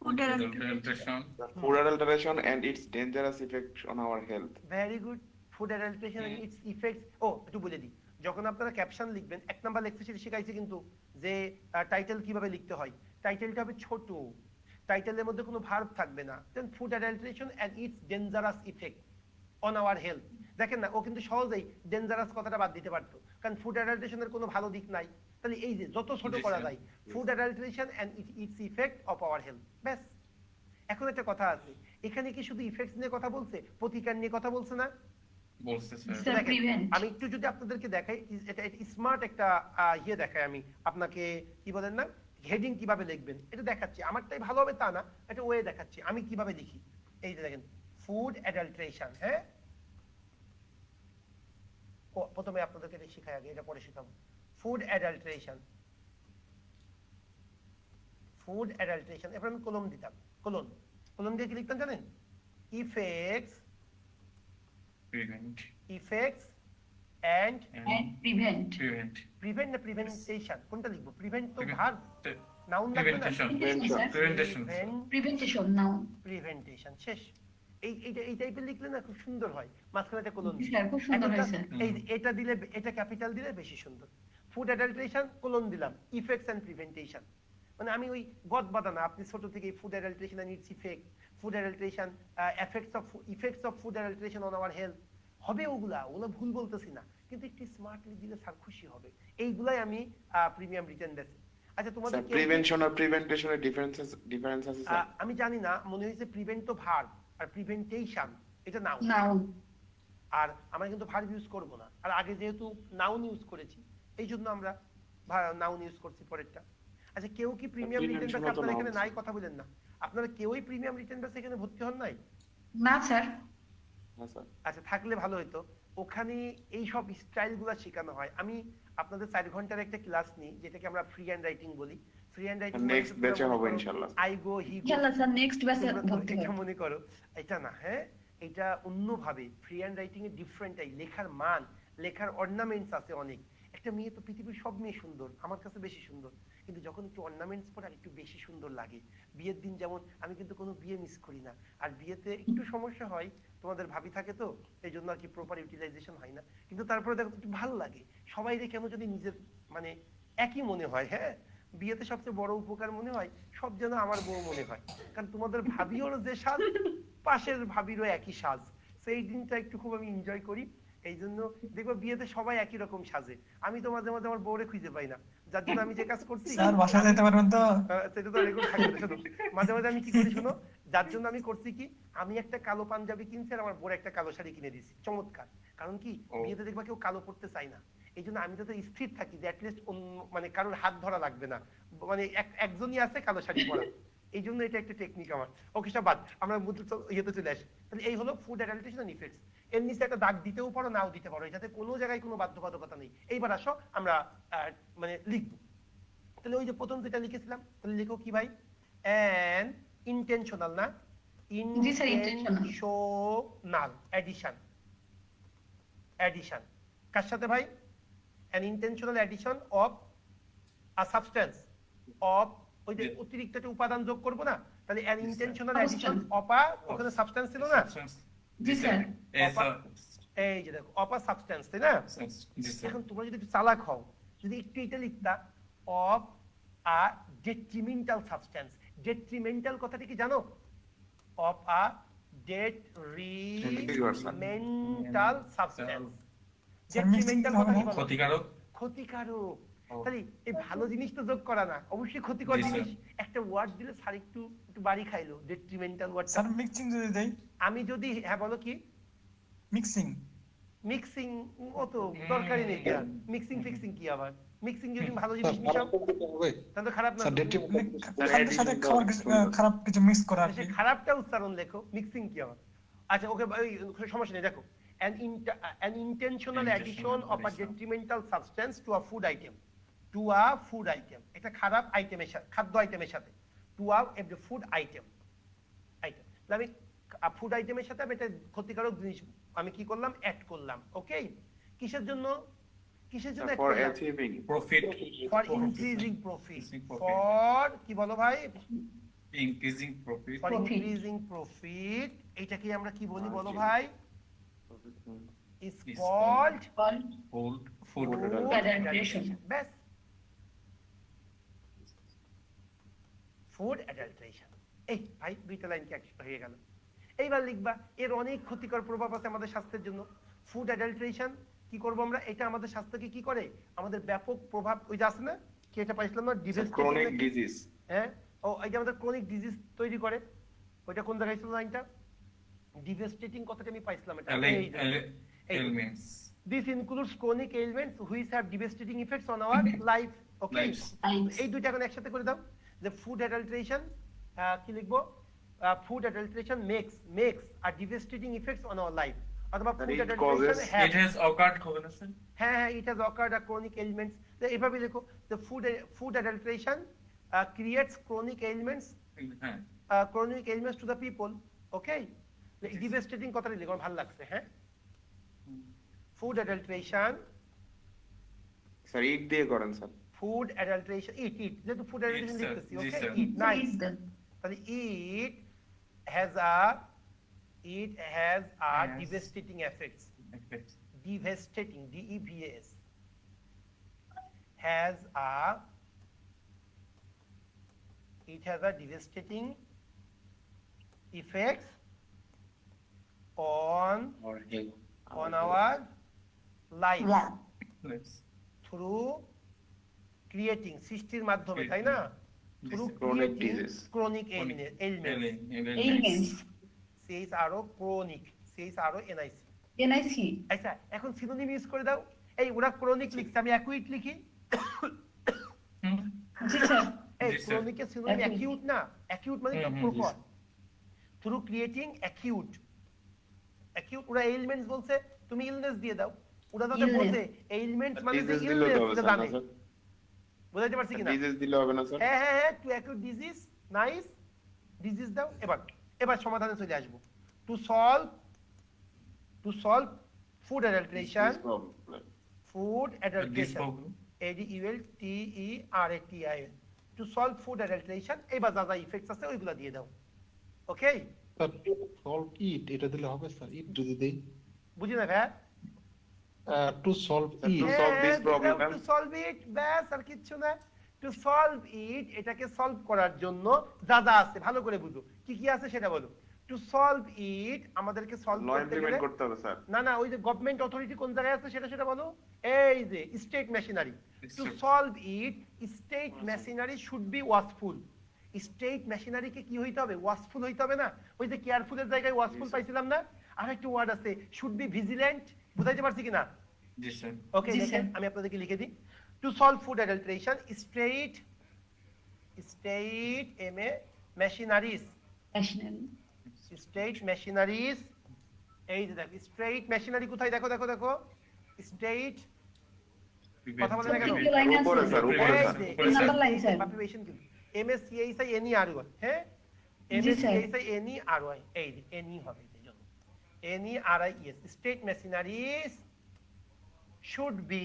Food Adulteration. Food adulteration and its dangerous effect on our health. Very good. Food adulteration and its effects. ও একটু বলে দিই, যখন আপনারা ক্যাপশন লিখবেন, 1 নাম্বার লেকচারে শিখাইছি কিন্তু যে টাইটেল কিভাবে লিখতে হয়। টাইটেলটা হবে ছোট, টাইটেলের মধ্যে কোনো ভার্ব থাকবে না। Then food adulteration and its dangerous effect on our health. দেখেন না, ও কিন্তু সহজেই ডেঞ্জারাস কথাটা বাদ দিতে পারতো, কারণ ফুড অ্যাডাল্টারেশনের কোনো ভালো দিক নাই। তাহলে এই যে যত ছোট করা যায়, food adulteration and its effect of our health, ব্যাস। এখন একটা কথা আছে, এখানে কি শুধু ইফেক্টস নিয়ে কথা বলছে, প্রতিকার নিয়ে কথা বলছে না? বলছে স্যার। Sir, দেখেন, prevent. আমি একটু যদি আপনাদেরকে দেখাই, এটা স্মার্ট একটা ইয়ে দেখাই, আমি আপনাকে কি বলেন না, হেডিং কিভাবে লিখবেন এটা দেখাচ্ছি। আমারটাই ভালো হবে তা না, এটা ওয়ে দেখাচ্ছি আমি কিভাবে লিখি। এই যে দেখেন, ফুড অ্যাডাল্টারেশন। হ্যাঁ, প্রথমে আপনাদেরকে এটা শেখাই, আগে এটা পরে শেখাবো। Food adulteration, food adulteration. এরপর আমি কলম দিতাম, কলন, কলম দিয়ে কি লিখতাম জানেন? Effects, Prevent. Effects and And prevent. Prevent. Prevent না প্রিভেন্টেশন, কোনটা লিখবো? প্রিভেন্ট তো Prevent. ভার্ব, নাউন লাগবে না? Prevention. Prevention, sir. Prevention. Prevention now. প্রিভেন্টেশন, শেষ। এই টাইপের লিখলে না খুব সুন্দর হয়, মাঝখানে একটা কোলন। জি স্যার, খুব সুন্দর হয়েছে। এই এটা দিলে, এটা ক্যাপিটাল দিলে বেশি সুন্দর। ফুড অ্যাডাল্টারেশন কোলন দিলাম, ইফেক্টস এন্ড প্রিভেন্টেশন। মানে আমি ওই গদ বাঁধা না, আপনি ছোট থেকে food adulteration and its effect, food adulteration effects of food adulteration on our health হবে, ওগুলো ভুল বলতেছি না, কিন্তু একটু স্মার্টলি দিলে স্যার খুশি হবে। এইগুলাই আমি প্রিমিয়াম রিটেন দেছি। আচ্ছা, তোমাদের স্যার প্রিভেনশন আর প্রিভেন্টেশনের ডিফারেন্স আছে স্যার? আমি জানি না, মনে হয়েছে প্রিভেন্ট তো ভার্ব আর প্রিভেন্টেশন এটা নাউন। Noun. আর আমরা কিন্তু ভার্ব ইউজ করব না, আর আগে যেহেতু নাউন ইউজ করেছি এই জন্য আমরা নাউন ইউজ করছি পরেরটা। আচ্ছা, কেউ কি প্রিমিয়াম রিটেন বেস আপনারা এখানে নাই? কথা বলেন না, আপনারা কেউই প্রিমিয়াম রিটেন বেস এখানে ভর্তি হন নাই? না স্যার। হ্যাঁ স্যার। আচ্ছা, থাকলে ভালো হতো। ওখানে এই সব স্টাইলগুলো শেখানো হয়। আমি আপনাদের 4 ঘন্টার একটা ক্লাস নিই, যেটাকে আমরা ফ্রি হ্যান্ড রাইটিং বলি। ফ্রি হ্যান্ড রাইটিং নেক্সট ব্যাচে হবে ইনশাআল্লাহ। আই গো, হি গো, ইনশাআল্লাহ স্যার, নেক্সট ব্যাচে ভর্তি এটা হব। মনে করো, এটা না, হ্যাঁ এটা অন্যভাবে। ফ্রি হ্যান্ড রাইটিং এর ডিফারেন্টটাই, লেখার মান, লেখার অর্নামেন্টস আছে অনেক। একটা মেয়ে তো, পৃথিবীর সব মেয়ে সুন্দর, আমার কাছে বেশি সুন্দর, কিন্তু যখন একটু অর্নামেন্টস পরে আর একটু বেশি সুন্দর লাগে। বিয়ের দিন যেমন, আমি কিন্তু কোনো বিয়ে মিস করি না, আর বিয়েতে একটু সমস্যা হয়, তোমাদের ভাবি থাকে তো, এই জন্য আর কি প্রপার ইউটিলাইজেশন হয় না, কিন্তু তারপরে দেখো একটু ভালো লাগে। সবাই কেন যদি নিজের মানে একই মনে হয়। হ্যাঁ, বিয়েতে সবচেয়ে বড় উপকার মনে হয় সব যেন আমার বউ মনে হয়, কারণ তোমাদের ভাবিওর যে সাজ, পাশের ভাবিরও একই সাজ। সেই দিনটা একটু খুব আমি এনজয় করি। এই জন্য দেখবো বিয়েতে সবাই একই রকম সাজে। আমি তো মাঝে মাঝে আমার বউরে খুঁজে পাই না, যার জন্য আমি যে কাজ করছি, স্যার বাসায় যেতে পারবেন তো? সেটা তো রেকর্ড থাকবে না। শোনো, মাঝে মাঝে আমি কি করি শোনো, যার জন্য আমি করছি কি, আমি একটা কালো পাঞ্জাবি কিনছি আর আমার বউর একটা কালো শাড়ি কিনে দিয়েছি, চমৎকার। কারণ কি, বিয়েতে দেখবা কেউ কালো পড়তে চায় না, এই জন্য আমি যাতে স্থির থাকি, যে অ্যাটলিস্ট মানে কারোর হাত ধরা লাগবে না, মানে একজনই আছে কালো শাড়ি পরা। এই জন্য এটা একটা টেকনিক আমার। ওকে, সব বাদ, আমরা ইয়েতে চলে আসি। তাহলে এই হলো ফুড অ্যাডাল্টারেশন এন্ড ইফেক্টস। এর নিচে একটা দাগ দিতেও পারো, নাও দিতে পারো, এটাতে কোনো জায়গায় কোনো বাধ্যবাধকতা নেই। এইবার আসো আমরা মানে লিখবো। তাহলে ওই যে প্রথম যেটা লিখেছিলাম, তাহলে লিখো কি ভাই? অ্যান ইন্টেনশনাল না, জি sir, intentional. Intentional addition. Addition কার সাথে ভাই? An intentional addition of a substance, of ওই যে অতিরিক্ত একটা উপাদান যোগ করব না, তাহলে an intentional addition of a, ওখানে সাবস্টেন্স ছিল না? জি স্যার। এই যে দেখো, অফ আ সাবস্টেন্স, তাই না? জি স্যার। এখন তোমরা যদি একটু চালাক হও, যদি একটু এটা লিখতা, of a detrimental substance. Detrimental কথাটা কি জানো? Of a detrimental substance. Detrimental কথা কি বলো? ক্ষতিকারক। ক্ষতিকারক। তাহলে এই ভালো জিনিস তো যোগ করা না, অবশ্যই ক্ষতিকর জি, স্যার। জিনিস। একটা ওয়ার্ড দিলে স্যার একটু বাড়ি খাইলো, ডেট্রিমেন্টাল ওয়ার্ডটা। স্যার মিক্সিং যদি দেই? আমি যদি, হ্যাঁ বলো কি? মিক্সিং। মিক্সিং অত দরকারই নেই। মিক্সিং ফিক্সিং কি আবার? মিক্সিং যদি ভালো জিনিস স্যার মিশাও খারাপ করতে হবে তাহলে তো খারাপ না। স্যার ডেট্রি খাদ্যের সাথে খাবার খারাপ কিছু মিক্স করা আর সে কি। খারাপটা উচ্চারণ লেখো, মিক্সিং কি আবার? আচ্ছা ওকে, সমস্যা নেই। দেখো, an intentional addition of a detrimental substance to a food item, to a food item, এটা খারাপ আইটেমের সাথে, খাদ্য আইটেমের সাথে, to a ফুড আইটেম। আমি ফুড আইটেমের সাথে আমি একটা ক্ষতিকারক জিনিস আমি কি করলাম অ্যাড করলাম ওকে কিসের জন্য add ফর করলাম? Achieving Profit. for increasing profit Increasing profit. for কি বলো ভাই Increasing profit. for Profit. increasing profit এটাকে আমরা কি বলি বলো Margin. ভাই is Is called Called Food. Food food adulteration. ব্যাস ফুড অ্যাডাল্টারেশন এই ভাই দুইটা লাইন কি একসাথে হয়ে গেল এইবার লিখবা এর অনেক ক্ষতিকর প্রভাব আছে আমাদের স্বাস্থ্যের জন্য ফুড অ্যাডাল্টারেশন কি করব আমরা এটা আমাদের স্বাস্থ্যকে কি করে আমাদের ব্যাপক প্রভাব ওই যে আছে না কি এটা পাইছিলাম না ক্রনিক ডিজিজ হ্যাঁ ও এটা আমাদের ক্রনিক ডিজিজ তৈরি করে ওইটা কোন জায়গায় ছিল লাইনটা ডিভাস্টেটিং কথাটা আমি পাইছিলাম এটা এই যে, এই Ailments. This includes chronic ailments which have devastating effects on our life. Okay? Lives. Lives. এই দুইটা এখন একসাথে করে দাও যে ফুড অ্যাডাল্টারেশন কি লিখবো food adulteration makes a devastating effects on our life অথবা That food it adulteration causes- It has occurred, Covenant. হ্যাঁ it has occurred a chronic ailments তো এভাবে লেখো the food adulteration creates chronic ailments to the people. Okay? Devastating কথাটা লিখো আমার ভালো লাগছে হ্যাঁ food adulteration স্যার ইট দিয়ে করেন স্যার food adulteration eat যেহেতু food adulteration sir. লিখতেছি জি, ওকে sir. eat nice is the তাহলে it has a Has. devastating effects Effects. devastating DEVAS has a devastating effects on our life yeah. Lives. through creating সৃষ্টির মাধ্যমে তাই না through Chronic creating disease. chronic ailments Ailments. chronic NIC NIC. আচ্ছা এখন synonym use করে দাও এই ওরা ক্রনিক লিখছে আমি অ্যাকুইট লিখি জি স্যার এই জি, sir. ক্রনিকের সিনোনিম Acute. অ্যাকিউট না অ্যাকিউট মানে তো হুম, প্রকট থ্রু ক্রিয়েটিং অ্যাকিউট ওরা এলিমেন্টস বলছে তুমি ইলনেস দিয়ে দাও ওরা তো Illness. বলছে এলিমেন্টস মানে যে ডিজিজ দিলে ইলনেস হবে এটা স্যার জানে স্যার বুঝাইতে পারছি কিনা ডিজিজ দিলে হবে না স্যার হ্যাঁ to acute disease nice disease দাও এবার সমাধানে চলে আসবো to solve food adulteration food This adulteration problem. ADULTERATION to solve food adulteration এবার যা যা ইফেক্টস আছে ওইগুলা দিয়ে দাও ওকে স্যার সলভ ইট এটা দিলে হবে স্যার ইট যদি দেই বুঝি না ভাই two solve it To solve this problem, two solve ইট ব্যাস আর কিছু না টু সলভ ইট এটাকে সলভ করার জন্য যা যা আছে ভালো করে বুঝো কি কি আছে সেটা বলো টু সলভ ইট আমাদেরকে সলভ ল করতে গেলে ইমপ্লিমেন্ট করতে হবে স্যার না ওই যে গভর্নমেন্ট অথরিটি কোন জায়গায় আছে সেটা বলো এই যে state machinery to solve it state machinery should be watchful state মেশিনারিকে কি হইতে হবে ওয়াচফুল হইতে হবে না ওই যে কেয়ারফুলের জায়গায় ওয়াচফুল পাইছিলাম না আর একটা ওয়ার্ড আছে শুড বি ভিজিল্যান্ট বুঝাইতে পারছি কিনা Yes, sir. ওকে জি, দেখেন স্যার। আমি আপনাদেরকে লিখে দিই two solve food adulteration state machineries National. State machineries এই যে দেখো স্টেট মেশিনারি কোথায় দেখো স্টেট কথা বলে না কেন তৃতীয় লাইনে আছে। উপরে স্যার উপরে এই স্যার যে, উপরে, নাম্বার লাইন স্যার পাপুলেশন কিন্তু MSCHI হ্যাঁ জি, স্যার। MSCHI এই যে NE হবে এই জন্য NERIES state machineries should be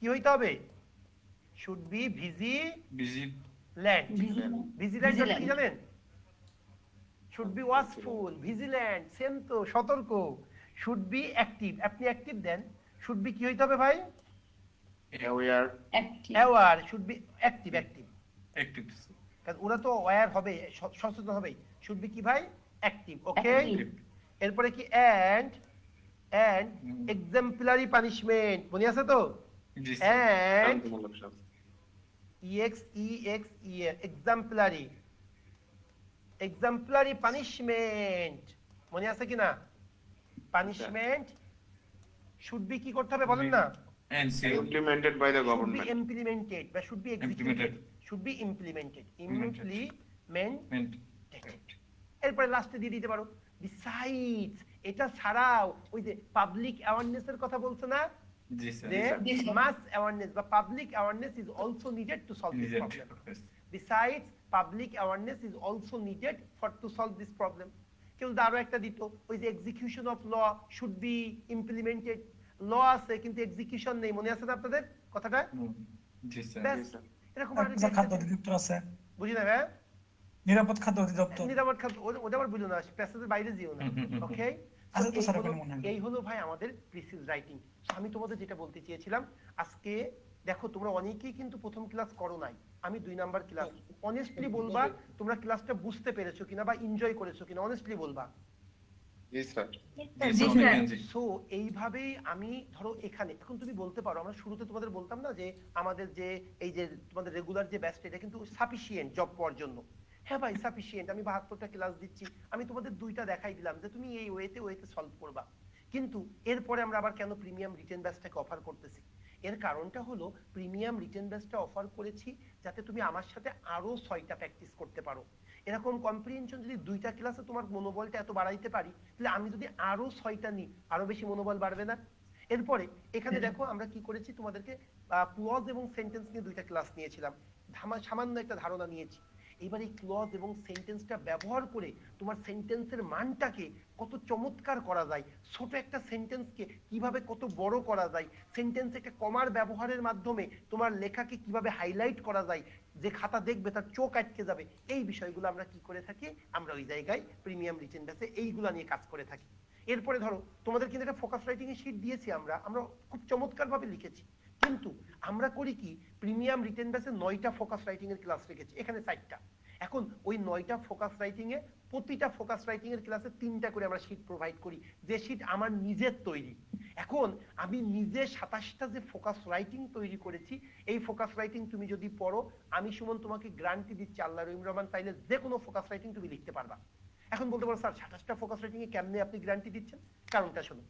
কি হইতে হবে should be vigilant Busy. Vigilant কি Vigilant. জানেন should be watchful vigilant same তো সতর্ক শুড বি অ্যাক্টিভ আপনি অ্যাক্টিভ দেন শুড বি কি হইতে হবে ভাই aware active aware should be active Actives. কারণ ওরা তো অ্যাওয়ার হবে সচেতন হবে শুড বি কি ভাই অ্যাক্টিভ ওকে Active. এরপরে কি এন্ড এক্সাম্পলারি পানিশমেন্ট মনে আছে তো Yes, sir. এন্ড শান্তিমূলক শাস্তি এক্সাম্পলারি পানিশমেন্ট মনে আছে কিনা পানিশমেন্ট শুড বি কি করতে হবে বলেন না And see. Implemented by the should be government implemented বা should be executed should be implemented এরপরে লাস্টে দিয়ে দিতে পারো besides এটা ছাড়াও ওই যে পাবলিক অ্যাওয়ারনেস এর কথা বলছো না Yes, sir. যে Yes, sir. মাস অ্যাওয়ারনেস বা public awareness is also needed to solve this Needed. problem Yes. besides public awareness is also needed to solve this problem কেউ যদি আরো একটা দিত, ওই যে execution of law should be implemented, law আছে কিন্তু এক্সিকিউশন নেই, মনে আছে না আপনাদের কথাটা? জি স্যার। ব্যাস, এরকম আরো তারপর খাদ্য অধিদপ্তর আছে, বুঝি না ভাই? নিরাপদ খাদ্য অধিদপ্তর। নিরাপদ খাদ্য, ওটা আবার বুঝো না, প্যাসেজের বাইরে যেও না, ওকে? আচ্ছা তো স্যার ওখানে মনে হয়। এই হলো ভাই আমাদের প্রিসিজ রাইটিং। আমি তোমাদের যেটা বলতে চেয়েছিলাম, আজকে দেখো তোমরা অনেকেই কিন্তু প্রথম ক্লাস করো নাই, আমি 2 নাম্বার ক্লাস, অনেস্টলি বলবা তোমরা ক্লাসটা বুঝতে পেরেছো কিনা বা এনজয় করেছো কিনা, অনেস্টলি বলবা। জি স্যার। জি স্যার। সো এইভাবেই আমি ধরো এখানে এখন তুমি বলতে পারো, আমরা শুরুতে তোমাদের বলতাম না যে আমাদের যে এই যে তোমাদের রেগুলার যে ব্যাচটা এটা কিন্তু সাফিসিয়েন্ট জব পাওয়ার জন্য। হ্যাঁ ভাই সাফিসিয়েন্ট, আমি 72টা ক্লাস দিচ্ছি, আমি তোমাদের 2টা দেখাই দিলাম যে তুমি এই ওয়েতে সলভ করবা। কিন্তু এরপরে আমরা আবার কেন প্রিমিয়াম রিটেন ব্যাচটাকে অফার করতেছি? এর কারণটা হলো প্রিমিয়াম রিটেন ব্যাচটা অফার করেছি যাতে তুমি আমার সাথে আরো 6টা প্র্যাকটিস করতে পারো। এরকম কম্প্রিহেনশন যদি 2টা ক্লাসে তোমার মনোবলটা এত বাড়াইতে পারি, তাহলে আমি যদি আরো 6টা নিই আরো বেশি মনোবল বাড়বে না? এরপরে এখানে দেখো আমরা কি করেছি, তোমাদেরকে ক্লজ এবং সেন্টেন্স নিয়ে 2টা ক্লাস নিয়েছিলাম, সামান্য একটা ধারণা নিয়েছি। এবার এই ক্লজ এবং সেন্টেন্সটা ব্যবহার করে তোমার সেন্টেন্সের মানটাকে কত চমৎকার করা যায়, ছোট একটা সেন্টেন্সকে কিভাবে কত বড় করা যায়, সেন্টেন্সে একটা কমার ব্যবহারের মাধ্যমে তোমার লেখাকে কিভাবে হাইলাইট করা যায়, যে খাতা দেখবে তার চোখ আটকে যাবে, এই বিষয়গুলো আমরা কি করে থাকি, আমরা ওই জায়গায় প্রিমিয়াম রিটেন ব্যাচে এইগুলো নিয়ে কাজ করে থাকি। এরপরে ধরো তোমাদের কিন্তু একটা ফোকাস রাইটিং এর শীট দিয়েছি, আমরা খুব চমৎকার ভাবে লিখেছি, কিন্তু আমরা করি কি প্রিমিয়াম রিটেন ব্যাচে 9টা ফোকাস রাইটিং এর ক্লাস রেখেছি, এখানে 4টা। এখন ওই 9টা ফোকাস রাইটিং এ প্রতিটা ফোকাস রাইটিং এর ক্লাসে 3টা করে আমরা শীট প্রোভাইড করি, যে শীট আমার নিজের তৈরি। এখন আমি নিজে 27টা যে ফোকাস রাইটিং তৈরি করেছি, এই ফোকাস রাইটিং তুমি যদি পড়ো, আমি সুমন তোমাকে গ্যারান্টি দিচ্ছি আল্লাহ রহিম রহমান চাইলে যে কোনো ফোকাস রাইটিং তুমি লিখতে পারবা। এখন বলতে পারো স্যার 27টা ফোকাস রাইটিং এ কেমনে আপনি গ্যারান্টি দিচ্ছেন? কারণটা শোনো,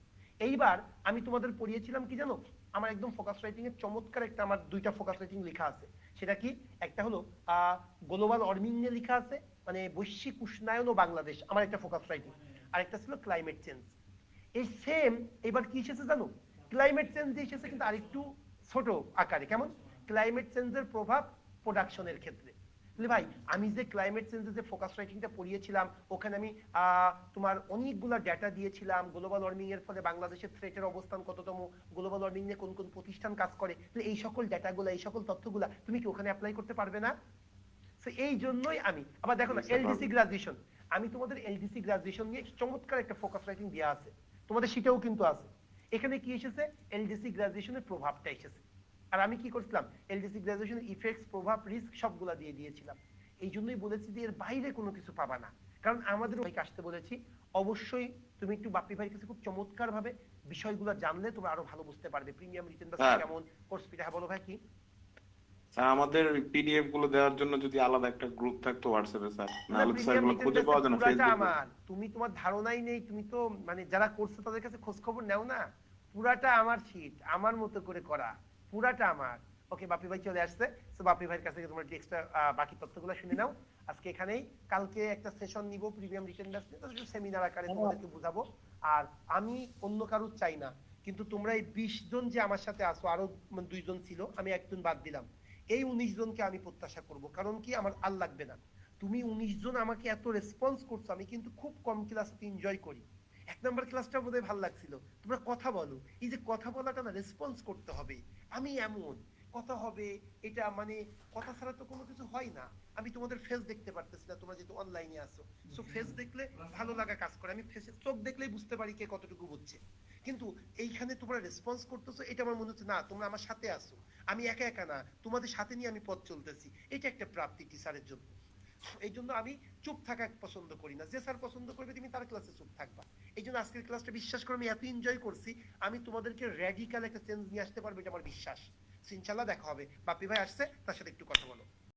এইবার আমি তোমাদের পড়িয়েছিলাম কি জানো, আমার একদম ফোকাস রাইটিং এর চমৎকার একটা আমার 2টা ফোকাস রাইটিং লেখা আছে। সেটা কি, একটা হলো গ্লোবাল ওয়ার্মিং নিয়ে লেখা আছে, মানে বৈশ্বিক উষ্ণায়ন ও বাংলাদেশ, আমার একটা ফোকাস রাইটিং। আর একটা ছিল ক্লাইমেট চেঞ্জ। এই সেম এবার কি এসেছে জানো, ক্লাইমেট চেঞ্জ এসেছে কিন্তু আরেকটু ছোট আকারে। কেমন? ক্লাইমেট চেঞ্জের প্রভাব প্রোডাকশনের ক্ষেত্রে। ভাই আমি যে ক্লাইমেট চেঞ্জের যে ফোকাস রাইটিংটা পড়িয়েছিলাম, ওখানে আমি তোমার অনেকগুলো ডেটা দিয়েছিলাম, গ্লোবাল ওয়ার্মিং এর ফলে বাংলাদেশের থ্রেটের অবস্থান কততম, গ্লোবাল ওয়ার্মিং নিয়ে কোন কোন প্রতিষ্ঠান কাজ করে, এই সকল ডেটাগুলো এই সকল তথ্যগুলো তুমি কি ওখানে অ্যাপ্লাই করতে পারবে না? তো এই জন্যই আমি আবার দেখো না এলডিসি গ্রাজুয়েশন, আমি তোমাদের এলডিসি গ্রাজুয়েশন নিয়ে চমৎকার একটা ফোকাস রাইটিং দেওয়া আছে, তোমাদের সেটাও কিন্তু আছে। এখানে কি এসেছে, এলডিসি গ্রাজুয়েশনের প্রভাবটা এসেছে। আর আমি কি করছিলাম, এলডিসি গ্রাজুয়েশনের ইফেক্টস, প্রভাব, রিস্ক সবগুলা দিয়ে দিয়েছিলাম। এই জন্যই বলেছি যে এর বাইরে কোনো কিছু পাবা না, কারণ আমাদের ভাইকে আসতে বলেছি। অবশ্যই তুমি একটু বাপ্পি ভাইয়ের কাছে খুব চমৎকার ভাবে বিষয়গুলো জানলে তোমরা আরো ভালো বুঝতে পারবে প্রিমিয়াম রিটেন বা কেমন কোর্স ফিটা। হ্যাঁ বলো ভাই কি? স্যার আমাদের পিডিএফ গুলো দেওয়ার জন্য যদি আলাদা একটা গ্রুপ থাকতো হোয়াটসঅ্যাপে স্যার, নাহলে তো স্যার এগুলো খুঁজে পাওয়া যায় না ফেসবুকে। আমার তুমি তোমার ধারণাই নেই, তুমি তো মানে যারা করছে তাদের কাছে খোঁজ খবর নাও না, পুরাটা আমার শীট, আমার মতো করে করা, পুরাটা আমার। ওকে বাপি ভাই চলে আসছে, তো বাপি ভাইয়ের কাছে তোমরা এক্সট্রা বাকি তথ্যগুলো শুনে নাও। আজকে এখানেই, কালকে একটা সেশন নিব প্রিমিয়াম রিটেন ব্যাচ নিয়ে, সেমিনার আকারে তোমাদেরকে বুঝাবো। আর আমি অন্য কারো চাই না, কিন্তু তোমরা এই 20 জন যে আমার সাথে আসো, আরো 2 জন ছিল, আমি একজন বাদ দিলাম, এই 19 জনকে আমি প্রত্যাশা করব। কারণ কি, আমার আর লাগবে না, তুমি 19 জন আমাকে এত রেসপন্স করছো, আমি কিন্তু খুব কম ক্লাসে এনজয় করি। 1 নাম্বার ক্লাসটা বোধহয় ভালো লাগছিল, তোমরা কথা বলো, এই যে কথা বলাটা না, রেসপন্স করতে হবে। আমি এমন কথা হবে, এটা মানে কথা ছাড়া তো কোনো কিছু হয় না। আমি তোমাদের ফেস দেখতে পারতেছি না, তোমরা যেহেতু অনলাইনে আছো, সো ফেস দেখলে ভালো লাগা কাজ করে, আমি ফেসে চোখ দেখলেই বুঝতে পারি কে কতটুকু বুঝছে। কিন্তু এইখানে তোমরা রেসপন্স করতেছো, এটা আমার মনে হচ্ছে না তোমরা আমার সাথে আছো, আমি একা একা না, তোমাদের সাথে নিয়ে আমি পথ চলতেছি। এটা একটা প্রাপ্তি টিচারের জন্য। এই জন্য আমি চুপ থাকা পছন্দ করি না, যে স্যার পছন্দ করবে তুমি তার ক্লাসে চুপ থাকবা। এই জন্য আজকের ক্লাসটা বিশ্বাস করে আমি এত এনজয় করছি, আমি তোমাদেরকে র্যাডিক্যাল একটা চেঞ্জ নিয়ে আসতে পারবো, এটা আমার বিশ্বাস। ইনশাল্লাহ দেখা হবে। বাপি ভাই আসছে, তার সাথে একটু কথা বলো।